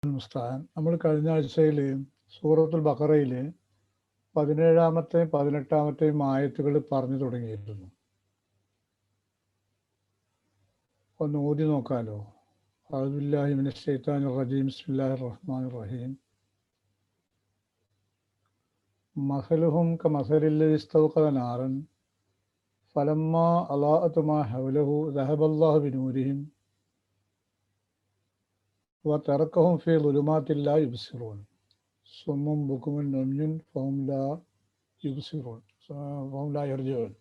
മുസ്താൻ. നമ്മൾ കഴിഞ്ഞ ആഴ്ചയിൽ സൂറത്തുൽ ബഖറയിൽ 17-ാമത്തെയും 18-ാമത്തെയും ആയത്തുകൾ പറഞ്ഞു തുടങ്ങിയിരുന്നു. ഒന്ന് ഓതി നോക്കാലോ. അഊദുബില്ലാഹി മിനശ് ശൈത്വാനിർ റജീം. ബിസ്മില്ലാഹിർ റഹ്മാനിർ റഹീം. മസലുഹും കമസലില്ലദി ഇസ്തൗഖദ നാറൻ ഫലമ്മാ അളാഅത് മാ ഹൗലഹു ദഹബല്ലാഹു ബിനൂരിഹിം വതറക്കഹും ഫീ ളുലുമാത്തിൻ ലാ യുബ്സിറൂൻ സുമ്മുൻ ബുക്മുൻ ഉമ്യുൻ ഫഹും ലാ യുബ്സിറൂൻ ഫഹും ലാ യർജിഊൻ.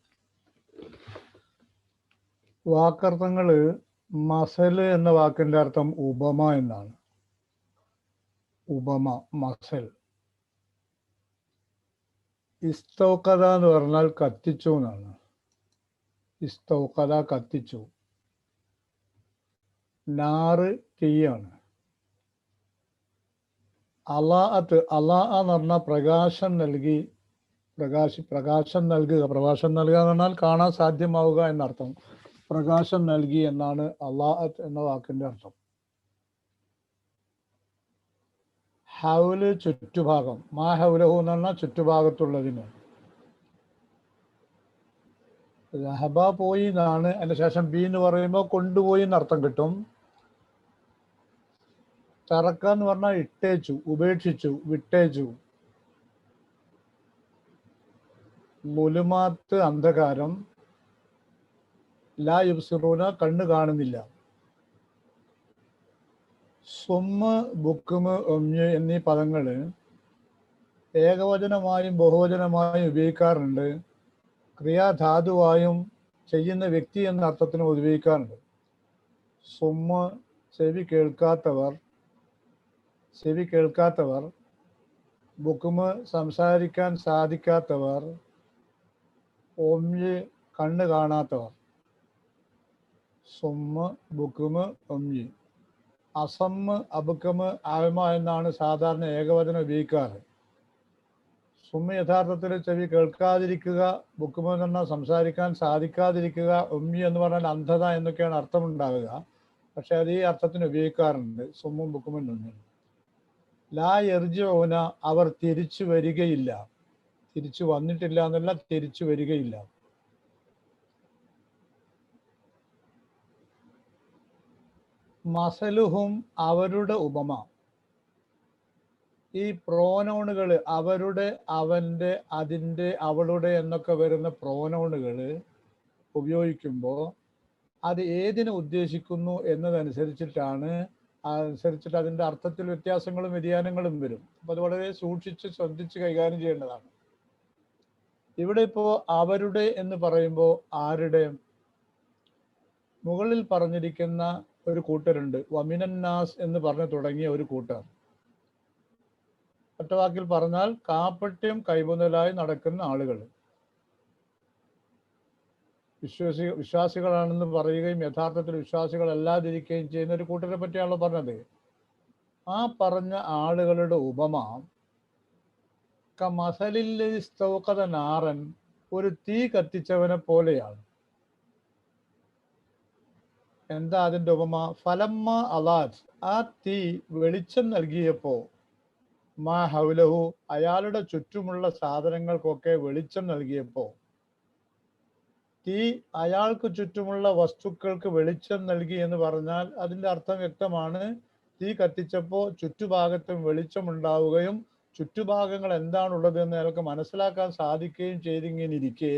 വാക്കർത്ഥങ്ങൾ മസൽ എന്ന വാക്കിൻ്റെ അർത്ഥം ഉപമ എന്നാണ്. ഉപമ, മസൽ. ഇസ്തൗഖദ എന്ന് പറഞ്ഞാൽ കത്തിച്ചു എന്നാണ്. ഇസ്തൗഖദ കത്തിച്ചു. നാറ് തീയാണ്. അലാഅത്ത്, അലാ എന്ന് പറഞ്ഞാൽ പ്രകാശം നൽകി, പ്രകാശം നൽകുക. പ്രകാശം നൽകുക എന്ന് പറഞ്ഞാൽ കാണാൻ സാധ്യമാവുക എന്നർത്ഥം. പ്രകാശം നൽകി എന്നാണ് അലാഅത്ത് എന്ന വാക്കിൻ്റെ അർത്ഥം. ഹൗല് ചുറ്റുഭാഗം. മാ ഹൗലഹു എന്ന് പറഞ്ഞാൽ ചുറ്റുഭാഗത്തുള്ളതിന്. ദഹബ പോയി എന്നാണ്. അതിന് ശേഷം ബി എന്ന് പറയുമ്പോൾ കൊണ്ടുപോയി എന്നർത്ഥം കിട്ടും. തറക്ക എന്ന് പറഞ്ഞാൽ ഇട്ടേച്ചു, ഉപേക്ഷിച്ചു, വിട്ടേച്ചു. ളുലുമാത്ത് അന്ധകാരം, ലാ യുബ്സിറൂന കണ്ണ് കാണുന്നില്ല. സുമ്മ്, ബുക്കുമ്, ഒമ്യ് എന്നീ പദങ്ങൾ ഏകവചനമായും ബഹുവചനമായും ഉപയോഗിക്കാറുണ്ട്. ക്രിയാധാതുവായും ചെയ്യുന്ന വ്യക്തി എന്ന അർത്ഥത്തിന് ഉപയോഗിക്കാറുണ്ട്. സുമ്മ് ചെവി കേൾക്കാത്തവർ, ബുക്കുമ് സംസാരിക്കാൻ സാധിക്കാത്തവർ, ഒമ്യ് കണ്ണ് കാണാത്തവർ. സുമ്മ്, ബുക്കുമ്, ഒമ്യ്. അസമ്മ്, അബുക്കമ്, ആൽമ എന്നാണ് സാധാരണ ഏകവചനം ഉപയോഗിക്കാറ്. സുമ്മ യഥാർത്ഥത്തിൽ ചെവി കേൾക്കാതിരിക്കുക, ബുക്കുമ എന്ന് പറഞ്ഞാൽ സംസാരിക്കാൻ സാധിക്കാതിരിക്കുക, ഉമ്മി എന്ന് പറഞ്ഞാൽ അന്ധത എന്നൊക്കെയാണ് അർത്ഥമുണ്ടാവുക. പക്ഷെ അത് ഈ അർത്ഥത്തിന് ഉപയോഗിക്കാറുണ്ട്. സുമ്മും ബുക്കുമും ഉമ്മി. ലാ യർജിഊന അവർ തിരിച്ചു വരികയില്ല. തിരിച്ചു വന്നിട്ടില്ല എന്നല്ല, തിരിച്ചു വരികയില്ല. മസലുഹും അവരുടെ ഉപമ. ഈ പ്രോനൗണുകൾ അവരുടെ, അവൻ്റെ, അതിൻ്റെ, അവളുടെ എന്നൊക്കെ വരുന്ന പ്രോനൗണുകൾ ഉപയോഗിക്കുമ്പോൾ അത് ഏതിനെ ഉദ്ദേശിക്കുന്നു എന്നതനുസരിച്ചിട്ട് അതിൻ്റെ അർത്ഥത്തിൽ വ്യത്യാസങ്ങളും വ്യതിയാനങ്ങളും വരും. അപ്പോൾ അത് വളരെ സൂക്ഷിച്ച് ശ്രദ്ധിച്ച് കൈകാര്യം ചെയ്യേണ്ടതാണ്. ഇവിടെ ഇപ്പോൾ അവരുടെ എന്ന് പറയുമ്പോൾ ആരുടെ? മുകളിൽ പറഞ്ഞിരിക്കുന്ന ഒരു കൂട്ടരുണ്ട്. വമിനന്നാസ് എന്ന് പറഞ്ഞു തുടങ്ങിയ ഒരു കൂട്ടർ. ഒറ്റ വാക്കിൽ പറഞ്ഞാൽ കാപ്പട്യം കൈമുതലായി നടക്കുന്ന ആളുകൾ. വിശ്വാസികളാണെന്ന് പറയുകയും യഥാർത്ഥത്തിൽ വിശ്വാസികളല്ലാതിരിക്കുകയും ചെയ്യുന്ന ഒരു കൂട്ടരെ പറ്റിയാണല്ലോ പറഞ്ഞത്. ആ പറഞ്ഞ ആളുകളുടെ ഉപമ കമസലില്ലദി ഇസ്തൗഖദ നാറൻ, ഒരു തീ കത്തിച്ചവനെ പോലെയാണ്. എന്താ അതിൻ്റെ ഉപമ? ഫലമ്മ അലാത്, ആ തീ വെളിച്ചം നൽകിയപ്പോ, മാ ഹൗലഹു അയാളുടെ ചുറ്റുമുള്ള സാധനങ്ങൾക്കൊക്കെ വെളിച്ചം നൽകിയപ്പോ. തീ അയാൾക്ക് ചുറ്റുമുള്ള വസ്തുക്കൾക്ക് വെളിച്ചം നൽകി എന്ന് പറഞ്ഞാൽ അതിൻ്റെ അർത്ഥം വ്യക്തമാണ്. തീ കത്തിച്ചപ്പോൾ ചുറ്റുഭാഗത്തും വെളിച്ചമുണ്ടാവുകയും ചുറ്റുഭാഗങ്ങൾ എന്താണുള്ളത് എന്ന് അയാൾക്ക് മനസ്സിലാക്കാൻ സാധിക്കുകയും ചെയ്തിരിക്കെ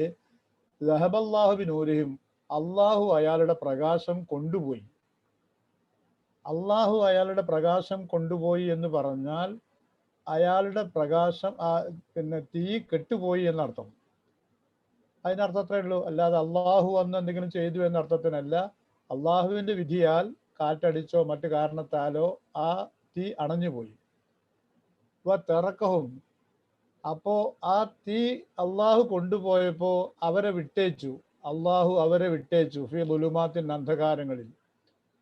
ദഹബല്ലാഹു ബിനൂരിഹിം, അള്ളാഹു അയാളുടെ പ്രകാശം കൊണ്ടുപോയി. അള്ളാഹു അയാളുടെ പ്രകാശം കൊണ്ടുപോയി എന്ന് പറഞ്ഞാൽ അയാളുടെ പ്രകാശം തീ കെട്ടുപോയി എന്നർത്ഥം. അതിനർത്ഥം അത്രേ ഉള്ളൂ. അല്ലാതെ അള്ളാഹു വന്ന് എന്തെങ്കിലും ചെയ്തു എന്ന അർത്ഥത്തിനല്ല. അള്ളാഹുവിൻ്റെ വിധിയാൽ കാറ്റടിച്ചോ മറ്റു കാരണത്താലോ ആ തീ അണഞ്ഞുപോയി. തെറക്കഹും, അപ്പോ ആ തീ അള്ളാഹു കൊണ്ടുപോയപ്പോ അവരെ വിട്ടേച്ചു. അള്ളാഹു അവരെ വിട്ടേച്ചു ഫീ ളുലുമാത്തിൻ, അന്ധകാരങ്ങളിൽ.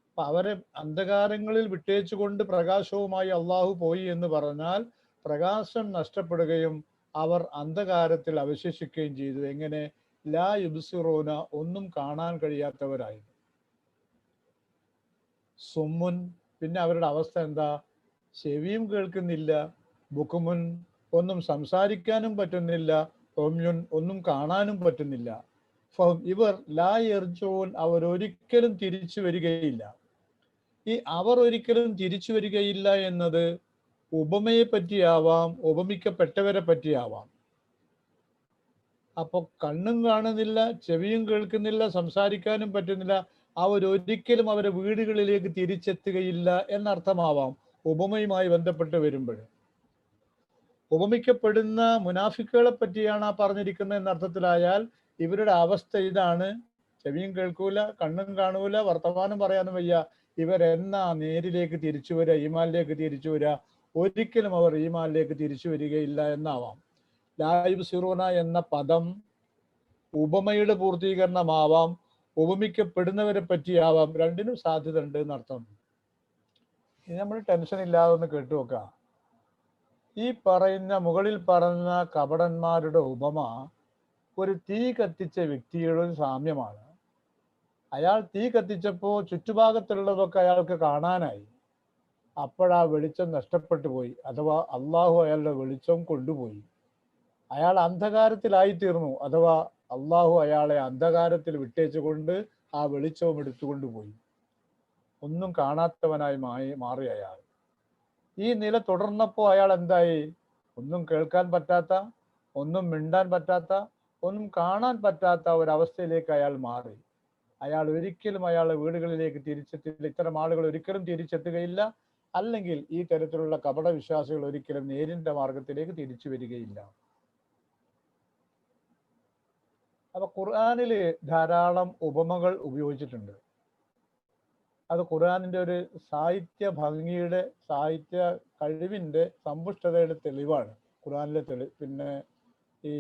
അപ്പൊ അവരെ അന്ധകാരങ്ങളിൽ വിട്ടേച്ചുകൊണ്ട് പ്രകാശവുമായി അള്ളാഹു പോയി എന്ന് പറഞ്ഞാൽ പ്രകാശം നഷ്ടപ്പെടുകയും അവർ അന്ധകാരത്തിൽ അവശേഷിക്കുകയും ചെയ്തു. എങ്ങനെ? ലാ യുബ്സിറൂന, ഒന്നും കാണാൻ കഴിയാത്തവരായിരുന്നു. സുമ്മുൻ, പിന്നെ അവരുടെ അവസ്ഥ എന്താ? ചെവിയും കേൾക്കുന്നില്ല, ബുക്കുമുൻ ഒന്നും സംസാരിക്കാനും പറ്റുന്നില്ല, ഒമ്യുൻ ഒന്നും കാണാനും പറ്റുന്നില്ല. ഇവർ ലാ യർജൂൻ അവരൊരിക്കലും തിരിച്ചു വരികയില്ല. ഈ അവർ ഒരിക്കലും തിരിച്ചു വരികയില്ല എന്നത് ഉപമയെ പറ്റിയാവാം, ഉപമിക്കപ്പെട്ടവരെ പറ്റിയാവാം. അപ്പോൾ കണ്ണും കാണുന്നില്ല, ചെവിയും കേൾക്കുന്നില്ല, സംസാരിക്കാനും പറ്റുന്നില്ല, അവരൊരിക്കലും അവരുടെ വീടുകളിലേക്ക് തിരിച്ചെത്തുകയില്ല എന്നർത്ഥമാവാം ഉപമയുമായി ബന്ധപ്പെട്ട് വരുമ്പോൾ. ഉപമിക്കപ്പെടുന്ന മുനാഫിക്കുകളെ പറ്റിയാണ് ആ പറഞ്ഞിരിക്കുന്നത് എന്നർത്ഥത്തിലായാൽ ഇവരുടെ അവസ്ഥ ഇതാണ്: ചെവിയും കേൾക്കൂല, കണ്ണും കാണൂല, വർത്തമാനം പറയാനും വയ്യ. ഇവരെന്നാ നേരിലേക്ക് തിരിച്ചു വരിക, ഈമാനിലേക്ക് തിരിച്ചു വരിക? ഒരിക്കലും അവർ ഈമാനിലേക്ക് തിരിച്ചു വരികയില്ല എന്നാവാം. ലായിബ് സിറൂന എന്ന പദം ഉപമയുടെ പൂർത്തീകരണമാവാം, ഉപമിക്കപ്പെടുന്നവരെ പറ്റിയാവാം. രണ്ടിനും സാധ്യത ഉണ്ട് എന്നർത്ഥം. ഇനി നമ്മൾ ടെൻഷൻ ഇല്ലാതെ ഒന്ന് കേട്ടുവെക്കാം. ഈ പറയുന്ന മുകളിൽ പറഞ്ഞ കപടന്മാരുടെ ഉപമ ഒരു തീ കത്തിച്ച വ്യക്തിയുടെ സാമ്യമാണ്. അയാൾ തീ കത്തിച്ചപ്പോൾ ചുറ്റുഭാഗത്തുള്ളതൊക്കെ അയാൾക്ക് കാണാനായി. അപ്പോഴാ വെളിച്ചം നഷ്ടപ്പെട്ടു പോയി, അഥവാ അള്ളാഹു അയാളുടെ വെളിച്ചം കൊണ്ടുപോയി. അയാൾ അന്ധകാരത്തിലായിത്തീർന്നു, അഥവാ അള്ളാഹു അയാളെ അന്ധകാരത്തിൽ വിട്ടേച്ചുകൊണ്ട് ആ വെളിച്ചവും എടുത്തുകൊണ്ടുപോയി. ഒന്നും കാണാത്തവനായി മാറി അയാൾ. ഈ നില തുടർന്നപ്പോൾ അയാൾ എന്തായി? ഒന്നും കേൾക്കാൻ പറ്റാത്ത, ഒന്നും മിണ്ടാൻ പറ്റാത്ത, ഒന്നും കാണാൻ പറ്റാത്ത ഒരവസ്ഥയിലേക്ക് അയാൾ മാറി. അയാൾ ഒരിക്കലും അയാളുടെ വീടുകളിലേക്ക് തിരിച്ചെത്തില്ല. ഇത്തരം ആളുകൾ ഒരിക്കലും തിരിച്ചെത്തുകയില്ല. അല്ലെങ്കിൽ ഈ തരത്തിലുള്ള കപട വിശ്വാസികൾ ഒരിക്കലും നേരിന്റെ മാർഗത്തിലേക്ക് തിരിച്ചു വരികയില്ല. അപ്പൊ ഖുർആനില് ധാരാളം ഉപമകൾ ഉപയോഗിച്ചിട്ടുണ്ട്. അത് ഖുർആനിന്റെ ഒരു സാഹിത്യ ഭംഗിയുടെ, സാഹിത്യ കഴിവിന്റെ സമ്പുഷ്ടതയുടെ തെളിവാണ് ഖുർആനിലെ പിന്നെ ഈ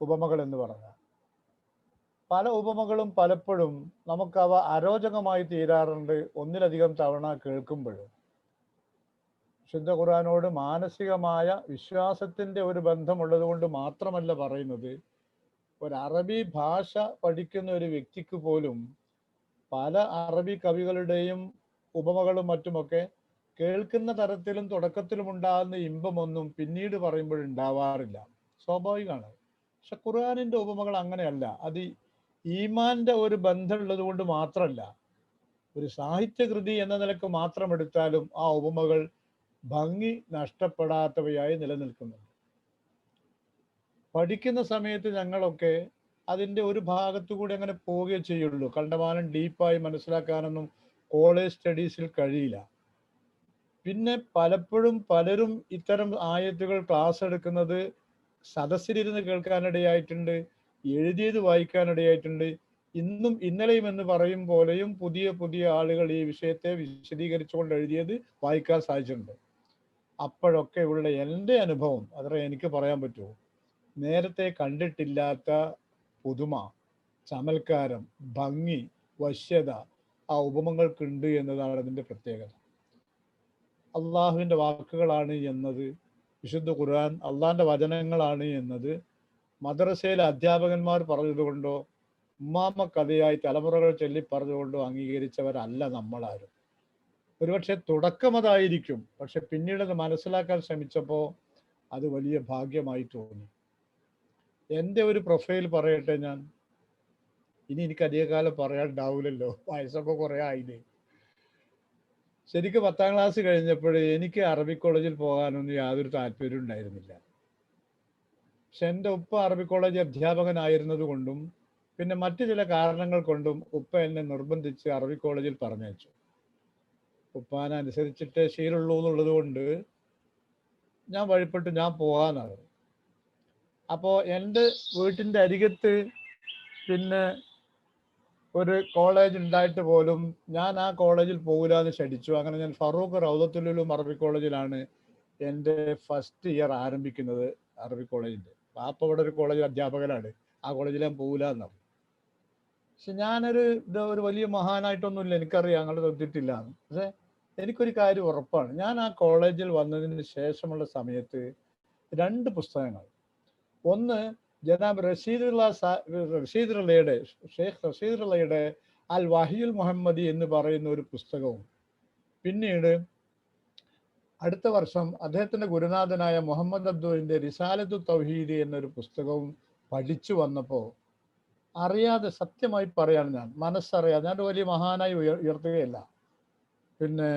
ഉപമകൾ എന്ന് പറഞ്ഞാൽ. പല ഉപമകളും പലപ്പോഴും നമുക്കവ അരോചകമായി തീരാറുണ്ട് ഒന്നിലധികം തവണ കേൾക്കുമ്പോഴും. ശുദ്ധ ഖുർആനോട് മാനസികമായ വിശ്വാസത്തിന്റെ ഒരു ബന്ധമുള്ളത് കൊണ്ട് മാത്രമല്ല പറയുന്നത്. ഒരു അറബി ഭാഷ പഠിക്കുന്ന ഒരു വ്യക്തിക്ക് പോലും പല അറബി കവികളുടെയും ഉപമകളും മറ്റുമൊക്കെ കേൾക്കുന്ന തരത്തിലും തുടക്കത്തിലും ഉണ്ടാകുന്ന ഇമ്പമൊന്നും പിന്നീട് പറയുമ്പോഴുണ്ടാവാറില്ല. സ്വാഭാവികമാണ്. പക്ഷെ ഖുർആനിന്റെ ഉപമകൾ അങ്ങനെയല്ല. അത് ഈമാന്റെ ഒരു ബന്ധമുള്ളത് കൊണ്ട് മാത്രമല്ല, ഒരു സാഹിത്യകൃതി എന്ന നിലക്ക് മാത്രം എടുത്താലും ആ ഉപമകൾ ഭംഗി നഷ്ടപ്പെടാത്തവയായി നിലനിൽക്കുന്നുണ്ട്. പഠിക്കുന്ന സമയത്ത് ഞങ്ങളൊക്കെ അതിൻ്റെ ഒരു ഭാഗത്തു കൂടി അങ്ങനെ പോവുകയേ ചെയ്യുള്ളൂ. കണ്ടമാനം ഡീപ്പായി മനസ്സിലാക്കാനൊന്നും കോളേജ് സ്റ്റഡീസിൽ കഴിയില്ല. പിന്നെ പലപ്പോഴും പലരും ഇത്തരം ആയത്തുകൾ ക്ലാസ് എടുക്കുന്നത് സദസ്സിലിരുന്ന് കേൾക്കാനിടയായിട്ടുണ്ട്, എഴുതിയത് വായിക്കാനിടയായിട്ടുണ്ട്. ഇന്നും ഇന്നലെയും എന്ന് പറയും പോലെയും പുതിയ പുതിയ ആളുകൾ ഈ വിഷയത്തെ വിശദീകരിച്ചുകൊണ്ട് എഴുതിയത് വായിക്കാൻ സാധിച്ചിട്ടുണ്ട്. അപ്പോഴൊക്കെ ഉള്ള എൻ്റെ അനുഭവം അത്ര എനിക്ക് പറയാൻ പറ്റുമോ, നേരത്തെ കണ്ടിട്ടില്ലാത്ത പുതുമ, ചമൽക്കാരം, ഭംഗി, വശ്യത ആ ഉപമകൾക്കുണ്ട് എന്നതാണ് അതിൻ്റെ പ്രത്യേകത. അള്ളാഹുവിൻ്റെ വാക്കുകളാണ് എന്നത്, വിശുദ്ധ ഖുർആൻ അള്ളാഹിൻ്റെ വചനങ്ങളാണ് എന്നത് മദ്രസയിലെ അധ്യാപകന്മാർ പറഞ്ഞതുകൊണ്ടോ ഉമ്മാമ കഥയായി തലമുറകൾ ചൊല്ലി പറഞ്ഞുകൊണ്ടോ അംഗീകരിച്ചവരല്ല നമ്മളാരും. ഒരുപക്ഷെ തുടക്കം അതായിരിക്കും, പക്ഷെ പിന്നീട് അത് മനസ്സിലാക്കാൻ ശ്രമിച്ചപ്പോൾ അത് വലിയ ഭാഗ്യമായി തോന്നി. എൻ്റെ ഒരു പ്രൊഫൈൽ പറയട്ടെ ഞാൻ. ഇനി എനിക്ക് അധികകാലം പറയാനുണ്ടാവില്ലല്ലോ, വയസ്സൊക്കെ കുറേ ആയില്ലേ. ശരിക്കും 10ാം ക്ലാസ് കഴിഞ്ഞപ്പോഴേ എനിക്ക് അറബി കോളേജിൽ പോകാനൊന്നും യാതൊരു താല്പര്യം ഉണ്ടായിരുന്നില്ല. പക്ഷെ എൻ്റെ ഉപ്പ അറബി കോളേജ് അധ്യാപകനായിരുന്നത് കൊണ്ടും പിന്നെ മറ്റു ചില കാരണങ്ങൾ കൊണ്ടും ഉപ്പ എന്നെ നിർബന്ധിച്ച് അറബി കോളേജിൽ പറഞ്ഞയച്ചു. ഉപ്പാനനുസരിച്ചിട്ട് ശീലമുള്ളൂ എന്നുള്ളത് കൊണ്ട് ഞാൻ വഴിപ്പെട്ട് ഞാൻ പോകാനാണ്. അപ്പോൾ എൻ്റെ വീട്ടിൻ്റെ അരികത്ത് പിന്നെ ഒരു കോളേജ് ഉണ്ടായിട്ട് പോലും ഞാൻ ആ കോളേജിൽ പോകില്ല എന്ന് ശഠിച്ചു. അങ്ങനെ ഞാൻ ഫറൂഖ് റൗദത്തുൽ അറബി കോളേജിലാണ് എൻ്റെ ഫസ്റ്റ് ഇയർ ആരംഭിക്കുന്നത്. അറബി കോളേജിൻ്റെ പാപ്പ ഇവിടെ ഒരു കോളേജ് അധ്യാപകനാണ്, ആ കോളേജിൽ ഞാൻ പോകില്ല എന്നാണ്. പക്ഷെ ഞാനൊരു ഒരു വലിയ മഹാനായിട്ടൊന്നുമില്ല, എനിക്കറിയാം അങ്ങനെ തൊട്ടിട്ടില്ല. പക്ഷെ എനിക്കൊരു കാര്യം ഉറപ്പാണ്, ഞാൻ ആ കോളേജിൽ വന്നതിന് ശേഷമുള്ള സമയത്ത് 2 പുസ്തകങ്ങൾ, ഒന്ന് ജനാബ് ഷെയ്ഖ് റഷീദുള്ളയുടെ അൽ വഹിയുൽ മുഹമ്മദി എന്ന് പറയുന്ന ഒരു പുസ്തകവും, പിന്നീട് അടുത്ത വർഷം അദ്ദേഹത്തിന്റെ ഗുരുനാഥനായ മുഹമ്മദ് അബ്ദുവിന്റെ റിസാലത്തു തൗഹീദ് എന്നൊരു പുസ്തകവും പഠിച്ചു വന്നപ്പോൾ അറിയാതെ, സത്യമായി പറയാണ്, ഞാൻ മനസ്സറിയാതെ, ഞാൻ വലിയ മഹാനായി ഉയർത്തുകയല്ല, പിന്നെ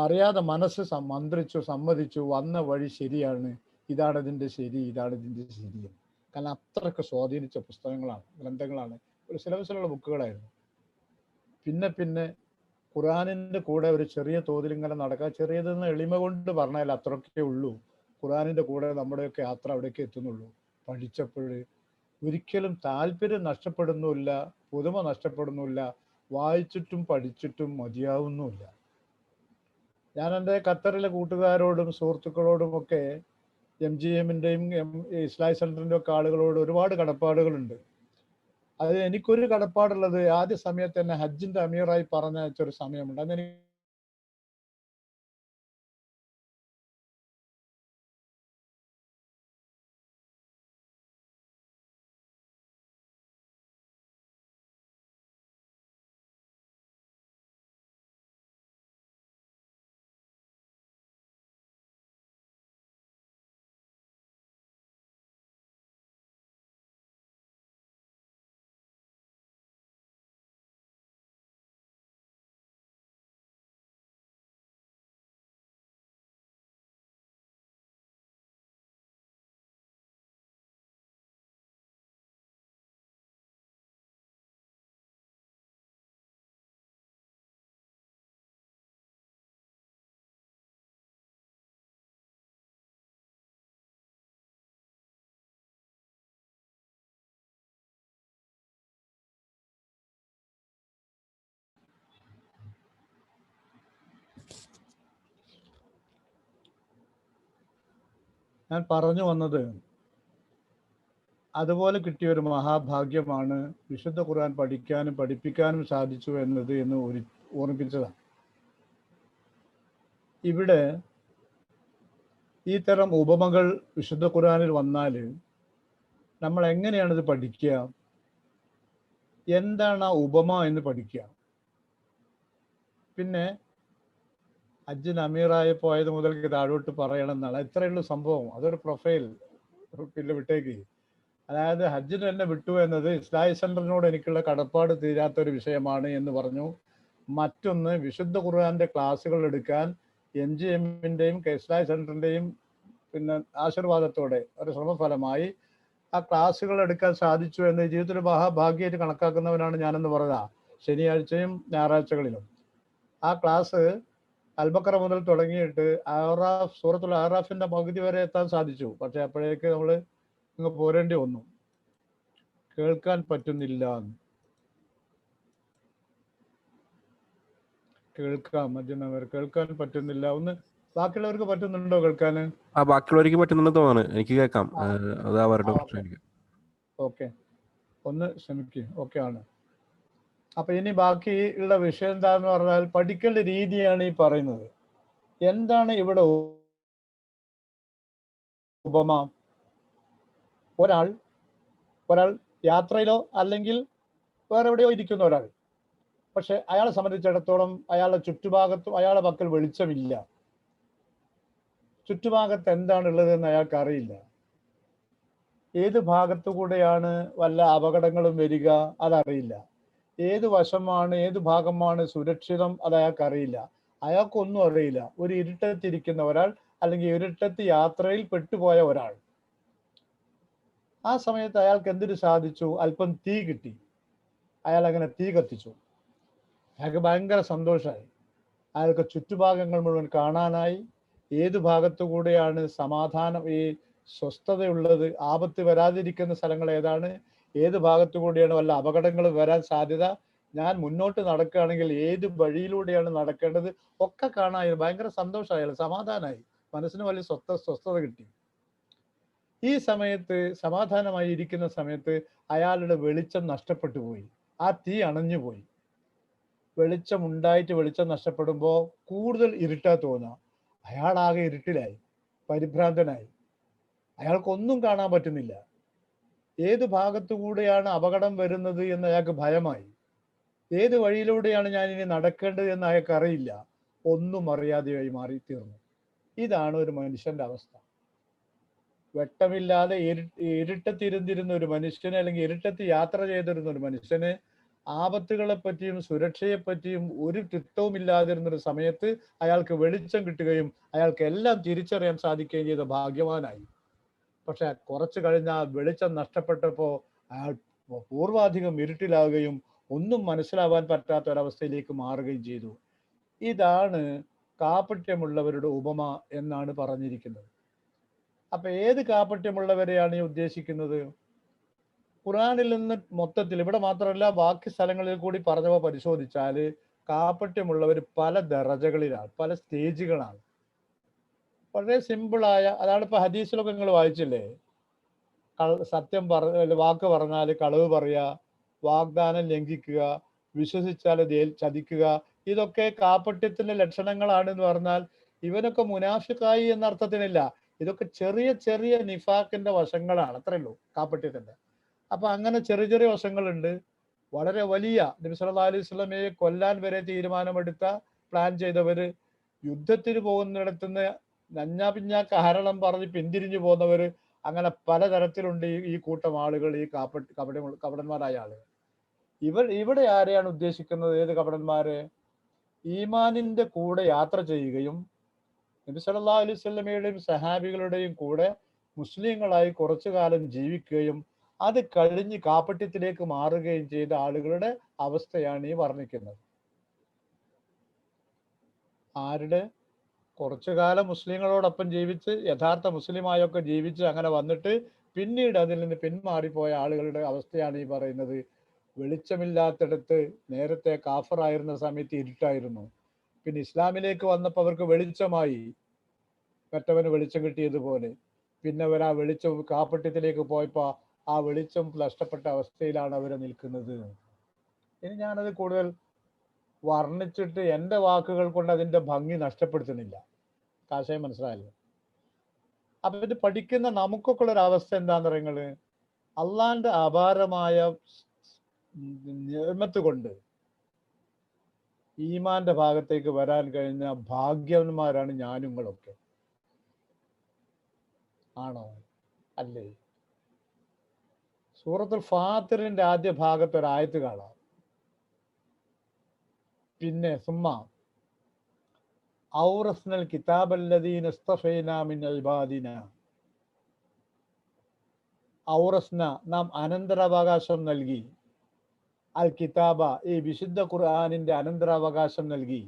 അറിയാതെ മനസ്സ് മന്ത്രിച്ചു, സമ്മതിച്ചു, വന്ന വഴി ശരിയാണ്, ഇതാണ് ഇതിൻ്റെ ശരി, ഇതാണ് ഇതിൻ്റെ ശരി. കാരണം അത്രയ്ക്ക് സ്വാധീനിച്ച പുസ്തകങ്ങളാണ്, ഗ്രന്ഥങ്ങളാണ്, ഒരു സിലബസിലുള്ള ബുക്കുകളായിരുന്നു. പിന്നെ പിന്നെ ഖുർആനിൻ്റെ കൂടെ ഒരു ചെറിയ തോതിൽ ഇങ്ങനെ നടക്കുക, ചെറിയതെന്ന് എളിമ കൊണ്ട് പറഞ്ഞാൽ അത്രയൊക്കെ ഉള്ളൂ. ഖുർആനിൻ്റെ കൂടെ നമ്മുടെയൊക്കെ യാത്ര അവിടേക്ക് എത്തുന്നുള്ളൂ. പഠിച്ചപ്പോൾ ഒരിക്കലും താല്പര്യം നഷ്ടപ്പെടുന്നുമില്ല, പുതുമ നഷ്ടപ്പെടുന്നുമില്ല, വായിച്ചിട്ടും പഠിച്ചിട്ടും മതിയാവുന്നുമില്ല. ഞാൻ എൻ്റെ ഖത്തറിലെ കൂട്ടുകാരോടും സുഹൃത്തുക്കളോടുമൊക്കെ MGM-ൻ്റെയും ഇസ്ലാഹി സെൻറ്ററിൻ്റെ ഒക്കെ ആളുകളോട് ഒരുപാട് കടപ്പാടുകളുണ്ട്. അത് എനിക്കൊരു കടപ്പാടുള്ളത്, ആദ്യ സമയത്ത് തന്നെ ഹജ്ജിൻ്റെ അമീറായി പറഞ്ഞയച്ചൊരു സമയമുണ്ട്. അന്ന് ഞാൻ പറഞ്ഞു വന്നത്, അതുപോലെ കിട്ടിയ ഒരു മഹാഭാഗ്യമാണ് വിശുദ്ധ ഖുർആൻ പഠിക്കാനും പഠിപ്പിക്കാനും സാധിച്ചു എന്ന് ഓർമ്മിപ്പിച്ചതാണ്. ഇവിടെ ഈ തരം ഉപമകൾ വിശുദ്ധ ഖുർആനിൽ വന്നാൽ നമ്മൾ എങ്ങനെയാണ് ഇത് പഠിക്കുക? എന്താണ് ആ ഉപമ എന്ന് പഠിക്കുക. പിന്നെ ഹജ്ജിന് അമീറായി പോയത് മുതൽക്ക് താഴോട്ട് പറയണം എന്നാണ്. ഇത്രയുള്ളൂ സംഭവം. അതൊരു പ്രൊഫൈൽ പിന്നെ വിട്ടേക്ക്. അതായത് ഹജ്ജിന് തന്നെ വിട്ടു എന്നത് ഇസ്ലാഹി സെൻറ്ററിനോട് എനിക്കുള്ള കടപ്പാട് തീരാത്തൊരു വിഷയമാണ് എന്ന് പറഞ്ഞു. മറ്റൊന്ന്, വിശുദ്ധ ഖുർആന്റെ ക്ലാസ്സുകൾ എടുക്കാൻ MGM-ൻ്റെയും ഇസ്ലാഹി സെൻറ്ററിൻ്റെയും പിന്നെ ആശീർവാദത്തോടെ ഒരു ശ്രമഫലമായി ആ ക്ലാസ്സുകൾ എടുക്കാൻ സാധിച്ചു എന്ന് ജീവിതത്തിൽ മഹാഭാഗ്യമായിട്ട് കണക്കാക്കുന്നവനാണ് ഞാനെന്ന് പറഞ്ഞ ശനിയാഴ്ചയും ഞായറാഴ്ചകളിലും. ആ ക്ലാസ് അൽബക്കറ മുതൽ തുടങ്ങിയിട്ട് സൂറത്തുൽ ആറാഫിന്റെ പകുതി വരെ എത്താൻ സാധിച്ചു. പക്ഷെ അപ്പോഴേക്ക് നമ്മൾ ഇങ്ങ് പോരേണ്ടി വന്നു. കേൾക്കാൻ പറ്റുന്നില്ല. കേൾക്കാൻ പറ്റുന്നില്ല. ഒന്ന് ബാക്കിയുള്ളവർക്ക് പറ്റുന്നുണ്ടോ കേൾക്കാന്? ബാക്കിയുള്ളവർക്ക് പറ്റുന്നുണ്ടെന്ന് തോന്നുന്നു. എനിക്ക് കേൾക്കാം. അത് അവരുടെ പ്രശ്നമായിരിക്കും. ഓക്കെ, ഒന്ന് ക്ഷമിക്കുക. ഓക്കെ ആണ്. അപ്പൊ ഇനി ബാക്കിയുള്ള വിഷയം എന്താന്ന് പറഞ്ഞാൽ പഠിക്കേണ്ട രീതിയാണ് ഈ പറയുന്നത്. എന്താണ് ഇവിടെ ഉപമ? ഒരാൾ യാത്രയിലോ അല്ലെങ്കിൽ വേറെ എവിടെയോ ഇരിക്കുന്ന ഒരാൾ, പക്ഷെ അയാളെ സംബന്ധിച്ചിടത്തോളം അയാളുടെ ചുറ്റുഭാഗത്തും അയാളുടെ പക്കൽ വെളിച്ചമില്ല. ചുറ്റുഭാഗത്ത് എന്താണുള്ളത് എന്ന് അയാൾക്ക് അറിയില്ല. ഏത് ഭാഗത്തു കൂടെയാണ് വല്ല അപകടങ്ങളും വരിക അതറിയില്ല. ഏത് വശമാണ്, ഏത് ഭാഗമാണ് സുരക്ഷിതം അത് അയാൾക്കറിയില്ല. അയാൾക്കൊന്നും അറിയില്ല. ഒരു ഇരുട്ടത്തിരിക്കുന്ന ഒരാൾ, അല്ലെങ്കിൽ ഇരുട്ടത്ത് യാത്രയിൽ പെട്ടുപോയ ഒരാൾ. ആ സമയത്ത് അയാൾക്ക് എന്തിനു സാധിച്ചു? അല്പം തീ കിട്ടി. അയാൾ അങ്ങനെ തീ കത്തിച്ചു. അയാൾക്ക് ഭയങ്കര സന്തോഷമായി. അയാൾക്ക് ചുറ്റുഭാഗങ്ങൾ മുഴുവൻ കാണാനായി. ഏത് ഭാഗത്തു കൂടെയാണ് സമാധാനം, ഈ സ്വസ്ഥതയുള്ളത്, ആപത്ത് വരാതിരിക്കുന്ന സ്ഥലങ്ങൾ ഏതാണ്, ഏത് ഭാഗത്തു കൂടിയാണ് വല്ല അപകടങ്ങൾ വരാൻ സാധ്യത, ഞാൻ മുന്നോട്ട് നടക്കുകയാണെങ്കിൽ ഏത് വഴിയിലൂടെയാണ് നടക്കേണ്ടത് ഒക്കെ കാണാൻ ഭയങ്കര സന്തോഷമായി. സമാധാനമായി. മനസ്സിന് വലിയ സ്വസ്ഥത കിട്ടി. ഈ സമയത്ത്, സമാധാനമായി ഇരിക്കുന്ന സമയത്ത് അയാളുടെ വെളിച്ചം നഷ്ടപ്പെട്ടു പോയി. ആ തീ അണഞ്ഞുപോയി. വെളിച്ചം ഉണ്ടായിട്ട് വെളിച്ചം നഷ്ടപ്പെടുമ്പോൾ കൂടുതൽ ഇരുട്ടാ തോന്നുക. അയാളാകെ ഇരുട്ടിലായി, പരിഭ്രാന്തനായി. അയാൾക്കൊന്നും കാണാൻ പറ്റുന്നില്ല. ഏത് ഭാഗത്തു കൂടെയാണ് അപകടം വരുന്നത് എന്ന് അയാൾക്ക് ഭയമായി. ഏത് വഴിയിലൂടെയാണ് ഞാൻ ഇനി നടക്കേണ്ടത് എന്ന് അയാൾക്ക് അറിയില്ല. ഒന്നും അറിയാതെയായി മാറി തീർന്നു. ഇതാണ് ഒരു മനുഷ്യന്റെ അവസ്ഥ. വെട്ടമില്ലാതെ ഇരുട്ടത്തിരുന്നിരുന്ന ഒരു മനുഷ്യന്, അല്ലെങ്കിൽ ഇരുട്ടത്ത് യാത്ര ചെയ്തിരുന്ന ഒരു മനുഷ്യന് ആപത്തുകളെ പറ്റിയും സുരക്ഷയെ പറ്റിയും ഒരു തിട്ടവും ഇല്ലാതിരുന്നൊരു സമയത്ത് അയാൾക്ക് വെളിച്ചം കിട്ടുകയും അയാൾക്ക് എല്ലാം തിരിച്ചറിയാൻ സാധിക്കുകയും ചെയ്ത ഭാഗ്യവാനായി. പക്ഷെ കുറച്ചു കഴിഞ്ഞ ആ വെളിച്ചം നഷ്ടപ്പെട്ടപ്പോൾ അയാൾ പൂർവാധികം ഇരുട്ടിലാവുകയും ഒന്നും മനസ്സിലാവാൻ പറ്റാത്ത ഒരവസ്ഥയിലേക്ക് മാറുകയും ചെയ്തു. ഇതാണ് കാപട്യമുള്ളവരുടെ ഉപമ എന്നാണ് പറഞ്ഞിരിക്കുന്നത്. അപ്പൊ ഏത് കാപട്യമുള്ളവരെയാണ് ഈ ഉദ്ദേശിക്കുന്നത്? ഖുറാനിൽ നിന്ന് മൊത്തത്തിൽ, ഇവിടെ മാത്രമല്ല ബാക്കി സ്ഥലങ്ങളിൽ കൂടി പറഞ്ഞവ പരിശോധിച്ചാൽ കാപട്യമുള്ളവർ പല ദറജകളിലാണ്, പല സ്റ്റേജുകളാണ്. വളരെ സിമ്പിളായ, അതാണ് ഇപ്പൊ ഹദീസിലൊക്കെ നിങ്ങൾ വായിച്ചില്ലേ, സത്യം വാക്ക് പറഞ്ഞാൽ കളവ് പറയുക, വാഗ്ദാനം ലംഘിക്കുക, വിശ്വസിച്ചാൽ ചതിക്കുക, ഇതൊക്കെ കാപട്യത്തിന്റെ ലക്ഷണങ്ങളാണ് എന്ന് പറഞ്ഞാൽ ഇവനൊക്കെ മുനാഫിക്കായി എന്ന അർത്ഥത്തിനില്ല. ഇതൊക്കെ ചെറിയ ചെറിയ നിഫാഖിന്റെ വശങ്ങളാണ്, അത്രേ ഉള്ളൂ കാപട്യത്തിന്റെ. അപ്പൊ അങ്ങനെ ചെറിയ ചെറിയ വശങ്ങളുണ്ട്. വളരെ വലിയ, നബി സല്ലല്ലാഹു അലൈഹി വസല്ലമയെ കൊല്ലാൻ വരെ തീരുമാനമെടുത്ത, പ്ലാൻ ചെയ്തവര്, യുദ്ധത്തിന് പോകുന്നിടത്തുനിന്ന് നഞ്ഞാ പിഞ്ഞാ കാരണം പറഞ്ഞ് പിന്തിരിഞ്ഞു പോകുന്നവര്, അങ്ങനെ പലതരത്തിലുണ്ട് ഈ കൂട്ടം ആളുകൾ, ഈ കപടന്മാരായ ആളുകൾ. ഇവിടെ ആരെയാണ് ഉദ്ദേശിക്കുന്നത്? ഏത് കപടന്മാരെ? ഈമാനിന്റെ കൂടെ യാത്ര ചെയ്യുകയും നബി സല്ലല്ലാഹു അലൈഹി വസല്ലമയുടെയും സഹാബികളുടെയും കൂടെ മുസ്ലിങ്ങളായി കുറച്ചു കാലം ജീവിക്കുകയും അത് കഴിഞ്ഞ് കാപട്യത്തിലേക്ക് മാറുകയും ചെയ്ത ആളുകളുടെ അവസ്ഥയാണ് ഈ വർണ്ണിക്കുന്നത്. ആരുടെ? കുറച്ചു കാലം മുസ്ലിങ്ങളോടൊപ്പം ജീവിച്ച് യഥാർത്ഥ മുസ്ലിമായൊക്കെ ജീവിച്ച് അങ്ങനെ വന്നിട്ട് പിന്നീട് അതിൽ നിന്ന് പിന്മാറിപ്പോയ ആളുകളുടെ അവസ്ഥയാണ് ഈ പറയുന്നത്. വെളിച്ചമില്ലാത്തിടത്ത് നേരത്തെ കാഫറായിരുന്ന സമയത്ത് ഇരുട്ടായിരുന്നു, പിന്നെ ഇസ്ലാമിലേക്ക് വന്നപ്പോൾ അവർക്ക് വെളിച്ചമായി, മറ്റവന് വെളിച്ചം കിട്ടിയതുപോലെ. പിന്നെ അവർ ആ വെളിച്ചം കാപട്യത്തിലേക്ക് പോയപ്പോൾ ആ വെളിച്ചം നഷ്ടപ്പെട്ട അവസ്ഥയിലാണ് അവർ നിൽക്കുന്നത്. ഇനി ഞാനത് കൂടുതൽ വർണ്ണിച്ചിട്ട് എൻ്റെ വാക്കുകൾ കൊണ്ട് അതിൻ്റെ ഭംഗി നഷ്ടപ്പെടുത്തുന്നില്ല. ആശയം മനസ്സിലായല്ലോ? അപ്പൊ ഇത് പഠിക്കുന്ന നമുക്കൊക്കെ ഉള്ള ഒരു അവസ്ഥ എന്താന്ന് പറയുന്നത്, അള്ളാന്റെ അപാരമായ നിഅമത്ത് കൊണ്ട് ഈമാന്റെ ഭാഗത്തേക്ക് വരാൻ കഴിഞ്ഞ ഭാഗ്യവന്മാരാണ് ഞാനുങ്ങളൊക്കെ. ആണോ? അല്ലേ? സൂറത്തുൽ ഫാത്തിറിന്റെ ആദ്യ ഭാഗത്ത് ഒരു ആയത്ത് കാണാം. പിന്നെ സുമ്മ ഔറസ്നൽ കിതാബല്ലദീന ഇസ്തഫൈനാ മിൻ ഇബാദിന. ഔറസ്ന, നാം അനന്തരാവകാശം നൽകി, അൽ കിതാബ, ഈ വിശുദ്ധ ഖുർആനിന്റെ അനന്തരാവകാശം നൽകി,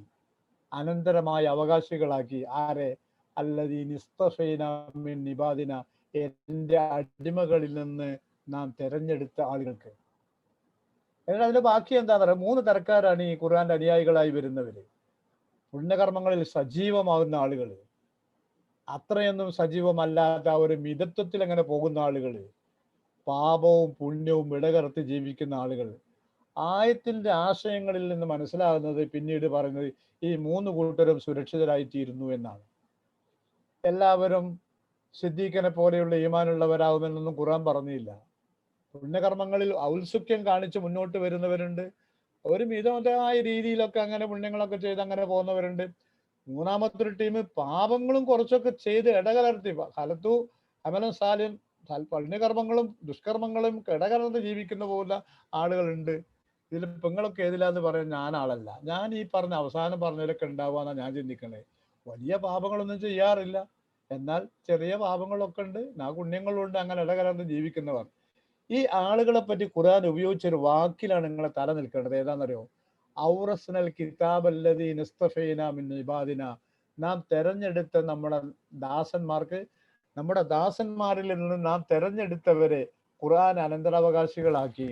അനന്തരമായ അവകാശികളാക്കി. ആരെ? അല്ലദീന ഇസ്തഫൈനാ മിൻ ഇബാദിന, എൻ്റെ അടിമകളിൽ നിന്ന് നാം തെരഞ്ഞെടുത്ത ആളുകൾക്ക്. എന്നിട്ട് അതിന്റെ ബാക്കി എന്താന്ന് പറയുക, 3 തരക്കാരാണ് ഈ ഖുർആന്റെ അനുയായികളായി വരുന്നവര്. പുണ്യകർമ്മങ്ങളിൽ സജീവമാകുന്ന ആളുകൾ, അത്രയൊന്നും സജീവമല്ലാത്ത ഒരു മിതത്വത്തിൽ അങ്ങനെ പോകുന്ന ആളുകൾ, പാപവും പുണ്യവും ഇടകലർത്തി ജീവിക്കുന്ന ആളുകൾ. ആയത്തിന്റെ ആശയങ്ങളിൽ നിന്ന് മനസ്സിലാകുന്നത് പിന്നീട് പറയുന്നത് ഈ 3 കൂട്ടരും സുരക്ഷിതരായിത്തീരുന്നു എന്നാണ്. എല്ലാവരും സിദ്ദീഖിനെ പോലെയുള്ള ഈമാനുള്ളവരാകുമെന്നൊന്നും ഖുർആൻ പറഞ്ഞില്ല. പുണ്യകർമ്മങ്ങളിൽ ഔത്സുക്യം കാണിച്ച് മുന്നോട്ട് വരുന്നവരുണ്ട്, ഒരു മിതമായ രീതിയിലൊക്കെ അങ്ങനെ പുണ്യങ്ങളൊക്കെ ചെയ്ത് അങ്ങനെ പോകുന്നവരുണ്ട്. മൂന്നാമത്തെ ഒരു ടീം പാപങ്ങളും കുറച്ചൊക്കെ ചെയ്ത് ഇടകലർത്തി ഫലത്തു അമലം സാലിം, പുണ്യകർമ്മങ്ങളും ദുഷ്കർമ്മങ്ങളും ഇടകലർന്ന് ജീവിക്കുന്ന പോലെ ആളുകളുണ്ട്. ഇതിൽ പെങ്ങളൊക്കെ ഏതിലാന്ന് പറയാൻ ഞാൻ ആളല്ല. ഞാൻ ഈ പറഞ്ഞ അവസാനം പറഞ്ഞതിലൊക്കെ ഉണ്ടാവുകയെന്നാണ് ഞാൻ ചിന്തിക്കണേ. വലിയ പാപങ്ങളൊന്നും ചെയ്യാറില്ല, എന്നാൽ ചെറിയ പാപങ്ങളൊക്കെ ഉണ്ട്, പുണ്യങ്ങളുണ്ട്, അങ്ങനെ ഇടകലർന്ന് ജീവിക്കുന്നവർ. ഈ ആളുകളെ പറ്റി ഖുർആൻ ഉപയോഗിച്ചൊരു വാക്കിലാണ് നിങ്ങളെ തല നിൽക്കേണ്ടത്. ഏതാണെന്നറിയോ? ഔറസ്നൽ കിതാബല്ലദീന ഇസ്തഫൈനാ മിൻ ഇബാദിന. നാം തെരഞ്ഞെടുത്ത നമ്മുടെ ദാസന്മാർക്ക്, നമ്മുടെ ദാസന്മാരിൽ നിന്ന് നാം തെരഞ്ഞെടുത്തവരെ ഖുർആൻ അനന്തരാവകാശികളാക്കി.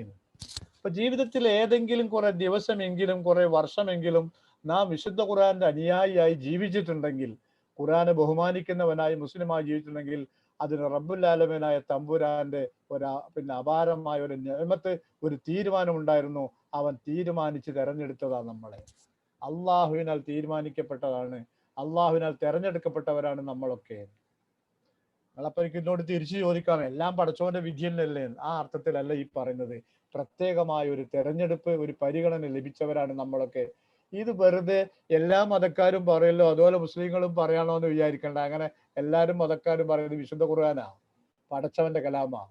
ഇപ്പൊ ജീവിതത്തിൽ ഏതെങ്കിലും കുറെ ദിവസമെങ്കിലും കുറെ വർഷമെങ്കിലും നാം വിശുദ്ധ ഖുർആന്റെ അനുയായിയായി ജീവിച്ചിട്ടുണ്ടെങ്കിൽ, ഖുർആനെ ബഹുമാനിക്കുന്നവനായി മുസ്ലിമായി ജീവിച്ചിട്ടുണ്ടെങ്കിൽ, അതിന് റബ്ബുൽ ആലമീനായ തമ്പുരാന്റെ അപാരമായ ഒരു നിഅമത്ത്, ഒരു തീരുമാനം ഉണ്ടായിരുന്നു. അവൻ തീരുമാനിച്ച് തെരഞ്ഞെടുത്തതാണ് നമ്മളെ. അള്ളാഹുവിനാൽ തീരുമാനിക്കപ്പെട്ടതാണ്, അള്ളാഹുവിനാൽ തെരഞ്ഞെടുക്കപ്പെട്ടവരാണ് നമ്മളൊക്കെ. നിങ്ങളപ്പോൾ എനിക്ക് എന്നോട് തിരിച്ചു ചോദിക്കാം, എല്ലാം പടച്ചോന്റെ വിധിയല്ലേ? ആ അർത്ഥത്തിലല്ല ഈ പറയുന്നത്. പ്രത്യേകമായ ഒരു തെരഞ്ഞെടുപ്പ്, ഒരു പരിഗണന ലഭിച്ചവരാണ് നമ്മളൊക്കെ. ഇത് വെറുതെ എല്ലാ മതക്കാരും പറയല്ലോ അതുപോലെ മുസ്ലിങ്ങളും പറയണോ എന്ന് വിചാരിക്കണ്ട. അങ്ങനെ എല്ലാരും മതക്കാരും പറയുന്നത് വിശുദ്ധ ഖുർആനാ, പടച്ചവന്റെ കലാമാ.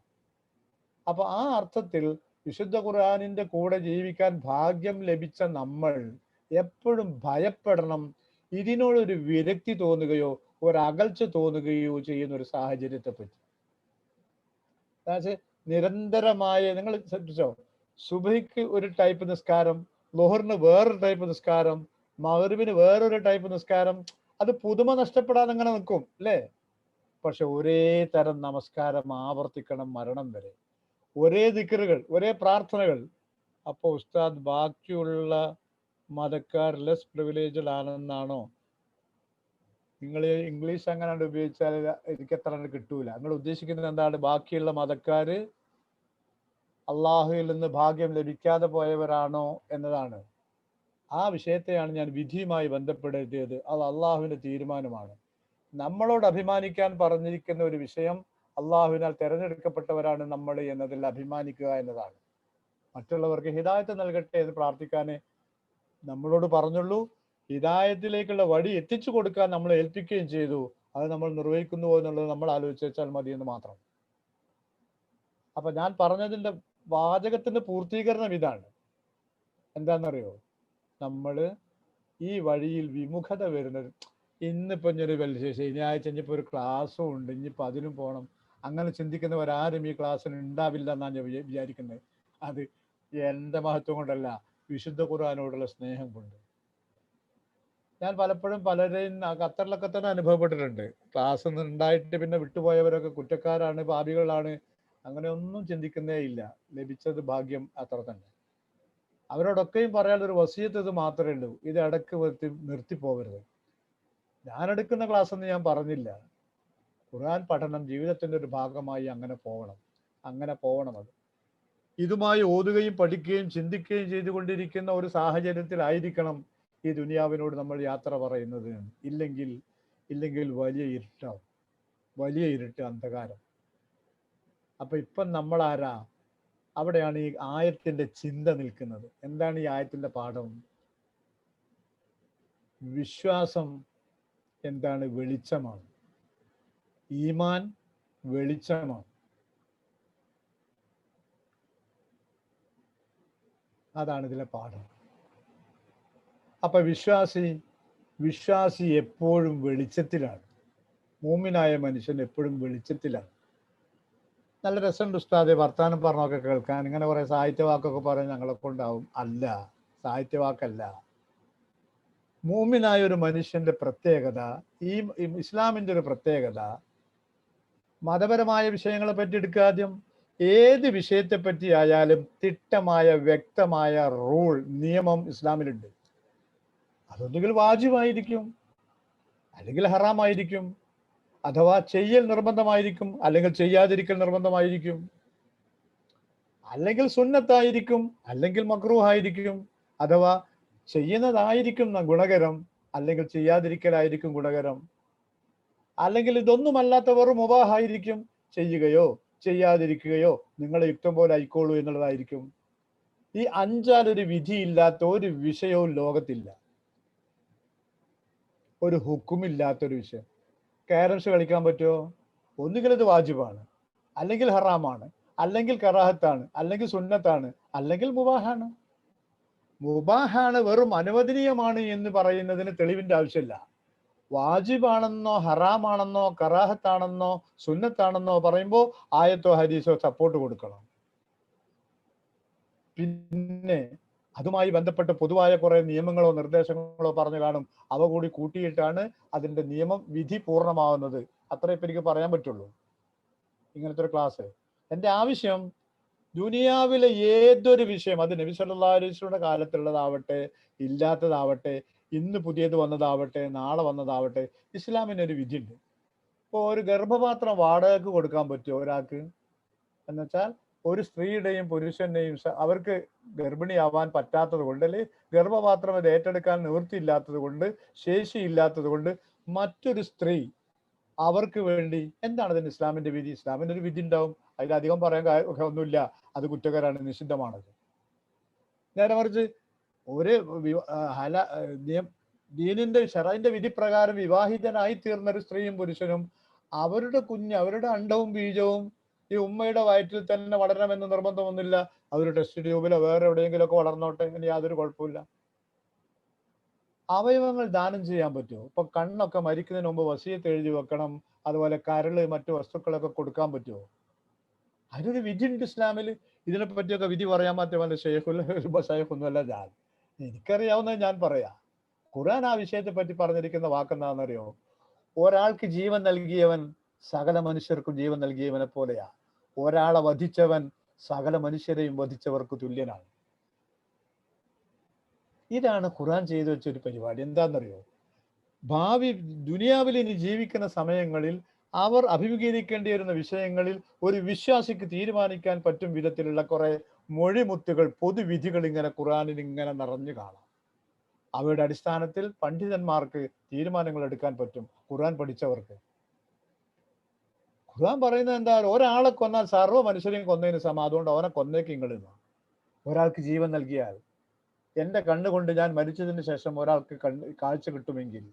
അപ്പൊ ആ അർത്ഥത്തിൽ വിശുദ്ധ ഖുർആനിന്റെ കൂടെ ജീവിക്കാൻ ഭാഗ്യം ലഭിച്ച നമ്മൾ എപ്പോഴും ഭയപ്പെടണം, ഇതിനോടൊരു വിരക്തി തോന്നുകയോ ഒരകൽച്ച തോന്നുകയോ ചെയ്യുന്ന ഒരു സാഹചര്യത്തെ പറ്റി. നിരന്തരമായ, നിങ്ങൾ ശ്രദ്ധിച്ചോ, സുബഹിക്ക് ഒരു ടൈപ്പ് നിസ്കാരം, ലുഹറിന് വേറൊരു ടൈപ്പ് നിസ്കാരം, മഗ്‌രിബിന് വേറൊരു ടൈപ്പ് നിസ്കാരം, അത് പുതുമ നഷ്ടപ്പെടാതെ അങ്ങനെ നിൽക്കും അല്ലേ? പക്ഷെ ഒരേ തരം നമസ്കാരം ആവർത്തിക്കണം മരണം വരെ, ഒരേ ദിക്റുകൾ, ഒരേ പ്രാർത്ഥനകൾ. അപ്പൊ ഉസ്താദ് ബാക്കിയുള്ള മതക്കാർ ലെസ് പ്രിവിലേജ്ഡ് ആണെന്നാണോ? നിങ്ങൾ ഇംഗ്ലീഷ് അങ്ങനെ ഉപയോഗിച്ചാൽ എനിക്ക് എത്ര കിട്ടൂല. നിങ്ങൾ ഉദ്ദേശിക്കുന്നത് എന്താണ്? ബാക്കിയുള്ള മതക്കാര് അള്ളാഹുവിൽ നിന്ന് ഭാഗ്യം ലഭിക്കാതെ പോയവരാണോ എന്നതാണ്. ആ വിഷയത്തെയാണ് ഞാൻ വിധിയുമായി ബന്ധപ്പെടുത്തിയത്. അത് അള്ളാഹുവിന്റെ തീരുമാനമാണ്. നമ്മളോട് അഭിമാനിക്കാൻ പറഞ്ഞിരിക്കുന്ന ഒരു വിഷയം, അള്ളാഹുവിനാൽ തെരഞ്ഞെടുക്കപ്പെട്ടവരാണ് നമ്മൾ എന്നതിൽ അഭിമാനിക്കുക എന്നതാണ്. മറ്റുള്ളവർക്ക് ഹിദായത്ത് നൽകട്ടെ എന്ന് പ്രാർത്ഥിക്കാനേ നമ്മളോട് പറഞ്ഞുള്ളൂ. ഹിദായത്തിലേക്കുള്ള വഴി എത്തിച്ചു കൊടുക്കാൻ നമ്മൾ ഏൽപ്പിക്കുകയും ചെയ്തു. അത് നമ്മൾ നിർവഹിക്കുന്നുവോ എന്നുള്ളത് നമ്മൾ ആലോചിച്ച് വെച്ചാൽ മതി എന്ന് മാത്രം. അപ്പൊ ഞാൻ പറഞ്ഞതിന്റെ വാചകത്തിന്റെ പൂർത്തീകരണം ഇതാണ്. എന്താണെന്നറിയോ? നമ്മൾ ഈ വഴിയിൽ വിമുഖത വരുന്നത്, ഇന്നിപ്പോ ഇഞ്ഞൊരു ശനിയാഴ്ച ഇനിയിപ്പോ ഒരു ക്ലാസ്സും ഉണ്ട്, ഇനിയിപ്പോ അതിനും പോകണം, അങ്ങനെ ചിന്തിക്കുന്നവരാരും ഈ ക്ലാസ്സിന് ഉണ്ടാവില്ല എന്നാണ് ഞാൻ വിചാരിക്കുന്നത്. അത് എന്റെ മഹത്വം കൊണ്ടല്ല, വിശുദ്ധ ഖുർആനോടുള്ള സ്നേഹം കൊണ്ട്. ഞാൻ പലപ്പോഴും പലരെയും ഖത്തറിലൊക്കെ തന്നെ അനുഭവപ്പെട്ടിട്ടുണ്ട്. ക്ലാസ് ഉണ്ടായിട്ട് പിന്നെ വിട്ടുപോയവരൊക്കെ കുറ്റക്കാരാണ്, പാപികളാണ്, അങ്ങനെ ഒന്നും ചിന്തിക്കുന്നേ ഇല്ല. ലഭിച്ചത് ഭാഗ്യം അത്ര തന്നെ. അവരോടൊക്കെയും പറയാനൊരു വസിയത്ത് ഇത് മാത്രമേ ഉള്ളൂ, ഇത് ഇടക്ക് നിർത്തിപ്പോകരുത്. ഞാൻ എടുക്കുന്ന ക്ലാസ് എന്ന് ഞാൻ പറഞ്ഞില്ല. ഖുർആൻ പഠനം ജീവിതത്തിന്റെ ഒരു ഭാഗമായി അങ്ങനെ പോകണം. അത് ഇതുമായി ഓതുകയും പഠിക്കുകയും ചിന്തിക്കുകയും ചെയ്തുകൊണ്ടിരിക്കുന്ന ഒരു സാഹചര്യത്തിലായിരിക്കണം ഈ ദുനിയാവിനോട് നമ്മൾ യാത്ര പറയുന്നത്. ഇല്ലെങ്കിൽ വലിയ ഇരുട്ട്, അന്ധകാരം. അപ്പൊ ഇപ്പം നമ്മൾ ആരാ? അവിടെയാണ് ഈ ആയത്തിന്റെ ചിന്ത നിൽക്കുന്നത്. എന്താണ് ഈ ആയത്തിന്റെ പാഠം? വിശ്വാസം എന്താണ്? വെളിച്ചമാണ്. ഈമാൻ വെളിച്ചമാണ്. അതാണ് ഇതിലെ പാഠം. അപ്പൊ വിശ്വാസി എപ്പോഴും വെളിച്ചത്തിലാണ്. മൂമിനായ മനുഷ്യൻ എപ്പോഴും വെളിച്ചത്തിലാണ്. നല്ല രസമുണ്ട് ഉസ്താദെ വർത്താനം പറഞ്ഞൊക്കെ കേൾക്കാൻ. ഇങ്ങനെ കുറെ സാഹിത്യവാക്കൊക്കെ പറയാൻ ഞങ്ങളെ കൊണ്ടാവും. അല്ല, സാഹിത്യവാക്കല്ല. മൂമിനായ ഒരു മനുഷ്യന്റെ പ്രത്യേകത, ഈ ഇസ്ലാമിന്റെ ഒരു പ്രത്യേകത, മതപരമായ വിഷയങ്ങളെ പറ്റി എടുക്കുക ആദ്യം. ഏത് വിഷയത്തെ പറ്റി ആയാലും തിട്ടമായ വ്യക്തമായ റൂൾ, നിയമം ഇസ്ലാമിലുണ്ട്. അതൊന്നുകിൽ വാജിബായിരിക്കും, അല്ലെങ്കിൽ ഹറാമായിരിക്കും, അഥവാ ചെയ്യൽ നിർബന്ധമായിരിക്കും, അല്ലെങ്കിൽ ചെയ്യാതിരിക്കൽ നിർബന്ധമായിരിക്കും, അല്ലെങ്കിൽ സുന്നത്തായിരിക്കും, അല്ലെങ്കിൽ മക്രൂഹായിരിക്കും. അഥവാ ചെയ്യുന്നതായിരിക്കും ഗുണകരം, അല്ലെങ്കിൽ ചെയ്യാതിരിക്കലായിരിക്കും ഗുണകരം, അല്ലെങ്കിൽ ഇതൊന്നുമല്ലാത്ത വെറും മുബാഹായിരിക്കും. ചെയ്യുകയോ ചെയ്യാതിരിക്കുകയോ നിങ്ങളെ യുക്തം പോലെ ആയിക്കോളൂ എന്നുള്ളതായിരിക്കും. ഈ അഞ്ചാലൊരു വിധിയില്ലാത്ത ഒരു വിഷയവും ലോകത്തില്ല. ഒരു ഹുക്കുമില്ലാത്തൊരു വിഷയം. ക്യാരംസ് കളിക്കാൻ പറ്റുമോ? ഒന്നുകിൽ ഇത് വാജിബാണ്, അല്ലെങ്കിൽ ഹറാമാണ്, അല്ലെങ്കിൽ കറാഹത്താണ്, അല്ലെങ്കിൽ സുന്നത്താണ്, അല്ലെങ്കിൽ മുബാഹാണ്. വെറും അനുവദനീയമാണ് എന്ന് പറയുന്നതിന് തെളിവിന്റെ ആവശ്യമില്ല. വാജിബാണെന്നോ ഹറാമാണെന്നോ കറാഹത്താണെന്നോ സുന്നത്താണെന്നോ പറയുമ്പോൾ ആയത്തോ ഹദീസോ സപ്പോർട്ട് കൊടുക്കണം. പിന്നെ അതുമായി ബന്ധപ്പെട്ട് പൊതുവായ കുറെ നിയമങ്ങളോ നിർദ്ദേശങ്ങളോ പറഞ്ഞു കാണും. അവ കൂടി കൂട്ടിയിട്ടാണ് അതിന്റെ വിധി പൂർണ്ണമാവുന്നത്. അത്രേ ഇപ്പം എനിക്ക് പറയാൻ പറ്റുള്ളൂ ഇങ്ങനത്തെ ഒരു ക്ലാസ്. എൻ്റെ ആവശ്യം ദുനിയാവിലെ ഏതൊരു വിഷയം, അത് നബി സല്ലല്ലാഹു അലൈഹി വസല്ലമയുടെ കാലത്തുള്ളതാവട്ടെ, ഇല്ലാത്തതാവട്ടെ, ഇന്ന് പുതിയത് വന്നതാവട്ടെ, നാളെ വന്നതാവട്ടെ, ഇസ്ലാമിനൊരു വിധിയുണ്ട്. ഇപ്പോൾ ഒരു ഗർഭപാത്രം വാടകയ്ക്ക് കൊടുക്കാൻ പറ്റുമോ ഒരാൾക്ക്? എന്നുവെച്ചാൽ ഒരു സ്ത്രീയുടെയും പുരുഷന്റെയും അവർക്ക് ഗർഭിണിയാവാൻ പറ്റാത്തത് കൊണ്ട്, അല്ലെങ്കിൽ ഗർഭപാത്രം അത് ഏറ്റെടുക്കാൻ നിവൃത്തിയില്ലാത്തത് കൊണ്ട്, ശേഷിയില്ലാത്തത് കൊണ്ട് മറ്റൊരു സ്ത്രീ അവർക്ക് വേണ്ടി, എന്താണ് അതിന് ഇസ്ലാമിന്റെ വിധി? ഇസ്ലാമിന്റെ ഒരു വിധി ഉണ്ടാവും. അതിലധികം പറയാൻ ഒന്നുമില്ല. അത് കുറ്റകരമാണ്, നിഷിദ്ധമാണത്. നേരെ മറിച്ച് ഒരു ദീനിന്റെ ഷറൈന്റെ വിധി പ്രകാരം വിവാഹിതനായി തീർന്ന ഒരു സ്ത്രീയും പുരുഷനും അവരുടെ കുഞ്ഞ്, അവരുടെ അണ്ടവും ബീജവും ഈ ഉമ്മയുടെ വയറ്റിൽ തന്നെ വളരണമെന്ന് നിർബന്ധമൊന്നുമില്ല. അവർ ടെസ്റ്റ് ട്യൂബിലോ വേറെ എവിടെയെങ്കിലും ഒക്കെ വളർന്നോട്ടെ, ഇനി യാതൊരു കുഴപ്പമില്ല. അവയവങ്ങൾ ദാനം ചെയ്യാൻ പറ്റുമോ? ഇപ്പൊ കണ്ണൊക്കെ മരിക്കുന്നതിന് മുമ്പ് വസിയത്ത് എഴുതി വെക്കണം, അതുപോലെ കരള് മറ്റു വസ്തുക്കളൊക്കെ കൊടുക്കാൻ പറ്റുമോ? അതിനൊരു വിധി ഉണ്ട് ഇസ്ലാമിൽ. ഇതിനെ പറ്റിയൊക്കെ വിധി പറയാൻ പറ്റുമല്ലോ ഷെയ്ഖൊന്നുമല്ല ഞാൻ. എനിക്കറിയാവുന്നത് ഞാൻ പറയാം. ഖുർആൻ ആ വിഷയത്തെ പറ്റി പറഞ്ഞിരിക്കുന്ന വാക്കെന്താണെന്നറിയോ? ഒരാൾക്ക് ജീവൻ നൽകിയവൻ സകല മനുഷ്യർക്കും ജീവൻ നൽകിയവനെ പോലെയാ. ഒരാളെ വധിച്ചവൻ സകല മനുഷ്യരെയും വധിച്ചവർക്ക് തുല്യനാണ്. ഇതാണ് ഖുർആൻ ചെയ്തു വെച്ചൊരു പരിപാടി. എന്താണെന്നറിയോ? ഭാവി ദുനിയാവിൽ ഇനി ജീവിക്കുന്ന സമയങ്ങളിൽ അവർ അഭിമുഖീകരിക്കേണ്ടി വരുന്ന വിഷയങ്ങളിൽ ഒരു വിശ്വാസിക്ക് തീരുമാനിക്കാൻ പറ്റും വിധത്തിലുള്ള കുറെ മൊഴിമുത്തുകൾ, പൊതുവിധികൾ ഇങ്ങനെ ഖുർആനിൽ ഇങ്ങനെ നിറഞ്ഞു കാണാം. അവയുടെ അടിസ്ഥാനത്തിൽ പണ്ഡിതന്മാർക്ക് തീരുമാനങ്ങൾ എടുക്കാൻ പറ്റും, ഖുർആൻ പഠിച്ചവർക്ക്. ഖുർആൻ പറയുന്നത് എന്താ? ഒരാളെ കൊന്നാൽ സർവ്വ മനുഷ്യരെയും കൊന്നതിന് സമം, അതുകൊണ്ട് അവനെ കൊന്നേക്ക് ഇങ്ങളിന്ന്. ഒരാൾക്ക് ജീവൻ നൽകിയാൽ, എൻ്റെ കണ്ണുകൊണ്ട് ഞാൻ മരിച്ചതിന് ശേഷം ഒരാൾക്ക് കാഴ്ച കിട്ടുമെങ്കിൽ,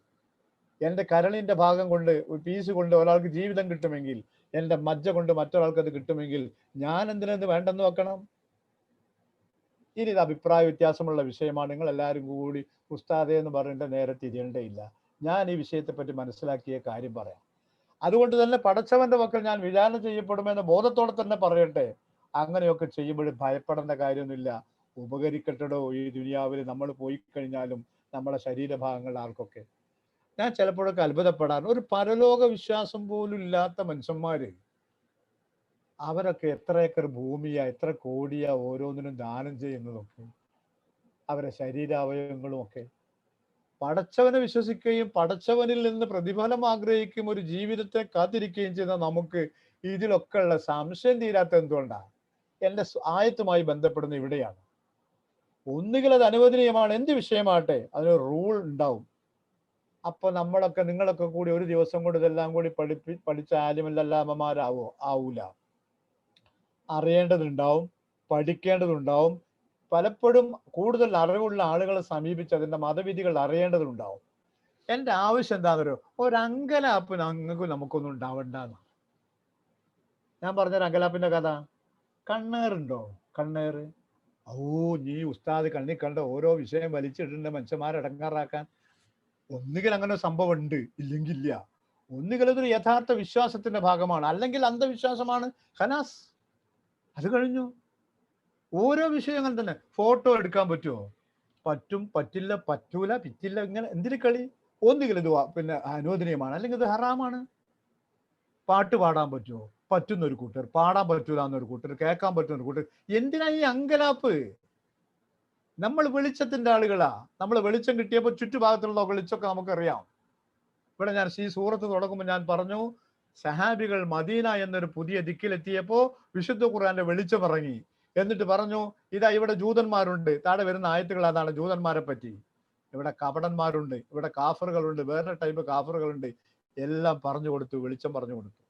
എൻ്റെ കരളിന്റെ ഭാഗം കൊണ്ട് ഒരു പീസ് കൊണ്ട് ഒരാൾക്ക് ജീവിതം കിട്ടുമെങ്കിൽ, എൻ്റെ മജ്ജ കൊണ്ട് മറ്റൊരാൾക്ക് അത് കിട്ടുമെങ്കിൽ, ഞാൻ എന്തിനത് വേണ്ടെന്ന് വെക്കണം? ഇനി ഇത് അഭിപ്രായ വ്യത്യാസമുള്ള വിഷയമാണ്. നിങ്ങൾ എല്ലാവരും കൂടി ഉസ്താദെ എന്ന് പറഞ്ഞിട്ട് നേരെ തിരിയേണ്ടയില്ല. ഞാൻ ഈ വിഷയത്തെ പറ്റി മനസ്സിലാക്കിയ കാര്യം പറയാം. അതുകൊണ്ട് തന്നെ പടച്ചവന്റെ പക്കൽ ഞാൻ വിചാരണ ചെയ്യപ്പെടുമെന്ന ബോധത്തോടെ തന്നെ പറയട്ടെ. അങ്ങനെയൊക്കെ ചെയ്യുമ്പോൾ ഭയപ്പെടേണ്ട കാര്യമൊന്നുമില്ല. ഉപകരിക്കട്ടോ ഈ ദുനിയാവിൽ നമ്മൾ പോയി കഴിഞ്ഞാലും നമ്മുടെ ശരീരഭാഗങ്ങൾ ആർക്കൊക്കെ. ഞാൻ ചിലപ്പോഴൊക്കെ അത്ഭുതപ്പെടാൻ, ഒരു പരലോക വിശ്വാസം പോലും ഇല്ലാത്ത മനുഷ്യന്മാര്, അവരൊക്കെ എത്ര ഏക്കർ ഭൂമിയാ, എത്ര കോടിയാ ഓരോന്നിനും ദാനം ചെയ്യുന്നതൊക്കെ, അവരെ ശരീരാവയവങ്ങളും ഒക്കെ. പടച്ചവനെ വിശ്വസിക്കുകയും പടച്ചവനിൽ നിന്ന് പ്രതിഫലം ആഗ്രഹിക്കുകയും ഒരു ജീവിതത്തെ കാത്തിരിക്കുകയും ചെയ്യുന്ന നമുക്ക് ഇതിലൊക്കെ ഉള്ള സംശയം തീരാത്ത എന്തുകൊണ്ടാണ്? എൻ്റെ ആയത്തുമായി ബന്ധപ്പെടുന്ന ഇവിടെയാണ്. ഒന്നുകിൽ അത് അനുവദനീയമാണ്, എന്ത് വിഷയമാകട്ടെ, അതിനൊരു റൂൾ ഉണ്ടാവും. അപ്പൊ നമ്മളൊക്കെ നിങ്ങളൊക്കെ കൂടി ഒരു ദിവസം കൊണ്ട് ഇതെല്ലാം കൂടി പഠിച്ച ആവൂല. അറിയേണ്ടതുണ്ടാവും, പഠിക്കേണ്ടതുണ്ടാവും. പലപ്പോഴും കൂടുതൽ അറിവുള്ള ആളുകളെ സമീപിച്ച് അതിന്റെ മതവിധികൾ അറിയേണ്ടതുണ്ടാവും. എൻ്റെ ആവശ്യം എന്താണെന്നൊരു ഒരങ്കലാപ്പ് നമുക്കൊന്നും ഉണ്ടാവണ്ടെന്ന്. ഞാൻ പറഞ്ഞൊരു അങ്കലാപ്പിന്റെ കഥ. കണ്ണേറുണ്ടോ? കണ്ണേറ്. ഓ, നീ ഉസ്താദ് കണ്ണി കണ്ട ഓരോ വിഷയം വലിച്ചിട്ടുണ്ട് മനുഷ്യന്മാരെ ഇടങ്ങാറാക്കാൻ. ഒന്നുകിൽ അങ്ങനെ ഒരു സംഭവം ഉണ്ട്, ഇല്ലെങ്കിൽ ഇല്ല. ഒന്നുകിൽ അതൊരു യഥാർത്ഥ വിശ്വാസത്തിന്റെ ഭാഗമാണ്, അല്ലെങ്കിൽ അന്ധവിശ്വാസമാണ്. ഖലാസ്, അത് കഴിഞ്ഞു. ഓരോ വിഷയങ്ങൾ തന്നെ. ഫോട്ടോ എടുക്കാൻ പറ്റുമോ? പറ്റും, പറ്റില്ല, പറ്റൂല, പിറ്റില്ല, ഇങ്ങനെ എന്തിനു കളി? ഒന്നുകിൽ ഇത് പിന്നെ അനുവദനീയമാണ്, അല്ലെങ്കിൽ ഇത് ഹറാമാണ്. പാട്ട് പാടാൻ പറ്റുമോ? പറ്റുന്ന ഒരു കൂട്ടർ, പാടാൻ പറ്റൂല എന്നൊരു കൂട്ടർ, കേൾക്കാൻ പറ്റുന്ന ഒരു കൂട്ടർ. എന്തിനാ ഈ അങ്കലാപ്പ്? നമ്മൾ വെളിച്ചത്തിന്റെ ആളുകളാ. നമ്മൾ വെളിച്ചം കിട്ടിയപ്പോൾ ചുറ്റുഭാഗത്തുള്ള വെളിച്ചമൊക്കെ നമുക്കറിയാം. ഇവിടെ ഞാൻ ഈ സൂറത്ത് തുടങ്ങുമ്പോൾ ഞാൻ പറഞ്ഞു, സഹാബികൾ മദീന എന്നൊരു പുതിയ ദിക്കിലെത്തിയപ്പോ വിശുദ്ധ ഖുർആന്റെ വെളിച്ചം ഇറങ്ങി. എന്നിട്ട് പറഞ്ഞു, ഇതാ ഇവിടെ ജൂതന്മാരുണ്ട്. താഴെ വരുന്ന ആയത്തുകൾ അതാണ് ജൂതന്മാരെ പറ്റി. ഇവിടെ കപടന്മാരുണ്ട്, ഇവിടെ കാഫറുകളുണ്ട്, വേറെ ടൈപ്പ് കാഫറുകളുണ്ട്. എല്ലാം പറഞ്ഞു കൊടുത്തു, വെളിച്ചം പറഞ്ഞു കൊടുത്തു.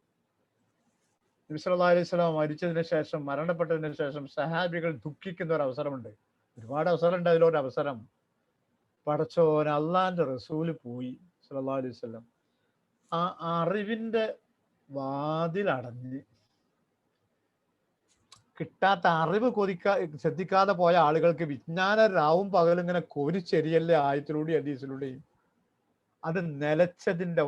നബി സല്ലല്ലാഹു അലൈഹി വസല്ലം മരിച്ചതിന് ശേഷം, മരണപ്പെട്ടതിന് ശേഷം സഹാബികൾ ദുഃഖിക്കുന്ന ഒരു അവസരമുണ്ട്. ഒരുപാട് അവസരമുണ്ട്. അതിലൊരു അവസരം, പടച്ചോൻ അള്ളാന്റെ റസൂല് പോയി സല്ലല്ലാഹു അലൈഹി വസല്ലം. ആ അറിവിന്റെ വാതിലടഞ്ഞ് കിട്ടാത്ത അറിവ് ശ്രദ്ധിക്കാതെ പോയ ആളുകൾക്ക് വിജ്ഞാന രാവും പകലും ഇങ്ങനെ കോരിച്ചെരിയല്ലേ ആയത്തിലൂടെ ഹദീസിലൂടെയും. അത് നിലച്ചതിന്റെ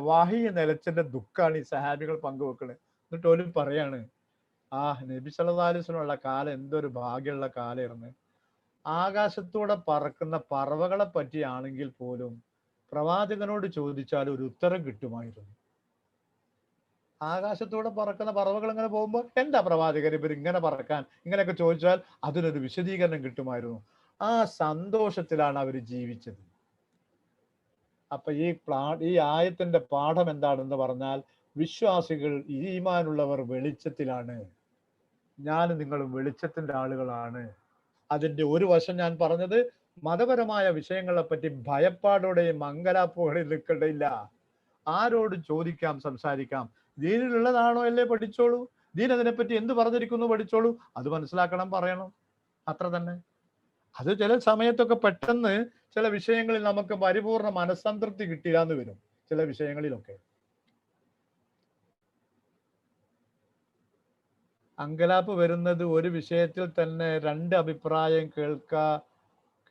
നിലച്ചതിന്റെ ദുഃഖമാണ് ഈ സഹാബികൾ പങ്കുവെക്കുന്നത്. എന്നിട്ട് ഓലും പറയാണ്, നബി സല്ലല്ലാഹു അലൈഹി വസല്ലം ഉള്ള കാലം എന്തൊരു ഭാഗ്യമുള്ള കാലമായിരുന്നു. ആകാശത്തൂടെ പറക്കുന്ന പറവകളെ പറ്റിയാണെങ്കിൽ പോലും പ്രവാചകനോട് ചോദിച്ചാൽ ഒരു ഉത്തരം കിട്ടുമായിരുന്നു. ആകാശത്തൂടെ പറക്കുന്ന പറവകൾ ഇങ്ങനെ പോകുമ്പോൾ, എന്താ പ്രവാചകർ ഇവർ ഇങ്ങനെ പറക്കാൻ, ഇങ്ങനെയൊക്കെ ചോദിച്ചാൽ അതിനൊരു വിശദീകരണം കിട്ടുമായിരുന്നു. ആ സന്തോഷത്തിലാണ് അവർ ജീവിച്ചത്. അപ്പൊ ഈ ആയത്തിന്റെ പാഠം എന്താണെന്ന് പറഞ്ഞാൽ, വിശ്വാസികൾ, ഈമാനുള്ളവർ വെളിച്ചത്തിലാണ്. ഞാനും നിങ്ങളും വെളിച്ചത്തിന്റെ ആളുകളാണ്. അതിന്റെ ഒരു വശം ഞാൻ പറഞ്ഞത്, മതപരമായ വിഷയങ്ങളെ പറ്റി ഭയപ്പാടോടെയും മംഗലാപ്പുകളിൽ നിൽക്കേണ്ടയില്ല. ആരോട് ചോദിക്കാം, സംസാരിക്കാം. ദീനിലുള്ളതാണോ അല്ലേ പഠിച്ചോളൂ. ദീൻ അതിനെപ്പറ്റി എന്ത് പറഞ്ഞിരിക്കുന്നു പഠിച്ചോളൂ. അത് മനസ്സിലാക്കണം, പറയണം, അത്ര തന്നെ. അത് ചില സമയത്തൊക്കെ പെട്ടെന്ന് ചില വിഷയങ്ങളിൽ നമുക്ക് പരിപൂർണ മനസ്സംതൃപ്തി കിട്ടില്ലാന്ന് വരും. ചില വിഷയങ്ങളിലൊക്കെ അങ്കലാപ്പ് വരുന്നത് ഒരു വിഷയത്തിൽ തന്നെ രണ്ട് അഭിപ്രായം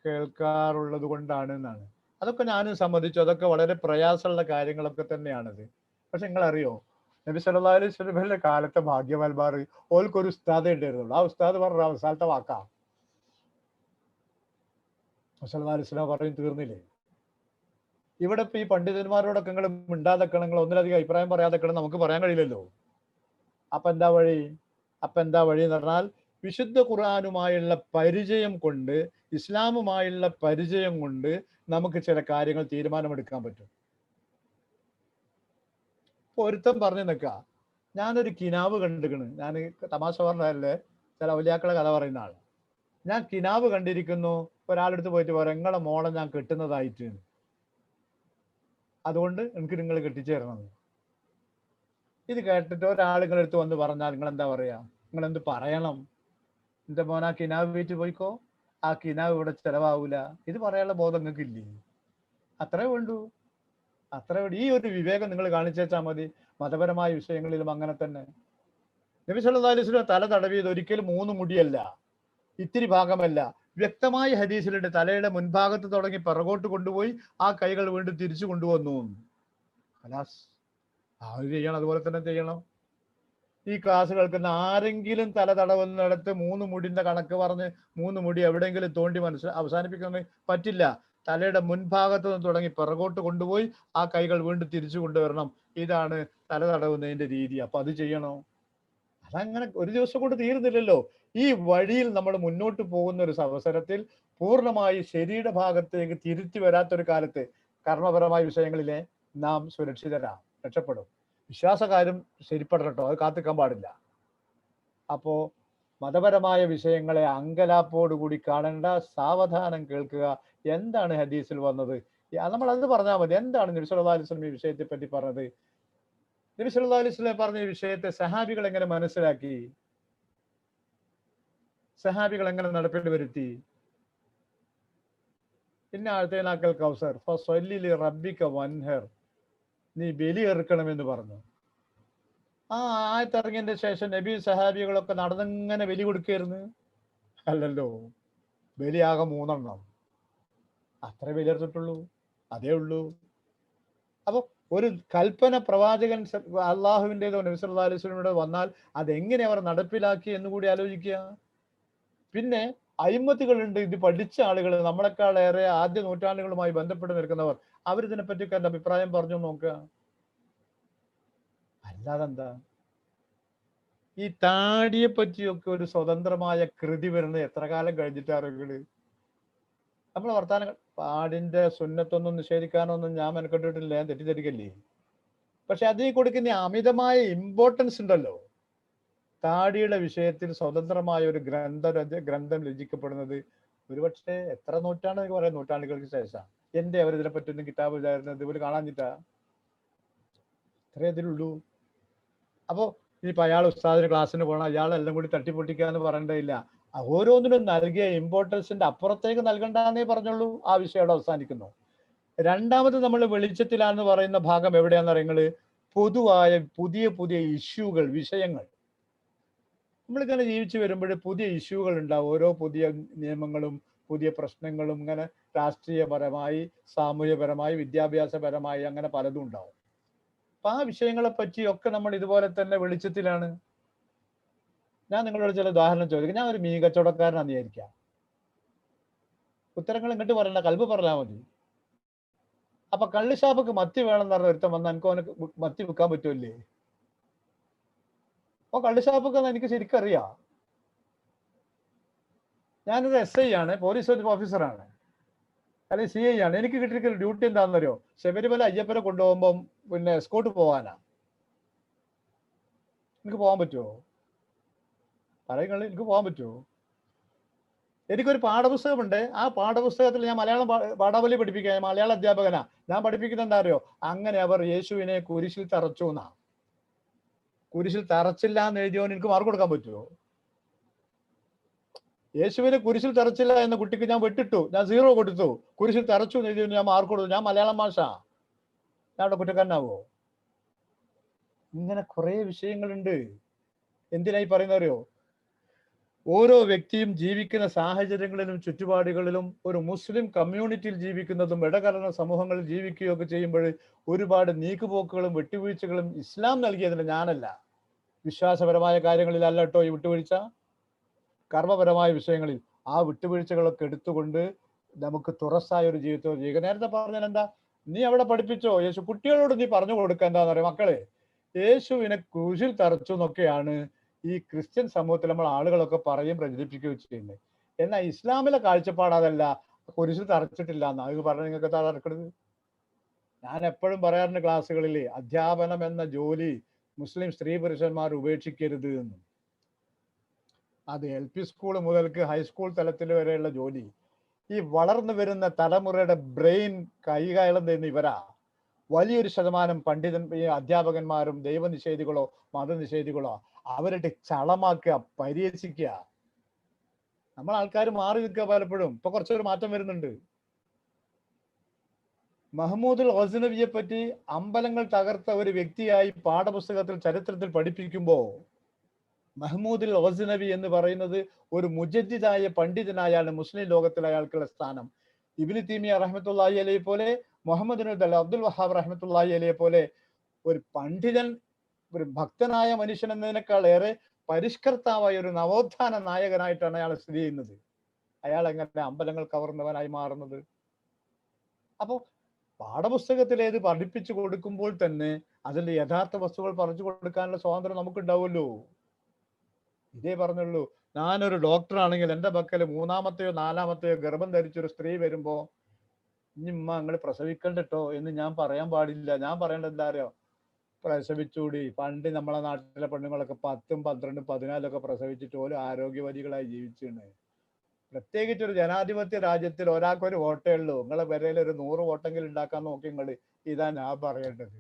കേൾക്കാറുള്ളത് കൊണ്ടാണ് എന്നാണ്. അതൊക്കെ ഞാനും സമ്മതിച്ചു. അതൊക്കെ വളരെ പ്രയാസമുള്ള കാര്യങ്ങളൊക്കെ തന്നെയാണത്. പക്ഷെ നിങ്ങളറിയോ, നബി സല്ലല്ലാഹു അലൈഹി വസല്ലമയുടെ കാലത്തെ ഭാഗ്യവാന്മാർ, ഓൽക്കൊരു ഉസ്താദേ ഉണ്ടായിരുന്നുള്ളൂ. ആ ഉസ്താദ് പറഞ്ഞ അവസാനത്തെ വാക്കാ. സല്ലല്ലാഹു അലൈഹി വസല്ലം പറയും, തീർന്നില്ലേ? ഇവിടെ ഇപ്പൊ ഈ പണ്ഡിതന്മാരോടൊക്കെ നിങ്ങൾ മിണ്ടാതെക്കണം, നിങ്ങൾ ഒന്നിലധികം അഭിപ്രായം പറയാതെക്കണം നമുക്ക് പറയാൻ കഴിയില്ലല്ലോ. അപ്പൊ എന്താ വഴി എന്ന് പറഞ്ഞാൽ, വിശുദ്ധ ഖുർആനുമായുള്ള പരിചയം കൊണ്ട്, ഇസ്ലാമുമായുള്ള പരിചയം കൊണ്ട് നമുക്ക് ചില കാര്യങ്ങൾ തീരുമാനമെടുക്കാൻ പറ്റും. ഇപ്പൊ ഒരുത്തം പറഞ്ഞു നിൽക്കുക, ഞാനൊരു കിനാവ് കണ്ടിരിക്കണ്, ഞാൻ തമാശ പറഞ്ഞതല്ലേ, ചില ഔലിയാക്കളെ കഥ പറയുന്ന ആൾ, ഞാൻ കിനാവ് കണ്ടിരിക്കുന്നു. ഒരാളെടുത്ത് പോയിട്ട് പറയാം, നിങ്ങളെ മോളെ ഞാൻ കെട്ടുന്നതായിട്ട്, അതുകൊണ്ട് എനിക്ക് നിങ്ങൾ കെട്ടിച്ചു തരണം. ഇത് കേട്ടിട്ട് ഒരാൾ നിങ്ങളെടുത്ത് വന്ന് പറഞ്ഞാൽ നിങ്ങൾ എന്താ പറയാ? നിങ്ങൾ എന്ത് പറയണം? എന്റെ മോൻ ആ കിനാവ് വീട്ടിൽ പോയിക്കോ, ആ കിനാവ് ഇവിടെ ചെലവാവൂല, ഇത് പറയാനുള്ള ബോധം നിങ്ങൾക്ക് ഇല്ലേ? അത്രേ വേണ്ടൂ. ഈ ഒരു വിവേകം നിങ്ങൾ കാണിച്ചു വെച്ചാൽ മതി. മതപരമായ വിഷയങ്ങളിലും അങ്ങനെ തന്നെ. നബി സല്ലല്ലാഹു അലൈഹി വസല്ലം തല തടവിയത് ഒരിക്കലും 3 മുടിയല്ല, ഇത്തിരി ഭാഗമല്ല. വ്യക്തമായ ഹദീസിലുണ്ട്, തലയുടെ മുൻഭാഗത്ത് തുടങ്ങി പിറകോട്ട് കൊണ്ടുപോയി ആ കൈകൾ വീണ്ടും തിരിച്ചു കൊണ്ടുവന്നു. ഖലാസ്, അത് ചെയ്യണം, അതുപോലെ തന്നെ ചെയ്യണം. ഈ ക്ലാസ് കേൾക്കുന്ന ആരെങ്കിലും തല തടവുന്നിടത്ത് 3 മുടിന്റെ കണക്ക് പറഞ്ഞ് 3 മുടി എവിടെയെങ്കിലും തോണ്ടി അവസാനിപ്പിക്കാൻ പറ്റില്ല. തലയുടെ മുൻഭാഗത്ത് നിന്ന് തുടങ്ങി പിറകോട്ട് കൊണ്ടുപോയി ആ കൈകൾ വീണ്ടും തിരിച്ചു കൊണ്ടുവരണം. ഇതാണ് തല തടവുന്നതിന്റെ രീതി. അപ്പൊ അത് ചെയ്യണോ? അതങ്ങനെ ഒരു ദിവസം കൊണ്ട് തീരുന്നില്ലല്ലോ. ഈ വഴിയിൽ നമ്മൾ മുന്നോട്ട് പോകുന്ന ഒരു അവസരത്തിൽ പൂർണ്ണമായി ശരീര ഭാഗത്തേക്ക് തിരുത്തി വരാത്തൊരു കാലത്ത് കർമ്മപരമായ വിഷയങ്ങളിലെ നാം സുരക്ഷിതരാണ്, രക്ഷപ്പെടും. വിശ്വാസകാര്യം ശരിപ്പെടട്ടോ, അത് കാത്തിക്കാൻ പാടില്ല. അപ്പോ മതപരമായ വിഷയങ്ങളെ അങ്കലാപ്പോടുകൂടി കാണേണ്ട, സാവധാനം കേൾക്കുക. എന്താണ് ഹദീസിൽ വന്നത്? നമ്മൾ അത് പറഞ്ഞാൽ മതി. എന്താണ് നബി സല്ലല്ലാഹു അലൈഹി വസല്ലം ഈ വിഷയത്തെ പറ്റി പറഞ്ഞത്? നബി സല്ലല്ലാഹു അലൈഹി വസല്ലം പറഞ്ഞ ഈ വിഷയത്തെ സഹാബികൾ എങ്ങനെ മനസ്സിലാക്കി? സഹാബികൾ എങ്ങനെ നടപ്പിൽ വരുത്തി? പിന്നെ ആഴ്ത്തേനാക്കൽ കൗസർ ഫസ്വല്ലി റബ്ബിക വൻഹർ, നീ ബലി എറുക്കണമെന്ന് പറഞ്ഞു. ആ ആയത്തിറങ്ങിയതിന്റെ ശേഷം നബി സഹാബികളൊക്കെ നടന്നിങ്ങനെ ബലി കൊടുക്കായിരുന്നു? അല്ലല്ലോ, ബലിയാകെ 3 എണ്ണം, അത്ര ബലി എടുത്തിട്ടുള്ളൂ, അതേ ഉള്ളൂ. അപ്പൊ ഒരു കൽപ്പന പ്രവാചകൻ അള്ളാഹുവിൻ്റെതോ നബി സല്ലല്ലാഹു അലൈഹി വസല്ലമയുടെ വന്നാൽ അതെങ്ങനെ അവർ നടപ്പിലാക്കി എന്ന് കൂടി ആലോചിക്കുക. പിന്നെ അയിമത്തുകളുണ്ട്, ഇത് പഠിച്ച ആളുകൾ, നമ്മളെക്കാളേറെ ആദ്യ നൂറ്റാണ്ടുകളുമായി ബന്ധപ്പെട്ട് നിൽക്കുന്നവർ, അവരിതിനെപ്പറ്റിയൊക്കെ എൻ്റെ അഭിപ്രായം പറഞ്ഞു നോക്കുക. അല്ലാതെന്താ? ഈ താടിയെ പറ്റിയൊക്കെ ഒരു സ്വതന്ത്രമായ കൃതി വരുന്നത് എത്ര കാലം കഴിഞ്ഞിട്ടാറുകള്? നമ്മളെ വർത്താനങ്ങൾ, പാടിന്റെ സുന്നത്തൊന്നും നിഷേധിക്കാനൊന്നും ഞാൻ മെനക്കെട്ടിട്ടില്ല, ഞാൻ തെറ്റിദ്ധരിക്കല്ലേ. പക്ഷെ അതിൽ കൊടുക്കുന്ന അമിതമായ ഇമ്പോർട്ടൻസ് ഉണ്ടല്ലോ. താടിയുടെ വിഷയത്തിൽ സ്വതന്ത്രമായ ഒരു ഗ്രന്ഥം രചിക്കപ്പെടുന്നത് ഒരുപക്ഷെ എത്ര നൂറ്റാണ്ട് പറയാം, നൂറ്റാണ്ടുകൾക്ക് ശേഷം. എന്റെ അവർ ഇതിനെ പറ്റിയൊന്നും കിതാബ് ഇതായിരുന്നത് ഇവര് കാണാഞ്ഞിട്ടാ? അത്രേ ഇതിലുള്ളൂ. അപ്പോ ഇനിയിപ്പോൾ അയാൾ ഉസ്താദിന് ക്ലാസ്സിന് പോകണം, അയാളെല്ലാം കൂടി തട്ടിപ്പൊട്ടിക്കാന്ന് പറയേണ്ടതില്ല. ഓരോന്നിനും നൽകിയ ഇമ്പോർട്ടൻസിന്റെ അപ്പുറത്തേക്ക് നൽകണ്ടെന്നേ പറഞ്ഞുള്ളൂ. ആ വിഷയം അവിടെ അവസാനിക്കുന്നു. രണ്ടാമത് നമ്മൾ വെളിച്ചത്തിലാന്ന് പറയുന്ന ഭാഗം എവിടെയാണെന്ന് പറയുന്നത്? പൊതുവായ പുതിയ ഇഷ്യൂകൾ, വിഷയങ്ങൾ. നമ്മളിങ്ങനെ ജീവിച്ചു വരുമ്പോൾ പുതിയ ഇഷ്യൂകൾ ഉണ്ടാവും. ഓരോ പുതിയ നിയമങ്ങളും പുതിയ പ്രശ്നങ്ങളും, ഇങ്ങനെ രാഷ്ട്രീയപരമായി, സാമൂഹ്യപരമായി, വിദ്യാഭ്യാസപരമായി, അങ്ങനെ പലതും ഉണ്ടാവും. അപ്പൊ ആ വിഷയങ്ങളെ പറ്റിയൊക്കെ നമ്മൾ ഇതുപോലെ തന്നെ വെളിച്ചത്തിലാണ്. ഞാൻ നിങ്ങളോട് ചില ഉദാഹരണം ചോദിക്കാം. ഞാൻ ഒരു മീൻ കച്ചവടക്കാരനാണെന്ന് വിചാരിക്കാം. ഉത്തരങ്ങൾ ഇങ്ങോട്ട് പറയണ്ട, കൽബ് പറഞ്ഞാൽ മതി. അപ്പൊ കള്ളിഷാപ്പൊക്കെ മത്തി വേണമെന്ന് പറഞ്ഞ ഒരുത്തം വന്നാൽ എനിക്ക് അവന് മത്തി വിൽക്കാൻ പറ്റുമല്ലേ? അപ്പൊ കള്ളിഷാപ്പൊക്കെ എനിക്ക് ശരിക്കും അറിയാം. ഞാനൊരു SI ആണ്, പോലീസ് ഓഫീസറാണ്, അല്ലെങ്കിൽ CI ആണ്. എനിക്ക് കിട്ടിയിരിക്കുന്ന ഡ്യൂട്ടി എന്താണെന്നറിയോ? ശബരിമല അയ്യപ്പനെ കൊണ്ടുപോകുമ്പം പിന്നെ എസ്കോട്ട് പോകാനാ. എനിക്ക് പോകാൻ പറ്റുമോ? പറയുന്നത് എനിക്ക് പോകാൻ പറ്റുമോ? എനിക്കൊരു പാഠപുസ്തകമുണ്ട്. ആ പാഠപുസ്തകത്തിൽ ഞാൻ മലയാളം പാഠാവലി പഠിപ്പിക്കുക, മലയാള അധ്യാപകനാ. ഞാൻ പഠിപ്പിക്കുന്നത് എന്താ അറിയോ? അങ്ങനെ അവർ യേശുവിനെ കുരിശിൽ തറച്ചു എന്നാ. കുരിശിൽ തറച്ചില്ല എന്ന് എഴുതിയോന് എനിക്ക് മാർക്ക് കൊടുക്കാൻ പറ്റുമോ? യേശുവിനെ കുരിശിൽ തറച്ചില്ല എന്ന കുട്ടിക്ക് ഞാൻ വെട്ടിട്ടു, ഞാൻ 0 കൊടുത്തു. കുരിശിൽ തറച്ചു എന്ന് എഴുതി ഞാൻ മാർക്ക് കൊടുത്തു. ഞാൻ മലയാളം ഭാഷ, ഞാൻ അവിടെ കുറ്റക്കാരനാവോ? ഇങ്ങനെ കുറെ വിഷയങ്ങളുണ്ട്. എന്തിനായി പറയുന്നറിയോ? ഓരോ വ്യക്തിയും ജീവിക്കുന്ന സാഹചര്യങ്ങളിലും ചുറ്റുപാടുകളിലും ഒരു മുസ്ലിം കമ്മ്യൂണിറ്റിയിൽ ജീവിക്കുന്നതും ഇടകലർന്ന സമൂഹങ്ങളിൽ ജീവിക്കുകയൊക്കെ ചെയ്യുമ്പോൾ ഒരുപാട് നീക്കുപോക്കുകളും വിട്ടുവീഴ്ചകളും ഇസ്ലാം നൽകിയതിന് ഞാനല്ല. വിശ്വാസപരമായ കാര്യങ്ങളിലല്ല കേട്ടോ ഈ വിട്ടുവീഴ്ച, കർമ്മപരമായ വിഷയങ്ങളിൽ ആ വിട്ടുവീഴ്ചകളൊക്കെ എടുത്തുകൊണ്ട് നമുക്ക് തുറസായ ഒരു ജീവിതം ചെയ്യുക. നേരത്തെ പറഞ്ഞാൽ എന്താ, നീ അവിടെ പഠിപ്പിച്ചോ യേശു, കുട്ടികളോട് നീ പറഞ്ഞു കൊടുക്കുക എന്താന്ന് പറയാം, മക്കളെ യേശുവിനെ ക്രൂശിൽ തറച്ചു എന്നൊക്കെയാണ് ഈ ക്രിസ്ത്യൻ സമൂഹത്തിൽ നമ്മൾ ആളുകളൊക്കെ പറയും പ്രചരിപ്പിക്കുകയും ചെയ്യുന്നത്. എന്നാൽ ഇസ്ലാമിലെ കാഴ്ചപ്പാട് അതല്ല, കുരിശിൽ തറച്ചിട്ടില്ല എന്ന് അത് പറഞ്ഞ നിങ്ങൾക്ക് തറക്കരുത്. ഞാൻ എപ്പോഴും പറയാറുണ്ട് ക്ലാസ്സുകളിൽ, അധ്യാപനം എന്ന ജോലി മുസ്ലിം സ്ത്രീ പുരുഷന്മാർ ഉപേക്ഷിക്കരുത് എന്ന്. അത് LP സ്കൂൾ മുതൽക്ക് ഹൈസ്കൂൾ തലത്തിൽ വരെയുള്ള ജോലി. ഈ വളർന്നു വരുന്ന തലമുറയുടെ ബ്രെയിൻ കൈകാര്യം ചെയ്യുന്ന ഇവരാ. വലിയൊരു ശതമാനം അധ്യാപകന്മാരും ദൈവനിഷേധികളോ മതനിഷേധികളോ അവരുടെ ചളമാക്കുക, പരിഹസിക്കുക. നമ്മൾ ആൾക്കാർ മാറി നിൽക്കുക പലപ്പോഴും. ഇപ്പൊ കുറച്ചൊരു മാറ്റം വരുന്നുണ്ട്. മഹ്മൂദുൽ ഗസ്നവിയെ പറ്റി അമ്പലങ്ങൾ തകർത്ത ഒരു വ്യക്തിയായി പാഠപുസ്തകത്തിൽ ചരിത്രത്തിൽ പഠിപ്പിക്കുമ്പോൾ മഹ്മൂദുൽ ഗസ്നവി എന്ന് പറയുന്നത് ഒരു മുജദ്ദിദായ പണ്ഡിതനായാണ് മുസ്ലിം ലോകത്തിൽ അയാൾക്കുള്ള സ്ഥാനം. ഇബ്നു തൈമിയ്യ റഹ്മത്തുള്ളാഹി അലൈഹി പോലെ, മുഹമ്മദ് അബ്ദുൽ വഹാബ് റഹ്മത്തുള്ളാഹി അലൈഹി പോലെ ഒരു പണ്ഡിതൻ, ഒരു ഭക്തനായ മനുഷ്യൻ എന്നതിനേക്കാൾ ഏറെ പരിഷ്കർത്താവായ ഒരു നവോത്ഥാന നായകനായിട്ടാണ് അയാൾ സ്ഥിതി ചെയ്യുന്നത്. അയാൾ എങ്ങനെ അമ്പലങ്ങൾ കവർന്നവനായി മാറുന്നത്? അപ്പോ പാഠപുസ്തകത്തിൽ ഏത് പഠിപ്പിച്ചു കൊടുക്കുമ്പോൾ തന്നെ അതിന്റെ യഥാർത്ഥ വസ്തുക്കൾ പറഞ്ഞു കൊടുക്കാനുള്ള സ്വാതന്ത്ര്യം നമുക്കുണ്ടാവുമല്ലോ. ഇതേ പറഞ്ഞുള്ളൂ, ഞാനൊരു ഡോക്ടറാണെങ്കിൽ എൻ്റെ പക്കൽ 3-മത്തെയോ 4-മത്തെയോ ഗർഭം ധരിച്ചൊരു സ്ത്രീ വരുമ്പോ ഇനിമ്മ നിങ്ങൾ പ്രസവിക്കണ്ടോ എന്ന് ഞാൻ പറയാൻ പാടില്ല. ഞാൻ പറയേണ്ടത് എന്താ അറിയോ, പ്രസവിച്ചൂടി. പണ്ട് നമ്മളെ നാട്ടിലെ പെണ്ണുങ്ങളൊക്കെ 10, 12, 14 പ്രസവിച്ചിട്ട് ഓരോ ആരോഗ്യവതികളായി ജീവിച്ചാണ്. പ്രത്യേകിച്ച് ഒരു ജനാധിപത്യ രാജ്യത്തിൽ ഒരാൾക്ക് ഒരു വോട്ടേ ഉള്ളൂ. നിങ്ങളെ വരയിൽ ഒരു 100 വോട്ടെങ്കിലും ഉണ്ടാക്കാൻ നോക്കി നിങ്ങൾ. ഇതാ ഞാൻ പറയേണ്ടത്.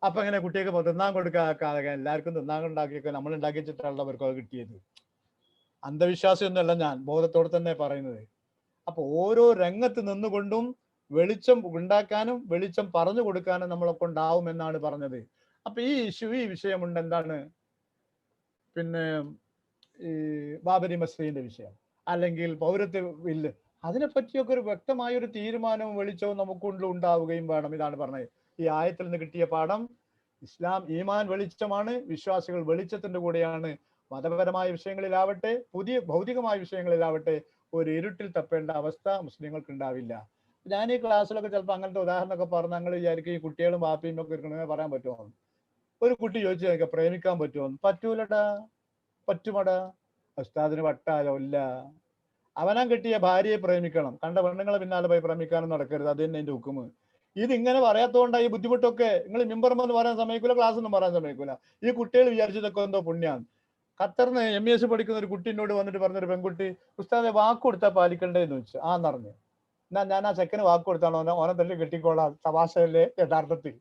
അപ്പൊ എങ്ങനെ കുട്ടികൾക്ക് തിന്നാൻ കൊടുക്കാതെ എല്ലാവർക്കും തിന്നാൻ ഉണ്ടാക്കിയൊക്കെ നമ്മൾ ഉണ്ടാക്കി വെച്ചിട്ടാണല്ലോ അവർക്ക് അത് കിട്ടിയത്. അന്ധവിശ്വാസിയൊന്നുമല്ല ഞാൻ, ബോധത്തോടെ തന്നെ പറയുന്നത്. അപ്പൊ ഓരോ രംഗത്ത് നിന്നുകൊണ്ടും വെളിച്ചം ഉണ്ടാക്കാനും വെളിച്ചം പറഞ്ഞു കൊടുക്കാനും നമ്മളൊക്കെ ഉണ്ടാവും എന്നാണ് പറഞ്ഞത്. അപ്പൊ ഈ വിഷയമുണ്ട്. എന്താണ്? പിന്നെ ഈ ബാബരി മസ്ജിദിന്റെ വിഷയം, അല്ലെങ്കിൽ പൗരത്വ ബില്ല്, അതിനെപ്പറ്റിയൊക്കെ ഒരു വ്യക്തമായ ഒരു തീരുമാനവും വെളിച്ചവും നമുക്കുള്ളിൽ ഉണ്ടാവുകയും വേണം. ഇതാണ് പറഞ്ഞത്. ഈ ആയത്തിൽ നിന്ന് കിട്ടിയ പാഠം, ഇസ്ലാം ഈമാൻ വെളിച്ചമാണ്, വിശ്വാസികൾ വെളിച്ചത്തിന്റെ കൂടെയാണ്. മതപരമായ വിഷയങ്ങളിലാവട്ടെ പുതിയ ഭൗതികമായ വിഷയങ്ങളിലാവട്ടെ ഒരു ഇരുട്ടിൽ തപ്പേണ്ട അവസ്ഥ മുസ്ലിങ്ങൾക്ക് ഉണ്ടാവില്ല. ഞാൻ ഈ ക്ലാസ്സിലൊക്കെ ചിലപ്പോൾ അങ്ങനത്തെ ഉദാഹരണമൊക്കെ പറഞ്ഞ് ഞങ്ങൾ വിചാരിക്കും ഈ കുട്ടികളും ബാപ്പിയും ഒക്കെ ഇരിക്കണമെന്ന് പറയാൻ പറ്റുമോ? ഒരു കുട്ടി ചോദിച്ചു നോക്കാം, പ്രേമിക്കാൻ പറ്റുമോ? പറ്റൂലടാ. പറ്റുമടാ? ഉസ്താദിന് വട്ടാലോ? ഇല്ല. അവനാൻ കിട്ടിയ ഭാര്യയെ പ്രേമിക്കണം, കണ്ട പെണ്ണുങ്ങളെ പിന്നാലെ പോയി പ്രേമിക്കാനും നടക്കരുത്. അത് തന്നെ എന്റെ ഹുക്കുമ്. ഇതിങ്ങനെ പറയാത്തതുകൊണ്ടാണ് ഈ ബുദ്ധിമുട്ടൊക്കെ. നിങ്ങൾ മിമ്പർമെന്ന് പറയാൻ സമയക്കൂല, ക്ലാസ് ഒന്നും പറയാൻ സമയക്കൂല. ഈ കുട്ടികൾ വിചാരിച്ചതൊക്കെ എന്തോ പുണ്യാണ്. ഖത്തറിന് MES പഠിക്കുന്ന ഒരു കുട്ടീനോട് വന്നിട്ട് പറഞ്ഞൊരു പെൺകുട്ടി, ഉസ്താദെ വാക്ക് കൊടുത്താൽ പാലിക്കണ്ടേന്ന് ചോദിച്ചു. ആന്നറിഞ്ഞു. എന്നാ ഞാൻ ആ ചെക്കന് വാക്ക് കൊടുത്താണോ ഓനെ തന്നെ കെട്ടിക്കോളാം, തമാശയല്ലേ യഥാർത്ഥത്തിൽ.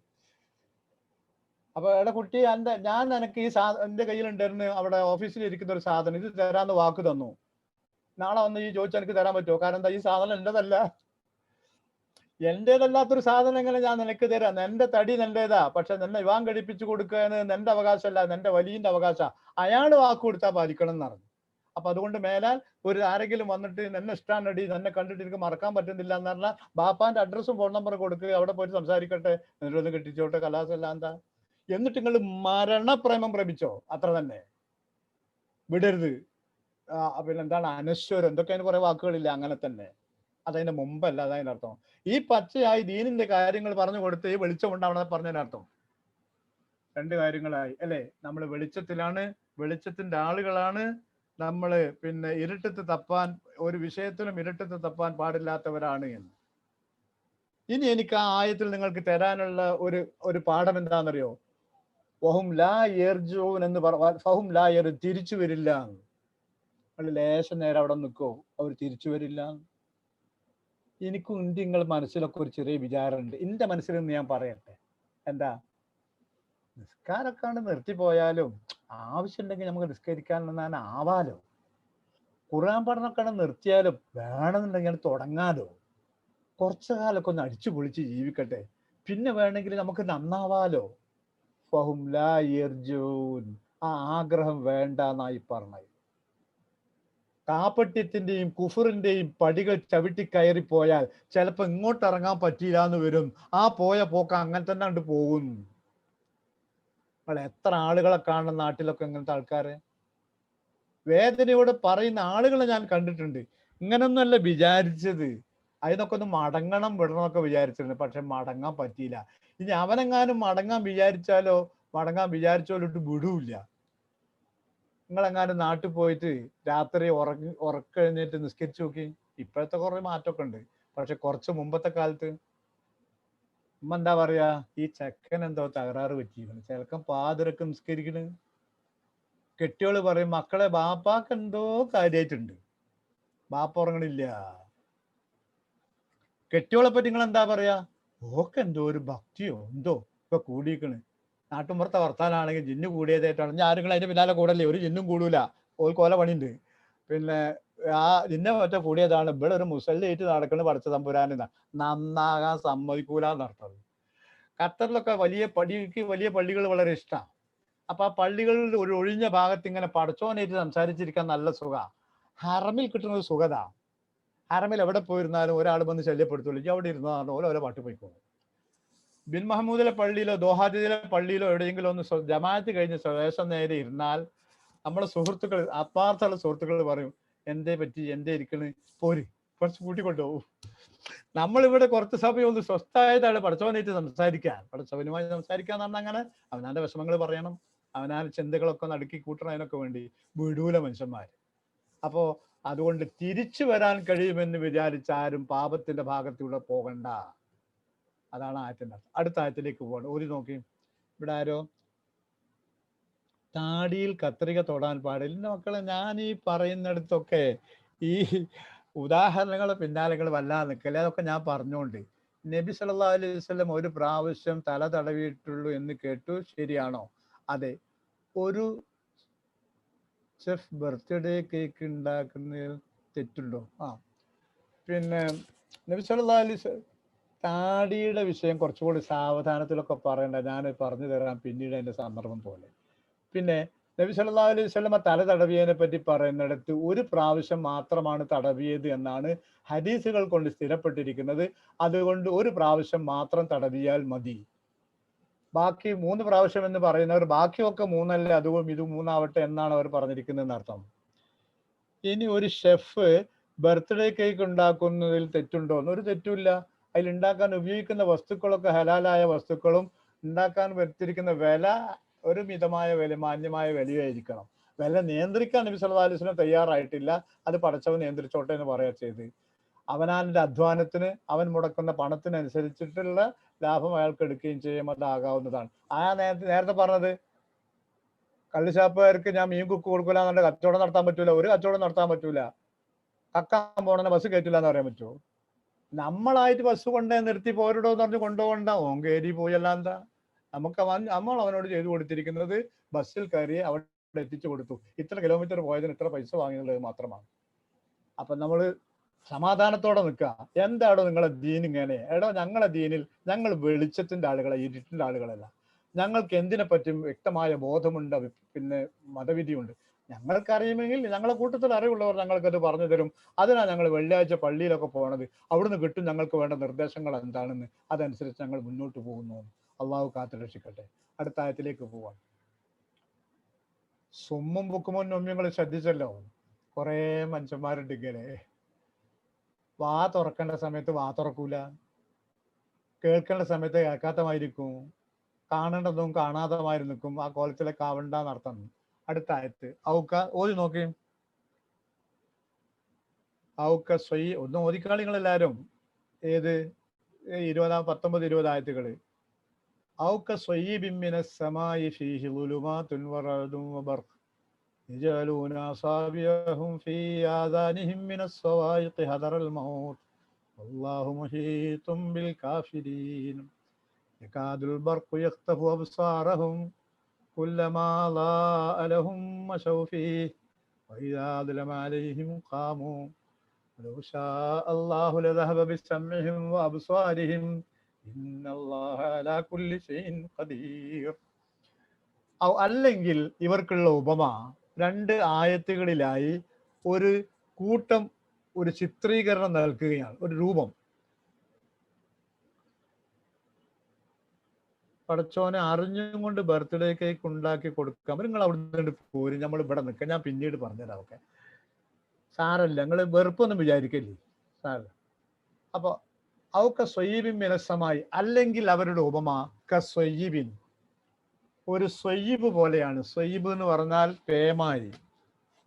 അപ്പൊ എടാ കുട്ടി, ഞാൻ നിനക്ക് ഈ എന്റെ കയ്യിലുണ്ടായിരുന്നു അവിടെ ഓഫീസിൽ ഇരിക്കുന്ന ഒരു സാധനം, ഇത് തരാന്ന് വാക്ക് തന്നു. നാളെ വന്ന് ഈ ചോദിച്ചാൽ എനിക്ക് തരാൻ പറ്റുമോ? കാരണം എന്താ, ഈ സാധനം എന്റേതല്ല. എന്റേതല്ലാത്തൊരു സാധനം എങ്ങനെ ഞാൻ നിനക്ക് തരാം? എന്റെ തടി എന്റേതാ, പക്ഷെ നിന്നെ വിവാഹം കഴിപ്പിച്ചു കൊടുക്കുക എന്നത് എന്റെ അവകാശമല്ല, എന്റെ വലിയന്റെ അവകാശം. അയാൾ വാക്ക് കൊടുത്താൽ പാലിക്കണം എന്ന് പറഞ്ഞു. അപ്പൊ അതുകൊണ്ട് മേലാൽ ഒരു ആരെങ്കിലും വന്നിട്ട് എന്നെ ഇഷ്ടാനടി, എന്നെ കണ്ടിട്ട് എനിക്ക് മറക്കാൻ പറ്റുന്നില്ല എന്ന് പറഞ്ഞാൽ ബാപ്പാന്റെ അഡ്രസ്സും ഫോൺ നമ്പറും കൊടുക്കുക, അവിടെ പോയിട്ട് സംസാരിക്കട്ടെ, എന്നിട്ടൊന്ന് കെട്ടിച്ചോട്ടെ, കലാസല്ല എന്താ. എന്നിട്ട് നിങ്ങൾ മരണപ്രേമം പ്രേമിച്ചോ, അത്ര തന്നെ. വിടരുത്. പിന്നെന്താണ് അനശ്വരം, എന്തൊക്കെയാണ് കുറെ വാക്കുകളില്ല, അങ്ങനെ തന്നെ. അതതിന്റെ മുമ്പല്ല, അതതിന്റെ അർത്ഥം. ഈ പച്ചയായി ദീനിന്റെ കാര്യങ്ങൾ പറഞ്ഞു കൊടുത്ത് ഈ വെളിച്ചം ഉണ്ടാവണമെന്ന് പറഞ്ഞതിനർത്ഥം 2 കാര്യങ്ങളായി അല്ലെ. നമ്മൾ വെളിച്ചത്തിലാണ്, വെളിച്ചത്തിന്റെ ആളുകളാണ് നമ്മള്. പിന്നെ ഇരുട്ടത്ത് തപ്പാൻ, ഒരു വിഷയത്തിലും ഇരുട്ടത്ത് തപ്പാൻ പാടില്ലാത്തവരാണ് എന്ന്. ഇനി എനിക്ക് ആ ആയത്തിൽ നിങ്ങൾക്ക് തരാനുള്ള ഒരു പാഠം എന്താണെന്നറിയോ? ഫഹും ലാ യർജൂൻ എന്ന് ഫഹും ലാ യർ, തിരിച്ചു വരില്ല. ലേശം നേരം അവിടെ നിൽക്കോ, അവർ തിരിച്ചു വരില്ല. എനിക്കും നിങ്ങൾ മനസ്സിലൊക്കെ ഒരു ചെറിയ വിചാരമുണ്ട്. എന്റെ മനസ്സിൽ നിന്ന് ഞാൻ പറയട്ടെ. എന്താ, നിസ്കാരക്കാണ് നിർത്തിപ്പോയാലും ആവശ്യമുണ്ടെങ്കിൽ നമുക്ക് നിസ്കരിക്കാൻ ആവാലോ. ഖുർആൻ പഠനമൊക്കെ നിർത്തിയാലും വേണമെന്നുണ്ടെങ്കിൽ തുടങ്ങാലോ. കുറച്ചു കാലമൊക്കെ ഒന്ന് അടിച്ചു പൊളിച്ച് ജീവിക്കട്ടെ, പിന്നെ വേണമെങ്കിൽ നമുക്ക് നന്നാവാലോ. ഫഹും ലാ യർജൂൻ. ആ ആഗ്രഹം വേണ്ട എന്നായി പറഞ്ഞത്. കാപ്പട്യത്തിന്റെയും കുഫറിന്റെയും പടികൾ ചവിട്ടി കയറിപ്പോയാൽ ചിലപ്പോൾ ഇങ്ങോട്ട് ഇറങ്ങാൻ പറ്റിയില്ല എന്ന് വരും. ആ പോയ പോക്ക് അങ്ങനെ തന്നെ കണ്ട് പോകും. നിങ്ങൾ എത്ര ആളുകളെ കാണുന്ന നാട്ടിലൊക്കെ ഇങ്ങനത്തെ ആൾക്കാരെ വേദനയോട് പറയുന്ന ആളുകളെ ഞാൻ കണ്ടിട്ടുണ്ട്. ഇങ്ങനൊന്നുമല്ല വിചാരിച്ചത്, അതിനൊക്കെ ഒന്ന് മടങ്ങണം വിടണമൊക്കെ വിചാരിച്ചിട്ടുണ്ട്, പക്ഷെ മടങ്ങാൻ പറ്റിയില്ല. ഇനി അവനെങ്ങാനും മടങ്ങാൻ വിചാരിച്ചാലോ, മടങ്ങാൻ വിചാരിച്ചോലിട്ട് വിടൂല്ല. നിങ്ങളെങ്ങാനും നാട്ടിൽ പോയിട്ട് രാത്രി ഉറക്കഴിഞ്ഞിട്ട് നിസ്കരിച്ചു നോക്കി. ഇപ്പോഴത്തെ കുറെ മാറ്റമൊക്കെ ഉണ്ട്, പക്ഷെ കുറച്ച് മുമ്പത്തെ കാലത്ത് ഉമ്മ എന്താ പറയാ, ഈ ചെക്കൻ എന്തോ തകരാറ് പറ്റിയിരുന്നു, ചെലക്കൻ പാതിരക്ക് നിസ്കരിക്കണ്. കെട്ടിയോള് പറയും, മക്കളെ ബാപ്പാക്ക് എന്തോ കാര്യമായിട്ടുണ്ട്, ബാപ്പ ഉറങ്ങണില്ല. കെട്ടിയോളെ പറ്റി നിങ്ങൾ എന്താ പറയാ, ഓക്ക് എന്തോ ഒരു ഭക്തിയോ എന്തോ ഇപ്പൊ കൂടിയിരിക്കണ്. നാട്ടുമ്പുറത്തെ വർത്താനാണെങ്കിൽ ജിന്നു കൂടിയതായിട്ടാണ്. ഞാൻ ആരും അതിന്റെ പിന്നാലെ കൂടല്ലേ, ഒരു ജിന്നും കൂടൂല, ഓൾക്ക് ഓല പണിയുണ്ട്. പിന്നെ ആ ജിന്നെ മറ്റേ കൂടിയതാണ്, ഇവിടെ ഒരു മുസല്ലിയായിട്ട് നടക്കണ് പഠിച്ച തമ്പുരാന് നന്നാകാൻ സമ്മതിക്കൂല എന്നർത്ഥം. ഖത്തറിലൊക്കെ വലിയ പള്ളികൾ വളരെ ഇഷ്ടമാണ്. അപ്പൊ ആ പള്ളികളിൽ ഒരു ഒഴിഞ്ഞ ഭാഗത്ത് ഇങ്ങനെ പടച്ചോനായിട്ട് സംസാരിച്ചിരിക്കാൻ നല്ല സുഖ. ഹറമിൽ കിട്ടുന്ന ഒരു സുഖത. ഹറമിൽ എവിടെ പോയിരുന്നാലും ഒരാൾ വന്ന് ശല്യപ്പെടുത്തുള്ളൂ, അവിടെ ഇരുന്നാണ് ഓരോ പാട്ട് പോയിക്കോളും. ബിൻ മഹമ്മൂദിലെ പള്ളിയിലോ ദോഹാദിലെ പള്ളിയിലോ എവിടെയെങ്കിലും ഒന്ന് ജമാഅത്ത് കഴിഞ്ഞ് സ്വദേശം നേരെ ഇരുന്നാൽ നമ്മളെ സുഹൃത്തുക്കൾ, ആത്മാർത്ഥമുള്ള സുഹൃത്തുക്കൾ പറയും, എന്തേ പറ്റി, എന്തേ ഇരിക്കണ്, പോര്, കുറച്ച് കൂട്ടിക്കൊണ്ടുപോകും. നമ്മളിവിടെ കുറച്ച് സമയം ഒന്ന് സ്വസ്ഥായതാണ് പടച്ചവനായിട്ട് സംസാരിക്കാൻ. പടച്ചവനുമായി സംസാരിക്കാന്ന് പറഞ്ഞാൽ അങ്ങനെ അവനാന്റെ വിഷമങ്ങൾ പറയണം, അവനാന്റെ ചിന്തകളൊക്കെ ഒന്ന് അടുക്കി കൂട്ടണതിനൊക്കെ വേണ്ടി വിടൂല മനുഷ്യന്മാർ. അപ്പോ അതുകൊണ്ട് തിരിച്ചു വരാൻ കഴിയുമെന്ന് വിചാരിച്ച ആരും പാപത്തിന്റെ ഭാഗത്തൂടെ പോകണ്ട. അതാണ് ആയത്തിന്റെ അർത്ഥം. അടുത്ത ആയത്തിലേക്ക് പോകണം. ഒരു നോക്കി, ഇവിടെ ആരോ താടിയിൽ കത്രിക തൊടാൻ പാടില്ല. മക്കളെ, ഞാൻ ഈ പറയുന്നിടത്തൊക്കെ ഈ ഉദാഹരണങ്ങളെ പിന്നാലകൾ വല്ലാതെ നിൽക്കല്ലേ, അതൊക്കെ ഞാൻ പറഞ്ഞുകൊണ്ട്. നബി സല്ലല്ലാഹു അലൈഹി വസല്ലം ഒരു പ്രാവശ്യം തല തടവിയിട്ടുള്ളൂ എന്ന് കേട്ടു, ശരിയാണോ? അതെ. ഒരു ഷെഫ് ബർത്ത്ഡേ കേക്ക് ഉണ്ടാക്കുന്നതിൽ തെറ്റുണ്ടോ? പിന്നെ നബി സല്ലല്ലാഹു അലൈഹി വസല്ലം താടിയുടെ വിഷയം കുറച്ചുകൂടി സാവധാനത്തിലൊക്കെ പറയണ്ട, ഞാൻ പറഞ്ഞു തരാം പിന്നീട് അതിന്റെ സന്ദർഭം പോലെ. പിന്നെ നബി സല്ലല്ലാഹു അലൈഹി വസല്ലം തല തടവിയതിനെ പറ്റി പറയുന്നിടത്ത് ഒരു പ്രാവശ്യം മാത്രമാണ് തടവിയത് എന്നാണ് ഹദീസുകൾ കൊണ്ട് സ്ഥിരപ്പെട്ടിരിക്കുന്നത്. അതുകൊണ്ട് ഒരു പ്രാവശ്യം മാത്രം തടവിയാൽ മതി. ബാക്കി 3 പ്രാവശ്യം എന്ന് പറയുന്നവർ ബാക്കിയൊക്കെ 3 അതും ഇത് 3 എന്നാണ് അവർ പറഞ്ഞിരിക്കുന്നതെന്ന് അർത്ഥം. ഇനി ഒരു ഷെഫ് ബർത്ത്ഡേ കേക്ക് ഉണ്ടാക്കുന്നതിൽ തെറ്റുണ്ടോ? ഒരു തെറ്റുമില്ല. അതിൽ ഉണ്ടാക്കാൻ ഉപയോഗിക്കുന്ന വസ്തുക്കളൊക്കെ ഹലാലായ വസ്തുക്കളും ഉണ്ടാക്കാൻ വരുത്തിയിരിക്കുന്ന വില ഒരു മിതമായ വില, മാന്യമായ വിലയായിരിക്കണം. വില നിയന്ത്രിക്കാൻ നബി സല്ലല്ലാഹു അലൈഹി വസല്ലം തയ്യാറായിട്ടില്ല. അത് പടച്ചവൻ നിയന്ത്രിച്ചോട്ടെ എന്ന് പറയാ ചെയ്ത്. അവനാന്റെ അധ്വാനത്തിന്, അവൻ മുടക്കുന്ന പണത്തിനനുസരിച്ചിട്ടുള്ള ലാഭം അയാൾക്ക് എടുക്കുകയും ചെയ്യും, അതാകാവുന്നതാണ്. നേരത്തെ പറഞ്ഞത് കള്ളുഷാപ്പുകാർക്ക് ഞാൻ മീൻ കുക്ക് കൊടുക്കില്ല എന്നുണ്ട് കച്ചവടം നടത്താൻ പറ്റൂല, ഒരു കച്ചവടം നടത്താൻ പറ്റൂല. കക്കാൻ പോണ ബസ് കയറ്റില്ല എന്ന് പറയാൻ പറ്റുമോ? നമ്മളായിട്ട് ബസ് കൊണ്ടേ നിർത്തി പോരടോ എന്ന് പറഞ്ഞ് കൊണ്ടുപോകണ്ട, ഓങ്കേരി പോയല്ല എന്താ. നമുക്ക് നമ്മൾ അവനോട് ചെയ്തു കൊടുത്തിരിക്കുന്നത് ബസ്സിൽ കയറി അവിടെ എത്തിച്ചു കൊടുത്തു, ഇത്ര കിലോമീറ്റർ പോയതിന് ഇത്ര പൈസ വാങ്ങിയുള്ളത് മാത്രമാണ്. അപ്പൊ നമ്മള് സമാധാനത്തോടെ നിൽക്കുക. എന്താടോ നിങ്ങളെ ദീൻ ഇങ്ങനെ? എടോ, ഞങ്ങളെ ദീനിൽ ഞങ്ങൾ വെളിച്ചത്തിന്റെ ആളുകളെ, ഇരുട്ടിന്റെ ആളുകളല്ല. ഞങ്ങൾക്ക് എന്തിനെ പറ്റും വ്യക്തമായ ബോധമുണ്ട്, പിന്നെ മതവിധിയുണ്ട്. ഞങ്ങൾക്കറിയുമെങ്കിൽ ഞങ്ങളെ കൂട്ടത്തിൽ അറിവുള്ളവർ ഞങ്ങൾക്കത് പറഞ്ഞു തരും. അതിനാണ് ഞങ്ങൾ വെള്ളിയാഴ്ച പള്ളിയിലൊക്കെ പോകണത്. അവിടുന്ന് കിട്ടും ഞങ്ങൾക്ക് വേണ്ട നിർദ്ദേശങ്ങൾ എന്താണെന്ന്. അതനുസരിച്ച് ഞങ്ങൾ മുന്നോട്ട് പോകുന്നു. അള്ളാഹു കാത്തുരക്ഷിക്കട്ടെ. അടുത്ത ആയത്തിലേക്ക് പോവാം. സുമ്മും ബുക്കുമും നൊമ്യങ്ങൾ ശ്രദ്ധിച്ചല്ലോ. കുറെ മനുഷ്യന്മാരുണ്ട് ഇങ്ങനെ, വാ തുറക്കേണ്ട സമയത്ത് വാ തുറക്കൂല, കേൾക്കേണ്ട സമയത്ത് കേൾക്കാത്തമായിരിക്കും, കാണേണ്ടതും കാണാത്തമാരി നിൽക്കും. ആ കോലത്തിലൊക്കെ ആവണ്ടെന്നർത്ഥം. അടുത്ത ആയത്ത് ഔക്ക ഓതി നോക്കി. ഔക്ക സ്വൈ ഒന്ന് ഓതിക്കാളികളെല്ലാരും. ഏത് 19-20 ആയത്തുകള്. ഔക്ക സ്വയ്യിബിൻ മിനസ് സമായി ഫീഹി ളുലുമാതുൻ വറഅദുൻ വബർഖ് يجعلون أصابعهم في آذانهم من الصواعق حذر الموت والله محيط بالكافرين يكاد البرق يخطف أبصارهم كلما أضاء لهم مشوا فيه وإذا أظلم عليهم قاموا ولو شاء الله لذهب بسمعهم وأبصارهم إن الله على كل شيء قدير. അല്ലെങ്കിൽ ഇവർക്കുള്ള ഉപമ രണ്ട് ആയത്തുകളിലായി ഒരു കൂട്ടം ഒരു ചിത്രീകരണം നൽകുകയാണ്, ഒരു രൂപം. പടച്ചോനെ അറിഞ്ഞും കൊണ്ട് ബർത്ത്ഡേ കേക്ക് ഉണ്ടാക്കി കൊടുക്കാം, നിങ്ങൾ അവിടെ പോരും, നമ്മൾ ഇവിടെ നിൽക്കാം, ഞാൻ പിന്നീട് പറഞ്ഞുതരാം. ഓക്കെ, സാരല്ല, നിങ്ങൾ വെറുപ്പൊന്നും വിചാരിക്കല്ലേ, സാരല്ല. അപ്പൊ ഔക്ക സ്വയ്യിബിൻ മിനസ്സമായി, അല്ലെങ്കിൽ അവരുടെ ഉപമ സ്വയ്യിബിൻ, ഒരു സ്വയ്യിബ് പോലെയാണ്. സ്വയ്യിബ് എന്ന് പറഞ്ഞാൽ പേമാരി,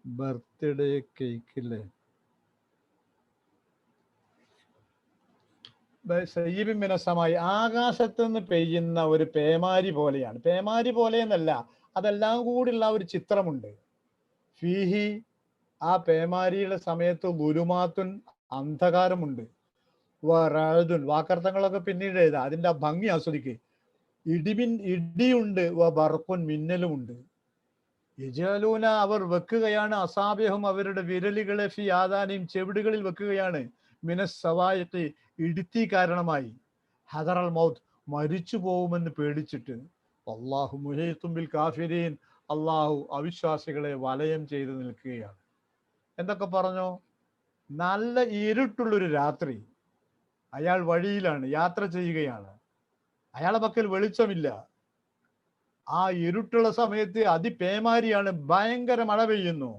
ബർത്ത്ഡേ കേക്കില്ലേ, സ്വയ്യിബിൻ മിനസ്സമായി, ആകാശത്ത് നിന്ന് പെയ്യുന്ന ഒരു പേമാരി പോലെയാണ്. പേമാരി പോലെയെന്നല്ല, അതെല്ലാം കൂടിയുള്ള ഒരു ചിത്രമുണ്ട്. ഫീഹി, ആ പേമാരിയുടെ സമയത്ത് ഗുരുമാത്തുൻ, അന്ധകാരമുണ്ട്. വറഅദുൻ, വാക്കർത്ഥങ്ങളൊക്കെ പിന്നീട് എഴുതാം, അതിന്റെ ആ ഭംഗി ആസ്വദിക്കുക. ഇടിയുണ്ട്. ബർഖുൻ, മിന്നലുമുണ്ട്. യജാലൂന, അവർ വെക്കുകയാണ്, അസാബിഹും, അവരുടെ വിരലുകളെ, ഫി ആദാനിയും, ചെവിടുകളിൽ വെക്കുകയാണ്, മിനസ് സവായിഖി, ഇടുത്തി കാരണമായി, ഹദറൽ മൗത്ത്, മരിച്ചു പോകുമെന്ന് പേടിച്ചിട്ട്. അല്ലാഹു മുഹീത്തും ബിൽ കാഫിരീൻ, അള്ളാഹു അവിശ്വാസികളെ വലയം ചെയ്ത് നിൽക്കുകയാണ്. എന്തൊക്കെ പറഞ്ഞു? നല്ല ഇരുട്ടുള്ളൊരു രാത്രി, അയാൾ വഴിയിലാണ്, യാത്ര ചെയ്യുകയാണ്, അയാളെ പക്കൽ വെളിച്ചമില്ല. ആ ഇരുട്ടുള്ള സമയത്ത് അതിപേമാരിയാണ്, ഭയങ്കര മഴ പെയ്യുന്നു.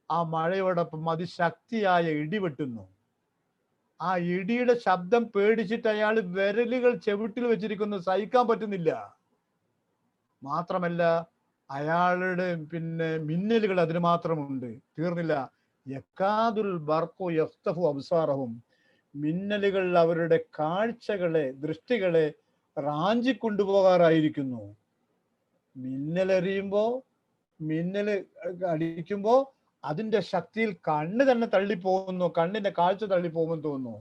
ആ മഴയോടൊപ്പം അതിശക്തിയായ ഇടി വെട്ടുന്നു. ആ ഇടിയുടെ ശബ്ദം പേടിച്ചിട്ട് അയാൾ വിരലുകൾ ചെവിട്ടിൽ വെച്ചിരിക്കുന്നു, സഹിക്കാൻ പറ്റുന്നില്ല. മാത്രമല്ല അയാളുടെ മിന്നലുകൾ അതിന് മാത്രമുണ്ട്, തീർന്നില്ല. യക്കാദുൽ ബർഖു യഖ്തഫു അബ്സാറഹും, മിന്നലുകൾ അവരുടെ കാഴ്ചകളെ, ദൃഷ്ടികളെ റാഞ്ചി കൊണ്ടുപോകാറായിരിക്കുന്നു. മിന്നലെറിയുമ്പോ, മിന്നല് അടിക്കുമ്പോ അതിന്റെ ശക്തിയിൽ കണ്ണ് തന്നെ തള്ളിപ്പോകുന്നു, കണ്ണിന്റെ കാഴ്ച തള്ളിപ്പോകുമെന്ന് തോന്നുന്നു.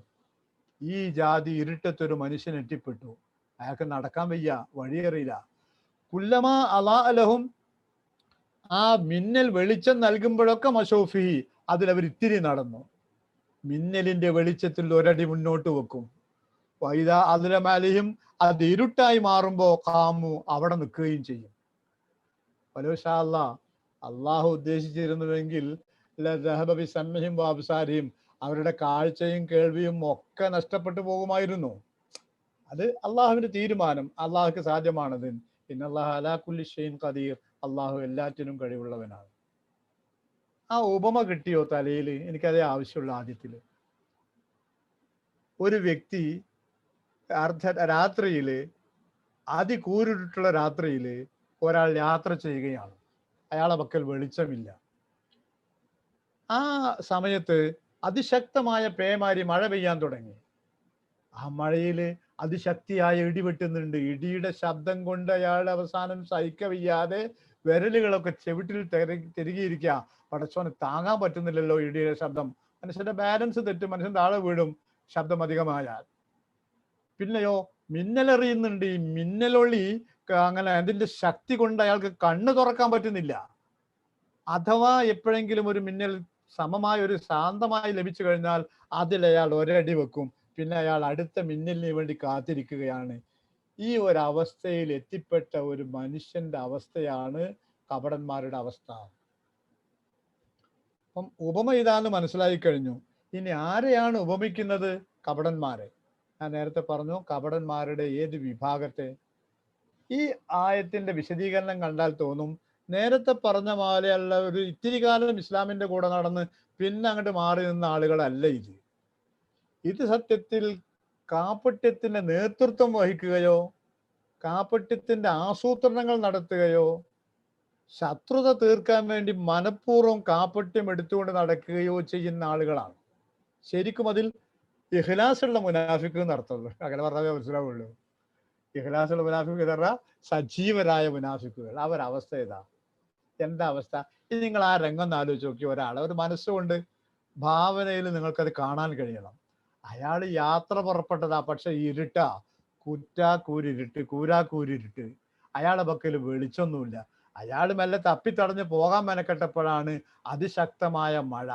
ഈ ജാതി ഇരുട്ടത്തൊരു മനുഷ്യൻ എത്തിപ്പെട്ടു, അയാൾക്ക് നടക്കാൻ വയ്യ, വഴിയറിയില്ല. കുല്ലമാ അലാഅലഹും, ആ മിന്നൽ വെളിച്ചം നൽകുമ്പോഴൊക്കെ മശൂഫി, അതിലവർ ഇത്തിരി നടന്നു. മിന്നലിന്റെ വെളിച്ചത്തിൽ ഒരടി മുന്നോട്ട് വെക്കും. വൈദാ അദ്ലമഅലൈഹിം, അത് ഇരുട്ടായി മാറുമ്പോ ഖാമു, അവിടെ നിൽക്കുകയും ചെയ്യും. വലൗശാ അല്ലാഹ്, അള്ളാഹു ഉദ്ദേശിച്ചിരുന്നുവെങ്കിൽ ലദഹബ ബിസംഇഹിം വഅബ്സാരിഹിം, അവരുടെ കാഴ്ചയും കേൾവിയും ഒക്കെ നഷ്ടപ്പെട്ടു പോകുമായിരുന്നു. അത് അള്ളാഹുവിന്റെ തീരുമാനം, അള്ളാഹുക്ക് സാധ്യമാണത്. ഇന്നല്ലാഹു അലാ കുല്ലി ഷൈഇൻ ഖദീർ, അള്ളാഹു എല്ലാറ്റിനും കഴിവുള്ളവനാണ്. ആ ഉപമ കിട്ടിയോ തലയിൽ? എനിക്കതേ ആവശ്യമുള്ള. ആദ്യത്തില് ഒരു വ്യക്തി രാത്രിയില്, അതികൂരിട്ടുള്ള രാത്രിയില് ഒരാൾ യാത്ര ചെയ്യുകയാണ്, അയാളെ പക്കൽ വെളിച്ചമില്ല. ആ സമയത്ത് അതിശക്തമായ പേമാരി, മഴ പെയ്യാൻ തുടങ്ങി. ആ മഴയില് അതിശക്തിയായ ഇടി വെട്ടുന്നുണ്ട്. ഇടിയുടെ ശബ്ദം കൊണ്ട് അയാൾ അവസാനം സഹിക്കവയ്യാതെ വിരലുകളൊക്കെ ചെവിട്ടിൽ തിരികിയിരിക്കുക. പടച്ചോന് താങ്ങാൻ പറ്റുന്നില്ലല്ലോ ഇടിയുടെ ശബ്ദം. മനുഷ്യന്റെ ബാലൻസ് തെറ്റും, മനുഷ്യൻ താഴെ വീഴും ശബ്ദം അധികമായാൽ. പിന്നെയോ മിന്നലെറിയുന്നുണ്ട്. ഈ മിന്നലൊളി അങ്ങനെ അതിന്റെ ശക്തി കൊണ്ട് അയാൾക്ക് കണ്ണ് തുറക്കാൻ പറ്റുന്നില്ല. അഥവാ എപ്പോഴെങ്കിലും ഒരു മിന്നൽ സമമായ ഒരു ശാന്തമായി ലഭിച്ചു കഴിഞ്ഞാൽ അതിലയാൾ ഒരടി വെക്കും, പിന്നെ അയാൾ അടുത്ത മിന്നലിന് വേണ്ടി കാത്തിരിക്കുകയാണ്. ഈ ഒരു അവസ്ഥയിൽ എത്തിപ്പെട്ട ഒരു മനുഷ്യന്റെ അവസ്ഥയാണ് കപടന്മാരുടെ അവസ്ഥ. അപ്പം ഉപമ ഇതാന്ന് മനസ്സിലായി കഴിഞ്ഞു. ഇനി ആരെയാണ് ഉപമിക്കുന്നത്? കപടന്മാരെ. ഞാൻ നേരത്തെ പറഞ്ഞു, കപടന്മാരുടെ ഏത് വിഭാഗത്തെ? ഈ ആയത്തിന്റെ വിശദീകരണം കണ്ടാൽ തോന്നും നേരത്തെ പറഞ്ഞ പോലെയുള്ള ഒരു ഇത്തിരി കാലം ഇസ്ലാമിന്റെ കൂടെ നടന്ന് പിന്നെ അങ്ങോട്ട് മാറി നിന്ന ആളുകളല്ല ഇത്. ഇത് സത്യത്തിൽ കാപട്യത്തിന്റെ നേതൃത്വം വഹിക്കുകയോ കാപട്യത്തിന്റെ ആസൂത്രണങ്ങൾ നടത്തുകയോ ശത്രുത തീർക്കാൻ വേണ്ടി മനഃപൂർവ്വം കാപട്യം എടുത്തുകൊണ്ട് നടക്കുകയോ ചെയ്യുന്ന ആളുകളാണ്. ശരിക്കും അതിൽ ഇഖ്ലാസുള്ള മുനാഫിക്ക് നടത്തുള്ളൂ, അങ്ങനെ പറഞ്ഞാൽ മനസ്സിലാവുള്ളൂ. ഇഖ്ലാസുള്ള മുനാഫിക്ക് എന്ന് പറഞ്ഞാൽ സജീവരായ മുനാഫിക്കുകൾ. അവരവസ്ഥ ഏതാ? എന്താ അവസ്ഥ? ഇത് നിങ്ങൾ ആ രംഗം ഒന്ന് ആലോചിച്ച് നോക്കി. ഒരാളെ ഒരു മനസ്സുകൊണ്ട് ഭാവനയിൽ നിങ്ങൾക്കത് കാണാൻ കഴിയണം. അയാൾ യാത്ര പുറപ്പെട്ടതാ, പക്ഷെ ഇരുട്ടാ, കൂരാക്കൂരിരുട്ട്. അയാളെ പക്കൽ വെളിച്ചൊന്നുമില്ല. അയാൾ മെല്ലെ തപ്പിത്തടഞ്ഞ് പോകാൻ മെനക്കെട്ടപ്പോഴാണ് അതിശക്തമായ മഴ.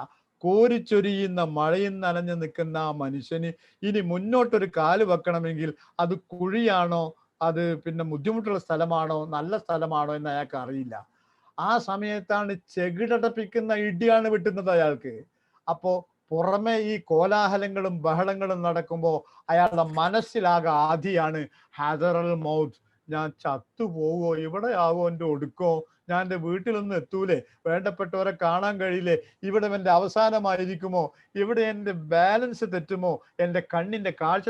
കോരിച്ചൊരിയുന്ന മഴയിൽ നനഞ്ഞു നിൽക്കുന്ന ആ മനുഷ്യന് ഇനി മുന്നോട്ടൊരു കാല് വെക്കണമെങ്കിൽ അത് കുഴിയാണോ, അത് പിന്നെ ബുദ്ധിമുട്ടുള്ള സ്ഥലമാണോ, നല്ല സ്ഥലമാണോ എന്ന് അയാൾക്ക് അറിയില്ല. ആ സമയത്താണ് ചെകിടടപ്പിക്കുന്ന ഇടിയാണ് വിട്ടുന്നത് അയാൾക്ക്. അപ്പോ പുറമെ ഈ കോലാഹലങ്ങളും ബഹളങ്ങളും നടക്കുമ്പോ അയാളുടെ മനസ്സിലാകെ ആദിയാണ് ഹദറൽ മൗത്ത്. ഞാൻ ചത്തുപോവോ, ഇവിടെ ആവോ എൻ്റെ ഒടുക്കോ, ഞാൻ എൻ്റെ വീട്ടിലൊന്നും എത്തൂലേ, വേണ്ടപ്പെട്ടവരെ കാണാൻ കഴിയില്ലേ, ഇവിടെ എൻ്റെ അവസാനമായിരിക്കുമോ, ഇവിടെ എൻ്റെ ബാലൻസ് തെറ്റുമോ, എൻ്റെ കണ്ണിൻ്റെ കാഴ്ച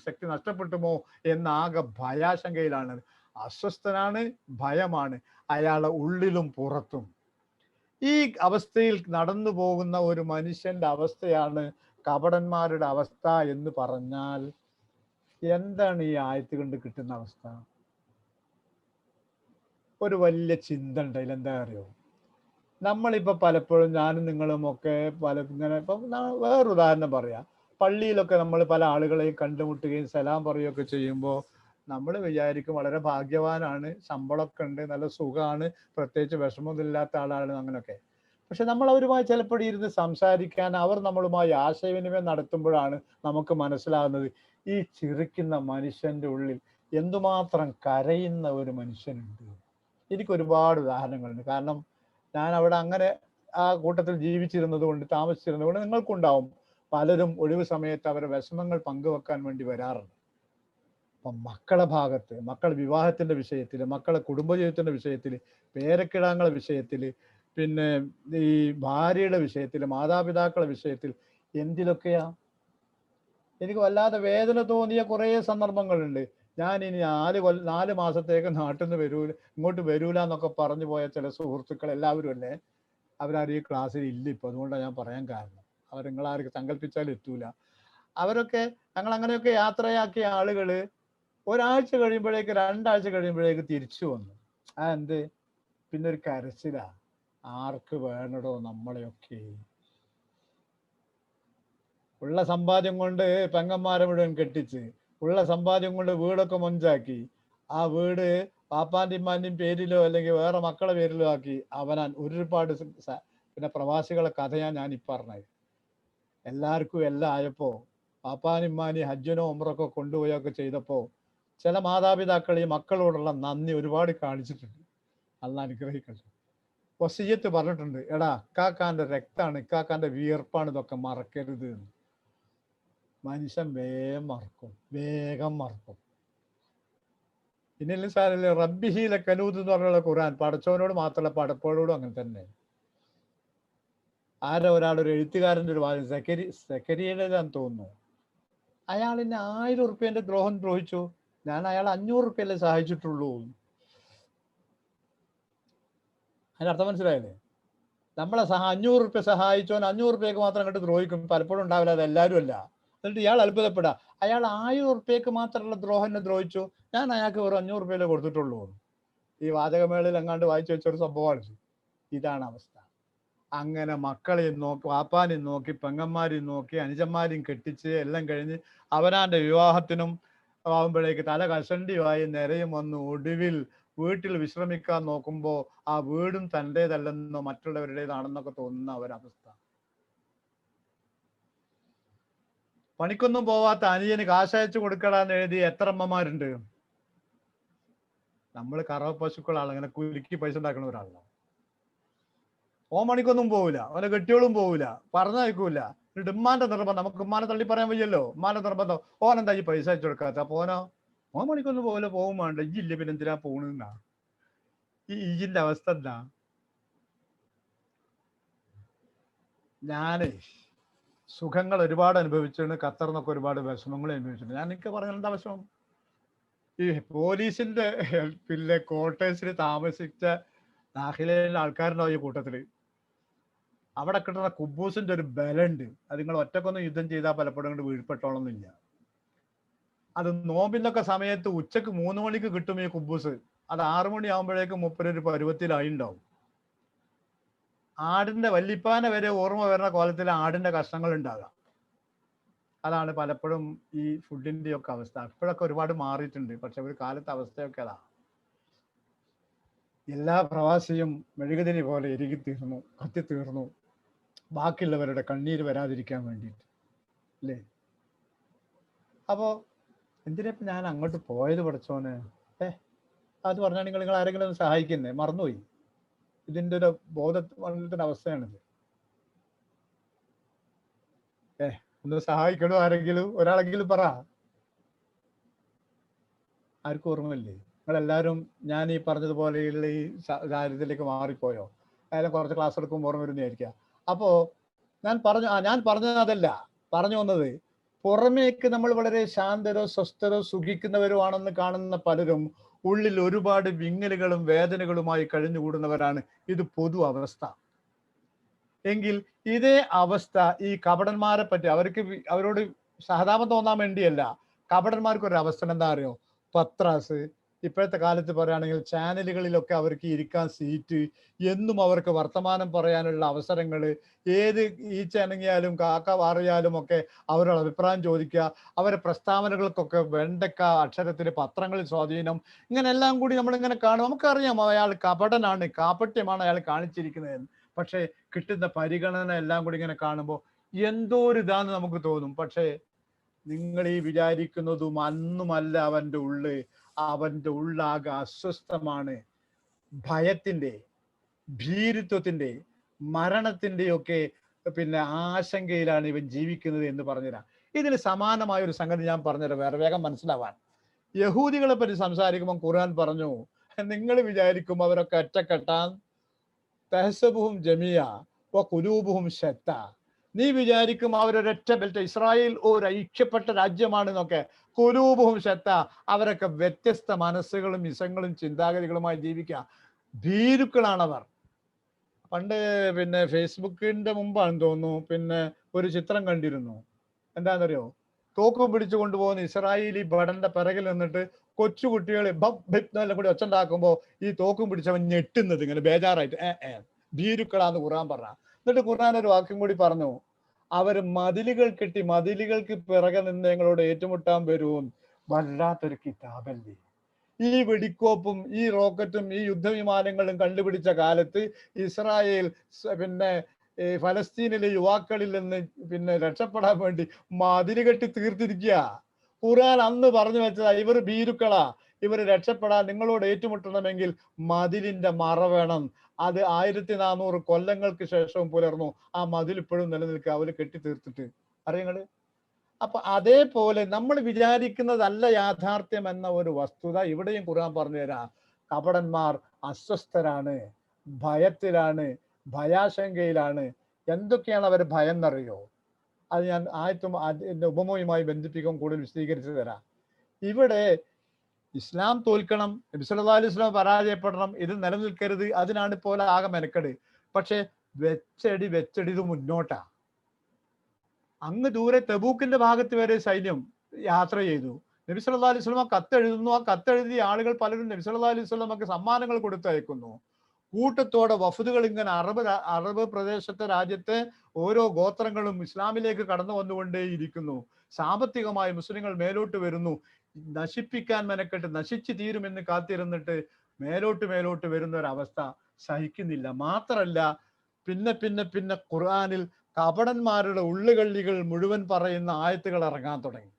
ശക്തി നഷ്ടപ്പെട്ടുമോ എന്നാകെ ഭയാശങ്കയിലാണ്. അസ്വസ്ഥനാണ്, ഭയമാണ് അയാളെ ഉള്ളിലും പുറത്തും. ഈ അവസ്ഥയിൽ നടന്നു പോകുന്ന ഒരു മനുഷ്യന്റെ അവസ്ഥയാണ് കപടന്മാരുടെ അവസ്ഥ എന്ന് പറഞ്ഞാൽ എന്താണ് ഈ ആയത്ത് കൊണ്ട് കിട്ടുന്ന അവസ്ഥ? ഒരു വലിയ ചിന്ത ഉണ്ട്. എന്താ അറിയോ, നമ്മളിപ്പോ പലപ്പോഴും ഞാനും നിങ്ങളും ഒക്കെ ഇങ്ങനെ ഇപ്പം വേറൊരു ഉദാഹരണം പറയാം. പള്ളിയിലൊക്കെ നമ്മൾ പല ആളുകളെയും കണ്ടുമുട്ടുകയും സലാം പറയുകയൊക്കെ ചെയ്യുമ്പോൾ നമ്മൾ വിചാരിക്കും വളരെ ഭാഗ്യവാനാണ്, ശമ്പളമൊക്കെ ഉണ്ട്, നല്ല സുഖമാണ്, പ്രത്യേകിച്ച് വിഷമമൊന്നുമില്ലാത്ത ആളാണ് അങ്ങനെയൊക്കെ. പക്ഷെ നമ്മൾ അവരുമായി ചിലപ്പോൾ ഇരുന്ന് സംസാരിക്കാൻ, അവർ നമ്മളുമായി ആശയവിനിമയം നടത്തുമ്പോഴാണ് നമുക്ക് മനസ്സിലാകുന്നത് ഈ ചിരിക്കുന്ന മനുഷ്യന്റെ ഉള്ളിൽ എന്തുമാത്രം കരയുന്ന ഒരു മനുഷ്യനുണ്ട്. എനിക്ക് ഒരുപാട് ഉദാഹരണങ്ങളുണ്ട്. കാരണം ഞാൻ അവിടെ അങ്ങനെ ആ കൂട്ടത്തിൽ ജീവിച്ചിരുന്നത് കൊണ്ട്, താമസിച്ചിരുന്നത് കൊണ്ട് നിങ്ങൾക്കുണ്ടാവും. പലരും ഒഴിവ് സമയത്ത് അവരുടെ വിഷമങ്ങൾ പങ്കുവെക്കാൻ വേണ്ടി വരാറുണ്ട്. അപ്പം മക്കളെ ഭാഗത്ത്, മക്കളെ വിവാഹത്തിന്റെ വിഷയത്തിൽ, മക്കളെ കുടുംബജീവിതത്തിന്റെ വിഷയത്തിൽ, പേരക്കിടാങ്ങളുടെ വിഷയത്തിൽ, പിന്നെ ഈ ഭാര്യയുടെ വിഷയത്തിൽ, മാതാപിതാക്കളുടെ വിഷയത്തിൽ, എന്തിലൊക്കെയാ എനിക്ക് വല്ലാതെ വേദന തോന്നിയ കുറേ സന്ദർഭങ്ങളുണ്ട്. ഞാൻ ഇനി 4 മാസത്തേക്ക് നാട്ടിൽ നിന്ന് വരൂല, ഇങ്ങോട്ട് വരൂല എന്നൊക്കെ പറഞ്ഞു പോയ ചില സുഹൃത്തുക്കൾ എല്ലാവരും അല്ലേ, അവരാരും ഈ ക്ലാസ്സിൽ ഇല്ല ഇപ്പൊ. അതുകൊണ്ടാണ് ഞാൻ പറയാൻ കാരണം. അവർ നിങ്ങളാർക്ക് സങ്കല്പിച്ചാലും എത്തൂല. അവരൊക്കെ ഞങ്ങൾ അങ്ങനെയൊക്കെ യാത്രയാക്കിയ ആളുകള് ഒരാഴ്ച കഴിയുമ്പോഴേക്ക്, 2 ആഴ്ച കഴിയുമ്പോഴേക്ക് തിരിച്ചു വന്നു. ആ എന്ത്, പിന്നെ ഒരു കരച്ചിലാ. ആർക്ക് വേണടോ നമ്മളെയൊക്കെ? ഉള്ള സമ്പാദ്യം കൊണ്ട് പെങ്ങന്മാരെ മുഴുവൻ കെട്ടിച്ച്, ഉള്ള സമ്പാദ്യം കൊണ്ട് വീടൊക്കെ മൊഞ്ചാക്കി, ആ വീട് പാപ്പാൻ്റെയും ഉമ്മാൻ്റെയും പേരിലോ അല്ലെങ്കിൽ വേറെ മക്കളെ പേരിലോ ആക്കി അവനാൻ ഒരുപാട് പിന്നെ പ്രവാസികളെ കഥയാണ് ഞാൻ ഈ പറഞ്ഞത്. എല്ലാവർക്കും എല്ലാം ആയപ്പോ പാപ്പാനും ഉമ്മാനെയും ഹജ്ജിനോ ഉംറൊക്കെ കൊണ്ടുപോയൊക്കെ ചെയ്തപ്പോ ചില മാതാപിതാക്കൾ ഈ മക്കളോടുള്ള നന്ദി ഒരുപാട് കാണിച്ചിട്ടുണ്ട്. അള്ളാഹ് അനുഗ്രഹിക്കട്ടെ. വസിയ്യത്ത് പറഞ്ഞിട്ടുണ്ട്, എടാ ഇക്കാക്കാന്റെ രക്താണ്, ഇക്കാക്കാന്റെ വിയർപ്പാണ്, ഇതൊക്കെ മറക്കരുത് എന്ന്. മനുഷ്യൻ വേഗം മറക്കും. പിന്നെ സാരല്ലേ, റബ്ബിഹീല കനൂദ് എന്ന് പറഞ്ഞുള്ള ഖുർആൻ പടച്ചവനോട് മാത്രമല്ല പടപ്പോഴോടും അങ്ങനെ തന്നെ. ഒരാളൊരു എഴുത്തുകാരൻ്റെ ഒരു വാചകം, സെക്കരിയുടേതാന്ന് തോന്നുന്നു, അയാളിന് 1000 ഉറുപ്പ്യന്റെ ദ്രോഹം ദ്രോഹിച്ചു, ഞാൻ അയാൾ 500 ഉറുപ്പ്യല്ലേ സഹായിച്ചിട്ടുള്ളൂ. അതിനർത്ഥം മനസ്സിലായില്ലേ? നമ്മളെ 500 ഉറുപ്പ്യ സഹായിച്ചോൻ 500 ഉറുപ്പ്യക്ക് മാത്രം അങ്ങോട്ട് ദ്രോഹിക്കും, പലപ്പോഴും ഉണ്ടാവില്ല, അത് എല്ലാവരും അല്ല. എന്നിട്ട് ഇയാൾ അത്ഭുതപ്പെടാ, അയാൾ 1000 ഉറുപ്പ്യക്ക് മാത്രമുള്ള ദ്രോഹം ദ്രോഹിച്ചു, ഞാൻ അയാൾക്ക് വെറും 500 ഉറുപ്പ്യയിലേ കൊടുത്തിട്ടുള്ളൂ. ഈ വാചകമേളയിൽ എങ്ങാണ്ട് വായിച്ചു വെച്ചൊരു സംഭവമാണ്. ഇതാണ് അവസ്ഥ. അങ്ങനെ മക്കളെയും നോക്കി, വാപ്പാനെയും നോക്കി, പെങ്ങന്മാരെയും നോക്കി, അനുജന്മാരെയും കെട്ടിച്ച് എല്ലാം കഴിഞ്ഞ് അവനാന്റെ വിവാഹത്തിനും ആവുമ്പോഴേക്ക് തല കഷണ്ടിയുമായി നിരയും വന്നു. ഒടുവിൽ വീട്ടിൽ വിശ്രമിക്കാൻ നോക്കുമ്പോൾ ആ വീടും തൻ്റേതല്ലെന്നോ മറ്റുള്ളവരുടേതാണെന്നൊക്കെ തോന്നുന്ന ഒരവസ്ഥ. പണിക്കൊന്നും പോവാത്ത അനിയന് കാശയച്ചു കൊടുക്കടാന്ന് എഴുതി എത്ര അമ്മമാരുണ്ട്? നമ്മൾ കറവ പശുക്കളാണ്, അങ്ങനെ കുലുക്കി പൈസ ഉണ്ടാക്കുന്ന ഒരാളാണ്. ഓൻ പണിക്കൊന്നും പോവില്ല, അവനെ കെട്ടിയോളും പോവില്ല, പറഞ്ഞയക്കൂല. ഉമ്മാന്റെ നിർബന്ധം, നമുക്ക് ഉമ്മാനെ തള്ളി പറയാൻ വയ്യല്ലോ. ഉമ്മാന്റെ നിർബന്ധം, ഓനെന്താ ഈ പൈസ അയച്ചു കൊടുക്കാത്ത? അപ്പൊ ഓൻ പണിക്കൊന്നും പോവില്ല, പോകും വേണ്ട, ഇല്ല പിന്നെ എന്തിനാ പോണെന്നാ? ഈജിന്റെ അവസ്ഥ എന്താ? ഞാനേ സുഖങ്ങൾ ഒരുപാട് അനുഭവിച്ചിട്ടുണ്ട്, ഖത്തറിനൊക്കെ ഒരുപാട് വിഷമങ്ങൾ അനുഭവിച്ചിട്ടുണ്ട്. ഞാൻ എനിക്ക് പറഞ്ഞ എന്താ വിഷമം? ഈ പോലീസിന്റെ പിന്നെ ക്വാർട്ടേഴ്സിൽ താമസിച്ച ദാഖിലയിലെ ആൾക്കാരുണ്ടാവും ഈ കൂട്ടത്തില്. അവിടെ കിട്ടുന്ന കുബൂസിന്റെ ഒരു ബലുണ്ട്, അത് നിങ്ങൾ ഒറ്റക്കൊന്നും യുദ്ധം ചെയ്താൽ പലപ്പോഴും കൊണ്ട് വീഴ്പ്പെട്ടോളന്നില്ല. അത് നോമ്പിനൊക്കെ സമയത്ത് ഉച്ചക്ക് 3 മണിക്ക് കിട്ടും ഈ കുബൂസ്. അത് 6 മണിയാകുമ്പോഴേക്കും മൂപ്പര് ഒരു പരുവത്തിലായി ഉണ്ടാവും. ആടിന്റെ വല്ലിപ്പാനെ വരെ ഓർമ്മ വരുന്ന കോലത്തിൽ ആടിന്റെ കഷ്ണങ്ങൾ ഉണ്ടാകാം. അതാണ് പലപ്പോഴും ഈ ഫുഡിന്റെ ഒക്കെ അവസ്ഥ. ഇപ്പോഴൊക്കെ ഒരുപാട് മാറിയിട്ടുണ്ട്, പക്ഷെ ഒരു കാലത്തെ അവസ്ഥയൊക്കെ അതാ. എല്ലാ പ്രവാസിയും മെഴുകുതിരി പോലെ എരുകിത്തീർന്നു, കത്തിത്തീർന്നു, ബാക്കിയുള്ളവരുടെ കണ്ണീര് വരാതിരിക്കാൻ വേണ്ടിയിട്ട്, അല്ലേ? അപ്പോ എന്തിനാ ഞാൻ അങ്ങോട്ട് പോയത് പഠിച്ചോന്? അത് പറഞ്ഞാൽ നിങ്ങൾ ആരെങ്കിലും ഒന്ന് സഹായിക്കുന്നേ? മറന്നുപോയി. ഇതിന്റെ ഒരു ബോധത്തിന്റെ അവസ്ഥയാണിത്. ഒന്ന് സഹായിക്കണോ? ആരെങ്കിലും ഒരാളെങ്കിലും പറ. ആർക്കും ഓർമ്മയില്ലേ? നിങ്ങളെല്ലാവരും ഞാൻ ഈ പറഞ്ഞതുപോലെയുള്ള ഈ കാര്യത്തിലേക്ക് മാറിപ്പോയോ? അതായത് കുറച്ച് ക്ലാസ് എടുക്കുമ്പോൾ ഓർമ്മ വരുന്നതായിരിക്കാം. അപ്പോ ഞാൻ പറഞ്ഞത് അതല്ല. പറഞ്ഞു വന്നത്, പുറമേക്ക് നമ്മൾ വളരെ ശാന്തരോ സ്വസ്ഥരോ സുഖിക്കുന്നവരോ ആണെന്ന് കാണുന്ന പലരും ഉള്ളിൽ ഒരുപാട് വിങ്ങലുകളും വേദനകളുമായി കഴിഞ്ഞുകൂടുന്നവരാണ്. ഇത് പൊതു അവസ്ഥ. എങ്കിൽ ഇതേ അവസ്ഥ ഈ കപടന്മാരെ പറ്റി അവരോട് സഹതാപം തോന്നാൻ വേണ്ടിയല്ല. കപടന്മാർക്ക് ഒരു അവസ്ഥ എന്താ അറിയോ? പത്രാസ്, ഇപ്പോഴത്തെ കാലത്ത് പറയുകയാണെങ്കിൽ ചാനലുകളിലൊക്കെ അവർക്ക് ഇരിക്കാൻ സീറ്റ്, എന്നും അവർക്ക് വർത്തമാനം പറയാനുള്ള അവസരങ്ങൾ, ഏത് ഈച്ചനങ്ങിയാലും കാക്ക വാറിയാലും ഒക്കെ അവരുടെ അഭിപ്രായം ചോദിക്കുക, അവരെ പ്രസ്താവനകൾക്കൊക്കെ വെണ്ടക്ക അക്ഷരത്തിൽ പത്രങ്ങളിൽ സ്വാധീനം, ഇങ്ങനെ എല്ലാം കൂടി നമ്മളിങ്ങനെ കാണും. നമുക്കറിയാം അയാൾ കപടനാണ്, കാപട്യമാണ് അയാൾ കാണിച്ചിരിക്കുന്നത്. പക്ഷേ കിട്ടുന്ന പരിഗണന എല്ലാം കൂടി ഇങ്ങനെ കാണുമ്പോൾ എന്തോ ഒരു ഇതാന്ന് നമുക്ക് തോന്നും. പക്ഷേ നിങ്ങൾ ഈ വിചാരിക്കുന്നതും അന്നുമല്ല. അവന്റെ ഉള്ളാകെ അസ്വസ്ഥമാണ്. ഭയത്തിന്റെ, ഭീരുത്വത്തിന്റെ, മരണത്തിന്റെയൊക്കെ പിന്നെ ആശങ്കയിലാണ് ഇവൻ ജീവിക്കുന്നത് എന്ന് പറഞ്ഞുതരാം. ഇതിന് സമാനമായ ഒരു സംഗതി ഞാൻ പറഞ്ഞുതരാം, വേറെ വേഗം മനസ്സിലാവാൻ. യഹൂദികളെ പറ്റി സംസാരിക്കുമ്പോൾ ഖുർആൻ പറഞ്ഞു, നിങ്ങൾ വിചാരിക്കും അവരൊക്കെ ഒറ്റക്കെട്ടാൻ, തഹസബുഹും ജമിയ വ ഖുലൂബുഹും ശത്ത. നീ വിചാരിക്കും അവരൊരൊറ്റ ബെൽറ്റ്, ഇസ്രായേൽ ഒരു ഐക്യപ്പെട്ട രാജ്യമാണെന്നൊക്കെ. ഖുലൂബുഹും ശത്ത, അവരൊക്കെ വ്യത്യസ്ത മനസ്സുകളും ഇസങ്ങളും ചിന്താഗതികളുമായി ജീവിക്കുക. ഭീരുക്കളാണവർ. പണ്ട് പിന്നെ ഫേസ്ബുക്കിന്റെ മുമ്പാണെന്ന് തോന്നുന്നു, പിന്നെ ഒരു ചിത്രം കണ്ടിരുന്നു. എന്താണെന്നറിയോ? തോക്കും പിടിച്ചു കൊണ്ടുപോകുന്ന ഇസ്രായേലി ഭടന്റെ പിറകിൽ നിന്നിട്ട് കൊച്ചുകുട്ടികൾ എല്ലാം കൂടി ഒച്ചുണ്ടാക്കുമ്പോ ഈ തോക്കും പിടിച്ചവൻ ഞെട്ടുന്നത് ഇങ്ങനെ ബേജാറായിട്ട് ഭീരുക്കളാന്ന് ഖുർആൻ പറഞ്ഞ. എന്നിട്ട് ഖുർആൻ ഒരു വാക്യം കൂടി പറഞ്ഞു, അവര് മതിലുകൾ കെട്ടി മതിലുകൾക്ക് പിറകെ നിന്ന് ഞങ്ങളോട് ഏറ്റുമുട്ടാൻ വരുവും. വല്ലാത്തൊരു കിതാബല്ലേ. ഈ വെടിക്കോപ്പും ഈ റോക്കറ്റും ഈ യുദ്ധവിമാനങ്ങളും കണ്ടുപിടിച്ച കാലത്ത് ഇസ്രായേൽ പിന്നെ ഫലസ്തീനിലെ യുവാക്കളിൽ നിന്ന് പിന്നെ രക്ഷപ്പെടാൻ വേണ്ടി മതില് കെട്ടി തീർത്തിരിക്കുക. ഖുർആൻ അന്ന് പറഞ്ഞു വെച്ചതാ, ഇവർ ഭീരുക്കളാ, ഇവർ രക്ഷപ്പെടാൻ നിങ്ങളോട് ഏറ്റുമുട്ടണമെങ്കിൽ മതിലിന്റെ മറ വേണം. അത് 1400 കൊല്ലങ്ങൾക്ക് ശേഷവും പുലർന്നു. ആ മതിൽ ഇപ്പോഴും നിലനിൽക്കുക, അവര് കെട്ടി തീർത്തിട്ട്. അറിയങ്ങള്? അപ്പൊ അതേപോലെ നമ്മൾ വിചാരിക്കുന്നതല്ല യാഥാർത്ഥ്യം എന്ന ഒരു വസ്തുത ഇവിടെയും ഖുർആൻ പറഞ്ഞു തരാം. കപടന്മാർ അസ്വസ്ഥരാണ്, ഭയത്തിലാണ്, ഭയാശങ്കയിലാണ്. എന്തൊക്കെയാണ് അവർ ഭയം എന്നറിയോ? അത് ഞാൻ അതിന്റെ ഉപമയുമായി ബന്ധിപ്പിക്കാൻ കൂടുതൽ വിശദീകരിച്ചു തരാം. ഇവിടെ ഇസ്ലാം തോൽക്കണം, നബി സല്ലല്ലാഹു അലൈഹി വസല്ലം പരാജയപ്പെടണം, ഇത് നിലനിൽക്കരുത്, അതിനാണ് പോലെ ആകെ മെനക്കെട്. പക്ഷെ വെച്ചടി ഇത് മുന്നോട്ടാ. അങ്ങ് ദൂരെ തബൂക്കിന്റെ ഭാഗത്ത് വരെ സൈന്യം യാത്ര ചെയ്തു. നബി സല്ലല്ലാഹു അലൈഹി വസല്ലം കത്തെഴുതുന്നു. ആ കത്തെഴുതിയ ആളുകൾ പലരും നബി സല്ലല്ലാഹു അലൈഹി വസല്ലമക്ക് സമ്മാനങ്ങൾ കൊടുത്തയക്കുന്നു. കൂട്ടത്തോടെ വഫുദുകൾ ഇങ്ങനെ അറബ് പ്രദേശത്തെ രാജ്യത്തെ ഓരോ ഗോത്രങ്ങളും ഇസ്ലാമിലേക്ക് കടന്നു വന്നുകൊണ്ടേയിരിക്കുന്നു. സാമ്പത്തികമായി മുസ്ലിങ്ങൾ മേലോട്ട് വരുന്നു. നശിപ്പിക്കാൻ മെനക്കെട്ട് നശിച്ചു തീരുമെന്ന് കാത്തിരുന്നിട്ട് മേലോട്ട് വരുന്ന ഒരവസ്ഥ സഹിക്കുന്നില്ല. മാത്രല്ല പിന്നെ ഖുർആനിൽ കപടന്മാരുടെ ഉള്ളുകള്ളികൾ മുഴുവൻ പറയുന്ന ആയത്തുകൾ ഇറങ്ങാൻ തുടങ്ങി.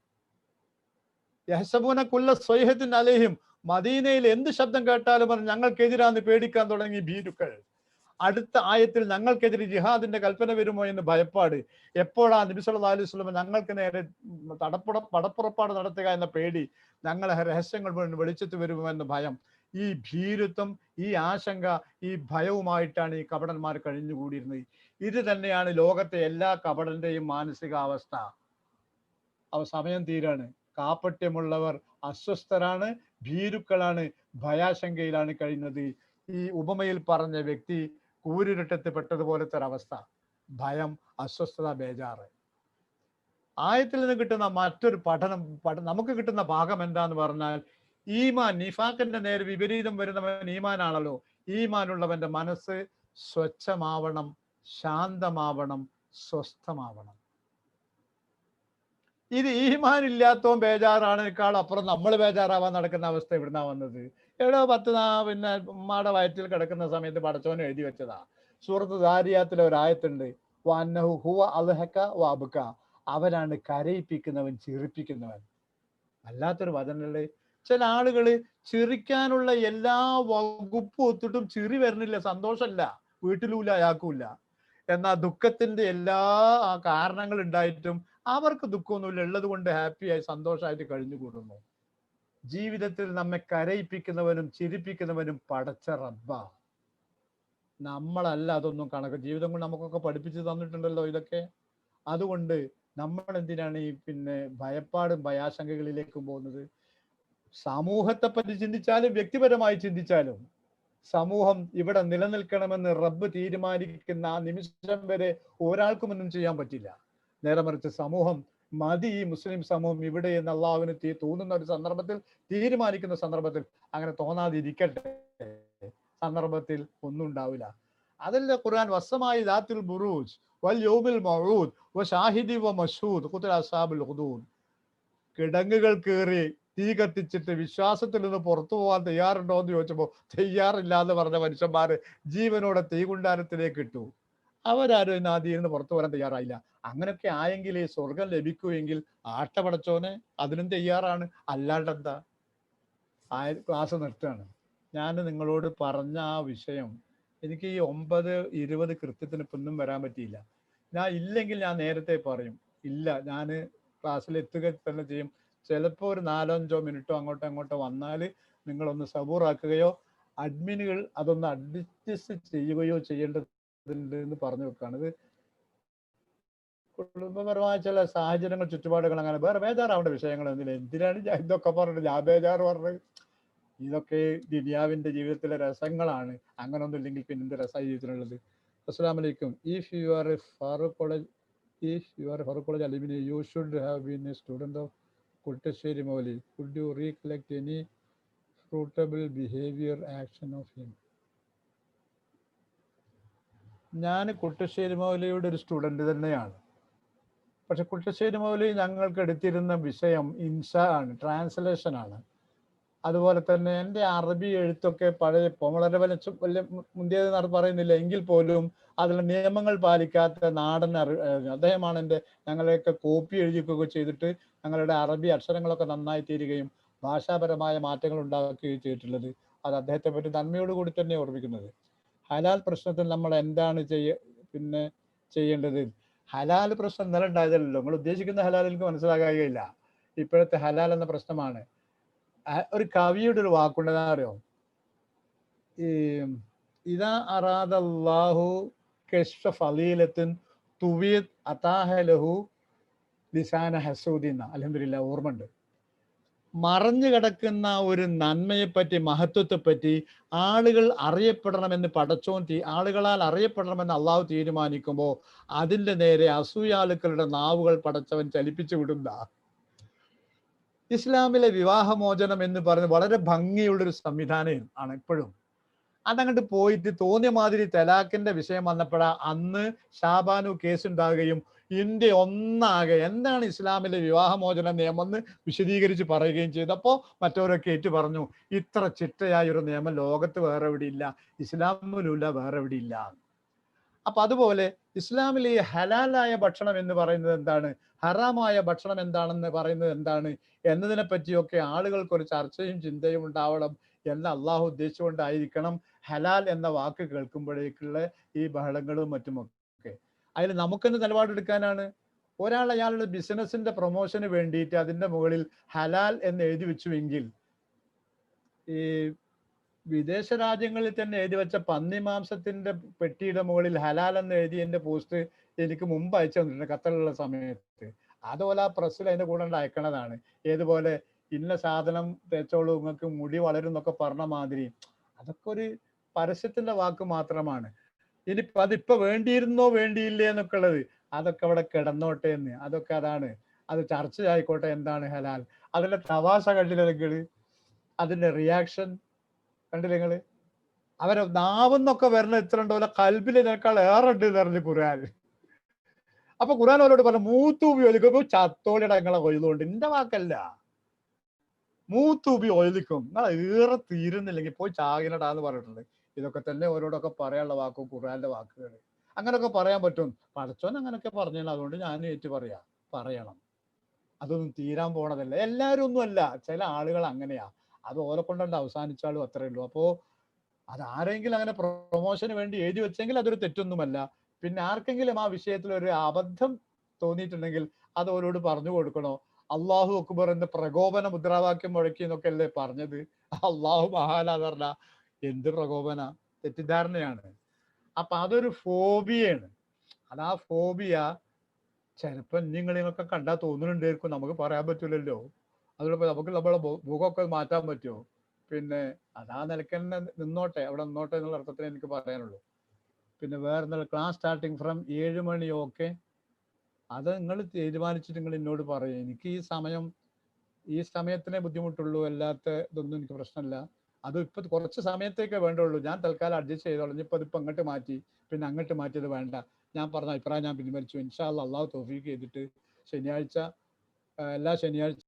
യഹ്സബൂന കുല്ല സ്വൈഹത്തിൻ അലൈഹിം, മദീനയിൽ എന്ത് ശബ്ദം കേട്ടാലും അത് ഞങ്ങൾക്കെതിരാന്ന് പേടിക്കാൻ തുടങ്ങി ഭീരുക്കൾ. അടുത്ത ആയത്തിൽ ഞങ്ങൾക്കെതിരെ ജിഹാദിന്റെ കൽപ്പന വരുമോ എന്ന് ഭയപ്പാട്. എപ്പോഴാ നബി സല്ലല്ലാഹു അലൈഹി വസല്ലം ഞങ്ങൾക്ക് നേരെ പടപ്പുറപ്പാട് നടത്തുക എന്ന പേടി, ഞങ്ങളെ രഹസ്യങ്ങൾ വെളിച്ചത്ത് വരുമോ എന്ന ഭയം. ഈ ഭീരുത്വം, ഈ ആശങ്ക, ഈ ഭയവുമായിട്ടാണ് ഈ കപടന്മാർ കഴിഞ്ഞുകൂടിയിരുന്നത്. ഇത് തന്നെയാണ് ലോകത്തെ എല്ലാ കപടന്റെയും മാനസികാവസ്ഥ. സമയം തീരാണ്. കാപട്യമുള്ളവർ അസ്വസ്ഥരാണ്, ഭീരുക്കളാണ്, ഭയാശങ്കയിലാണ് കഴിയുന്നത്. ഈ ഉപമയിൽ പറഞ്ഞ വ്യക്തി കൂരിരുട്ടത്ത് പെട്ടതുപോലത്തെ ഒരവസ്ഥ. ഭയം, അസ്വസ്ഥത, ബേജാറ്. ആയത്തിൽ നിന്ന് കിട്ടുന്ന മറ്റൊരു പഠനം നമുക്ക് കിട്ടുന്ന ഭാഗം എന്താന്ന് പറഞ്ഞാൽ, ഈമാൻ, നിഫാഖിന്റെ നേരെ വിപരീതം വരുന്നവൻ ഈമാനാണല്ലോ. ഈമാനുള്ളവന്റെ മനസ്സ് സ്വച്ഛമാവണം, ശാന്തമാവണം, സ്വസ്ഥമാവണം. ഇത് ഈമാൻ ഇല്ലാത്തവൻ ബേജാറാണേക്കാൾ അപ്പുറം നമ്മൾ ബേജാറാവാൻ നടക്കുന്ന അവസ്ഥ എവിടുന്നാ വന്നത്? എവിടെയോ പിന്നെ ഉമ്മയുടെ വയറ്റിൽ കിടക്കുന്ന സമയത്ത് പടച്ചോൻ എഴുതി വെച്ചതാ. സൂറത്ത് ദാരിയാത്തിലെ ഒരായത്തുണ്ട്, വന്നഹു ഹുവ അൽഹക വഅബ്ക, അവനാണ് കരയിപ്പിക്കുന്നവൻ ചിരിപ്പിക്കുന്നവൻ. വല്ലാത്തൊരു വചനല്ലേ. ചില ആളുകള് ചിരിക്കാനുള്ള എല്ലാ വകുപ്പും ഒത്തിട്ടും ചിരി വരുന്നില്ല, സന്തോഷമല്ല, വീട്ടിലുമില്ല, അയാൾക്കുമില്ല. എന്നാൽ ദുഃഖത്തിന്റെ എല്ലാ കാരണങ്ങൾ ഉണ്ടായിട്ടും അവർക്ക് ദുഃഖമൊന്നുമില്ല, ഉള്ളത് കൊണ്ട് ഹാപ്പിയായി സന്തോഷമായിട്ട് കഴിഞ്ഞു കൂടുന്നു. ജീവിതത്തിൽ നമ്മെ കരയിപ്പിക്കുന്നവനും ചിരിപ്പിക്കുന്നവനും പടച്ച റബ്ബ. നമ്മളല്ല അതൊന്നും കണക്ക്. ജീവിതം കൊണ്ട് നമുക്കൊക്കെ പഠിപ്പിച്ചു തന്നിട്ടുണ്ടല്ലോ ഇതൊക്കെ. അതുകൊണ്ട് നമ്മൾ എന്തിനാണ് ഈ ഭയപ്പാടും ഭയാശങ്കകളിലേക്കും പോകുന്നത്? സമൂഹത്തെ പറ്റി ചിന്തിച്ചാലും വ്യക്തിപരമായി ചിന്തിച്ചാലും സമൂഹം ഇവിടെ നിലനിൽക്കണമെന്ന് റബ്ബ് തീരുമാനിക്കുന്ന ആ നിമിഷം വരെ ഒരാൾക്കുമൊന്നും ചെയ്യാൻ പറ്റില്ല. നേരെ മറിച്ച് സമൂഹം മതി, ഈ മുസ്ലിം സമൂഹം ഇവിടെ എന്ന് അള്ളാഹുവിന് തോന്നുന്ന ഒരു സന്ദർഭത്തിൽ, തീരുമാനിക്കുന്ന സന്ദർഭത്തിൽ, അങ്ങനെ തോന്നാതിരിക്കട്ടെ, സന്ദർഭത്തിൽ ഒന്നും ഉണ്ടാവില്ല. അതല്ല ഖുർആൻ വസ്സമായി ദാത്തുൽ ബുറൂജ് വൽ യൗമിൽ മൗഊദ് വശാഹിദി വമശ്ഹൂദ് ഖുതില അസ്ഹാബുൽ ഖുദൂദ്. കിടങ്ങുകൾ കയറി തീ കത്തിച്ചിട്ട് വിശ്വാസത്തിൽ നിന്ന് പുറത്തു പോകാൻ തയ്യാറുണ്ടോ എന്ന് ചോദിച്ചപ്പോൾ തയ്യാറില്ല എന്ന് പറഞ്ഞ മനുഷ്യന്മാര് ജീവനോടെ തീകുണ്ടാരത്തിലേക്ക് ഇട്ടു. അവരാരും ഇന്ന് അതിൽ നിന്ന് പുറത്തു വരാൻ തയ്യാറായില്ല. അങ്ങനെയൊക്കെ ആയെങ്കിൽ ഈ സ്വർഗം ലഭിക്കുമെങ്കിൽ ആട്ടപടച്ചോനെ അതിനും തയ്യാറാണ്. അല്ലാണ്ടെന്താ? ക്ലാസ് നിർത്തുകയാണ്. ഞാൻ നിങ്ങളോട് പറഞ്ഞ ആ വിഷയം എനിക്ക് ഈ 9:20 കൃത്യത്തിന് ഇപ്പം ഒന്നും വരാൻ പറ്റിയില്ല. ഞാൻ ഇല്ലെങ്കിൽ ഞാൻ നേരത്തെ പറയും, ഇല്ല ഞാൻ ക്ലാസ്സിൽ എത്തുക തന്നെ ചെയ്യും. ചിലപ്പോൾ ഒരു 4-5 മിനിറ്റോ അങ്ങോട്ടോ അങ്ങോട്ടോ വന്നാൽ നിങ്ങളൊന്ന് സബൂറാക്കുകയോ അഡ്മിനുകൾ അതൊന്ന് അഡ്ജസ്റ്റ് ചെയ്യുകയോ ചെയ്യേണ്ടതുണ്ട് എന്ന് പറഞ്ഞു വെക്കുകയാണ്. ഇത് കുടുംബപരമായ ചില സാഹചര്യങ്ങൾ, ചുറ്റുപാടുകൾ, അങ്ങനെ വേറെ ബേജാറാവേണ്ട വിഷയങ്ങളൊന്നുമില്ല. എന്തിനാണ് ഞാൻ ഇതൊക്കെ പറഞ്ഞത്? ഞാൻ ബേജാറ് പറഞ്ഞത് ഇതൊക്കെ ദുനിയാവിന്റെ ജീവിതത്തിലെ രസങ്ങളാണ്. അങ്ങനെ ഒന്നും ഇല്ലെങ്കിൽ പിന്നെ എന്ത് രസമായി ജീവിതത്തിലുള്ളത്? അസ്സലാമു അലൈക്കും. If you are a Farooq College alumni, you should have been a student of Kuttasheri Mauli. Could you recollect any fruitable behavior action of him? ഞാൻ കുട്ടശ്ശേരി മൗലവിയുടെ ഒരു സ്റ്റുഡന്റ് തന്നെയാണ്. പക്ഷെ കുട്ടശ്ശേരി മൗലവി ഞങ്ങൾക്ക് എടുത്തിരുന്ന വിഷയം ഇൻഷാ ആണ്, ട്രാൻസ്ലേഷൻ ആണ്. അതുപോലെ തന്നെ എൻ്റെ അറബി എഴുത്തൊക്കെ പഴയ വളരെ വലിയ മുന്തിയത് പറയുന്നില്ല എങ്കിൽ പോലും അതിലെ നിയമങ്ങൾ പാലിക്കാത്ത നാടൻ അദ്ദേഹമാണ് ഞങ്ങളെയൊക്കെ കോപ്പി എഴുതിക്കുകയൊക്കെ ചെയ്തിട്ട് ഞങ്ങളുടെ അറബി അക്ഷരങ്ങളൊക്കെ നന്നായി തീരുകയും ഭാഷാപരമായ മാറ്റങ്ങൾ ഉണ്ടാക്കുകയും ചെയ്തിട്ടുള്ളത്. അത് അദ്ദേഹത്തെ പറ്റി നന്മയോടുകൂടി തന്നെ ഓർമ്മിക്കുന്നത്. ഹലാൽ പ്രശ്നത്തിൽ നമ്മൾ എന്താണ് ചെയ്യേണ്ടത്? ഹലാൽ പ്രശ്നം ഇന്നലെ ഉണ്ടായതല്ലോ. നിങ്ങൾ ഉദ്ദേശിക്കുന്ന ഹലാൽ എനിക്ക് മനസ്സിലാകുകയില്ല. ഇപ്പോഴത്തെ ഹലാൽ എന്ന പ്രശ്നമാണ്. ഒരു കവിയുടെ ഒരു വാക്കുണ്ടെന്ന് അറിയോ? ഈ ഇതാ അറാദല്ലാഹു കശ്ഫ ഫളീലത്തിൻ തുവീത് അതാഹലഹു ലിസാന ഹസൂദിന്ന. അൽഹംദുലില്ലാഹ്, ഓർമ്മയുണ്ട്. മറഞ്ഞു കിടക്കുന്ന ഒരു നന്മയെപ്പറ്റി, മഹത്വത്തെപ്പറ്റി ആളുകൾ അറിയപ്പെടണമെന്ന് ആളുകളാൽ അറിയപ്പെടണമെന്ന് അള്ളാഹു തീരുമാനിക്കുമ്പോൾ അതിൻ്റെ നേരെ അസൂയാലുക്കളുടെ നാവുകൾ പടച്ചവൻ ചലിപ്പിച്ചു വിടുന്ന ഇസ്ലാമിലെ വിവാഹമോചനം എന്ന് പറയുന്നത് വളരെ ഭംഗിയുള്ളൊരു സംവിധാനം ആണ് ഇപ്പോഴും. അതങ്ങോട്ട് പോയിട്ട് തോന്നിയ മാതിരി തലാഖിന്റെ വിഷയം വന്നപ്പോഴാ അന്ന് ഷാബാനു കേസ് ഉണ്ടാകുകയും ഇന്ത്യ ഒന്നാകെ എന്താണ് ഇസ്ലാമിലെ വിവാഹമോചന നിയമം എന്ന് വിശദീകരിച്ച് പറയുകയും ചെയ്തപ്പോൾ മറ്റവരൊക്കെ ഏറ്റു പറഞ്ഞു, ഇത്ര ചിട്ടയായ ഒരു നിയമം ലോകത്ത് വേറെ എവിടെ ഇല്ല, ഇസ്ലാമിലുമില്ല, വേറെ എവിടെ ഇല്ല. അപ്പൊ അതുപോലെ ഇസ്ലാമിലെ ഈ ഹലാലായ ഭക്ഷണം എന്ന് പറയുന്നത് എന്താണ്, ഹറാമായ ഭക്ഷണം എന്താണെന്ന് പറയുന്നത് എന്താണ് എന്നതിനെ പറ്റിയൊക്കെ ആളുകൾക്കൊരു ചർച്ചയും ചിന്തയും ഉണ്ടാവണം എന്ന് അള്ളാഹു ഉദ്ദേശിച്ചുകൊണ്ടായിരിക്കണം ഹലാൽ എന്ന വാക്ക് കേൾക്കുമ്പോഴേക്കുള്ള ഈ ബഹളങ്ങളും മറ്റുമൊക്കെ. അതിൽ നമുക്കെന്ത് നിലപാടെടുക്കാനാണ്? ഒരാൾ അയാളുടെ ബിസിനസിന്റെ പ്രൊമോഷന് വേണ്ടിയിട്ട് അതിൻ്റെ മുകളിൽ ഹലാൽ എന്ന് എഴുതി വെച്ചുവെങ്കിൽ, ഈ വിദേശ രാജ്യങ്ങളിൽ തന്നെ എഴുതി വെച്ച പന്നി മാംസത്തിന്റെ പെട്ടിയുടെ മുകളിൽ ഹലാൽ എന്ന് എഴുതി എൻ്റെ പോസ്റ്റ് എനിക്ക് മുമ്പ് അയച്ചു തന്നിട്ടുണ്ട് ഖത്തറിലുള്ള സമയത്ത്. അതുപോലെ ആ പ്രസ്സിൽ അതിൻ്റെ കൂടെ അയക്കണതാണ്. ഏതുപോലെ ഇന്ന സാധനം തേച്ചോളൂ നിങ്ങൾക്ക് മുടി വളരും എന്നൊക്കെ പറഞ്ഞ മാതിരി. അതൊക്കെ ഒരു പരസ്യത്തിന്റെ വാക്ക് മാത്രമാണ്. അതിപ്പോ വേണ്ടിയിരുന്നോ വേണ്ടിയില്ലേ എന്നൊക്കെ ഉള്ളത് അതൊക്കെ അവിടെ കിടന്നോട്ടെ എന്ന്. അതൊക്കെ അതാണ്, അത് ചർച്ചയായിക്കോട്ടെ. എന്താണ് ഹലാൽ? അതിന്റെ തമാശ കണ്ടില്ല നിങ്ങള്? അതിന്റെ റിയാക്ഷൻ കണ്ടില്ല നിങ്ങള്? അവരെ നാവെന്നൊക്കെ വരണ ഇത്ര ഉണ്ടോ, കൽബിലിനേക്കാൾ ഏറെ ഉണ്ട് എന്ന് പറഞ്ഞു ഖുർആൻ. അപ്പൊ ഖുർആൻ അവരോട് പറഞ്ഞു മൂത്ത് ഉപയോഗിക്കുമ്പോ ചത്തോളിയുടെ ഞങ്ങളെ കൊയ്തുകൊണ്ട്. എന്റെ വാക്കല്ല, മൂത്തൂബി ഒയലിക്കും നിങ്ങൾ ഏറെ തീരുന്നില്ലെങ്കിൽ പോയി ചാകിനടാന്ന് പറഞ്ഞിട്ടുണ്ട്. ഇതൊക്കെ തന്നെ ഓരോടൊക്കെ പറയാനുള്ള വാക്കും ഖുർആന്റെ വാക്കുകൾ. അങ്ങനെയൊക്കെ പറയാൻ പറ്റും. പടച്ചോൻ അങ്ങനെയൊക്കെ പറഞ്ഞാൽ അതുകൊണ്ട് ഞാൻ ഏറ്റു പറയണം. അതൊന്നും തീരാൻ പോണതല്ല. എല്ലാവരും ഒന്നും അല്ല, ചില ആളുകൾ അങ്ങനെയാ. അത് ഓരെ കൊണ്ടുണ്ട് അവസാനിച്ചാലും അത്രേ ഉള്ളൂ. അപ്പോ അത് ആരെങ്കിലും അങ്ങനെ പ്രൊമോഷന് വേണ്ടി എഴുതി വെച്ചെങ്കിൽ അതൊരു തെറ്റൊന്നുമല്ല. പിന്നെ ആർക്കെങ്കിലും ആ വിഷയത്തിൽ ഒരു അബദ്ധം തോന്നിയിട്ടുണ്ടെങ്കിൽ അത് അവരോട് പറഞ്ഞു കൊടുക്കണോ. അള്ളാഹു അക്ബർ എന്ന് പ്രകോപന മുദ്രാവാക്യം മുഴക്കി എന്നൊക്കെ അല്ലേ പറഞ്ഞത്. അള്ളാഹു മഹാലാന്ന് പറഞ്ഞ എന്ത് പ്രകോപന, തെറ്റിദ്ധാരണയാണ്. അപ്പൊ അതൊരു ഫോബിയാണ്. അത് ആ ഫോബിയ ചിലപ്പോ നിങ്ങളൊക്കെ കണ്ടാൽ തോന്നുന്നുണ്ടായിരിക്കും, നമുക്ക് പറയാൻ പറ്റൂലല്ലോ. അതുകൊണ്ട് നമുക്ക് നമ്മളെ മുഖമൊക്കെ മാറ്റാൻ പറ്റുമോ? പിന്നെ അതാ നിലയ്ക്ക് തന്നെ നിന്നോട്ടെ, അവിടെ നിന്നോട്ടെ എന്നുള്ള അർത്ഥത്തിൽ എനിക്ക് പറയാനുള്ളൂ. പിന്നെ വേറെ ക്ലാസ് സ്റ്റാർട്ടിങ് ഫ്രം 7 മണി. ഓക്കെ, അത് നിങ്ങൾ തീരുമാനിച്ചിട്ട് നിങ്ങൾ എന്നോട് പറയും. എനിക്ക് ഈ സമയത്തിനെ ബുദ്ധിമുട്ടുള്ളൂ, അല്ലാത്ത ഇതൊന്നും എനിക്ക് പ്രശ്നമില്ല. അത് ഇപ്പൊ കുറച്ച് സമയത്തേക്കേ വേണ്ടുള്ളൂ. ഞാൻ തൽക്കാലം അഡ്ജസ്റ്റ് ചെയ്തോളൂ. ഇനിയിപ്പോൾ ഇതിപ്പോൾ അങ്ങോട്ട് മാറ്റി പിന്നെ അങ്ങോട്ട് മാറ്റിയത് വേണ്ട. ഞാൻ പറഞ്ഞ അഭിപ്രായം ഞാൻ പിൻവലിച്ചു. ഇൻഷാ അല്ലാഹ് അള്ളാഹു തൗഫീഖ് ചെയ്തിട്ട് ശനിയാഴ്ച എല്ലാ ശനിയാഴ്ച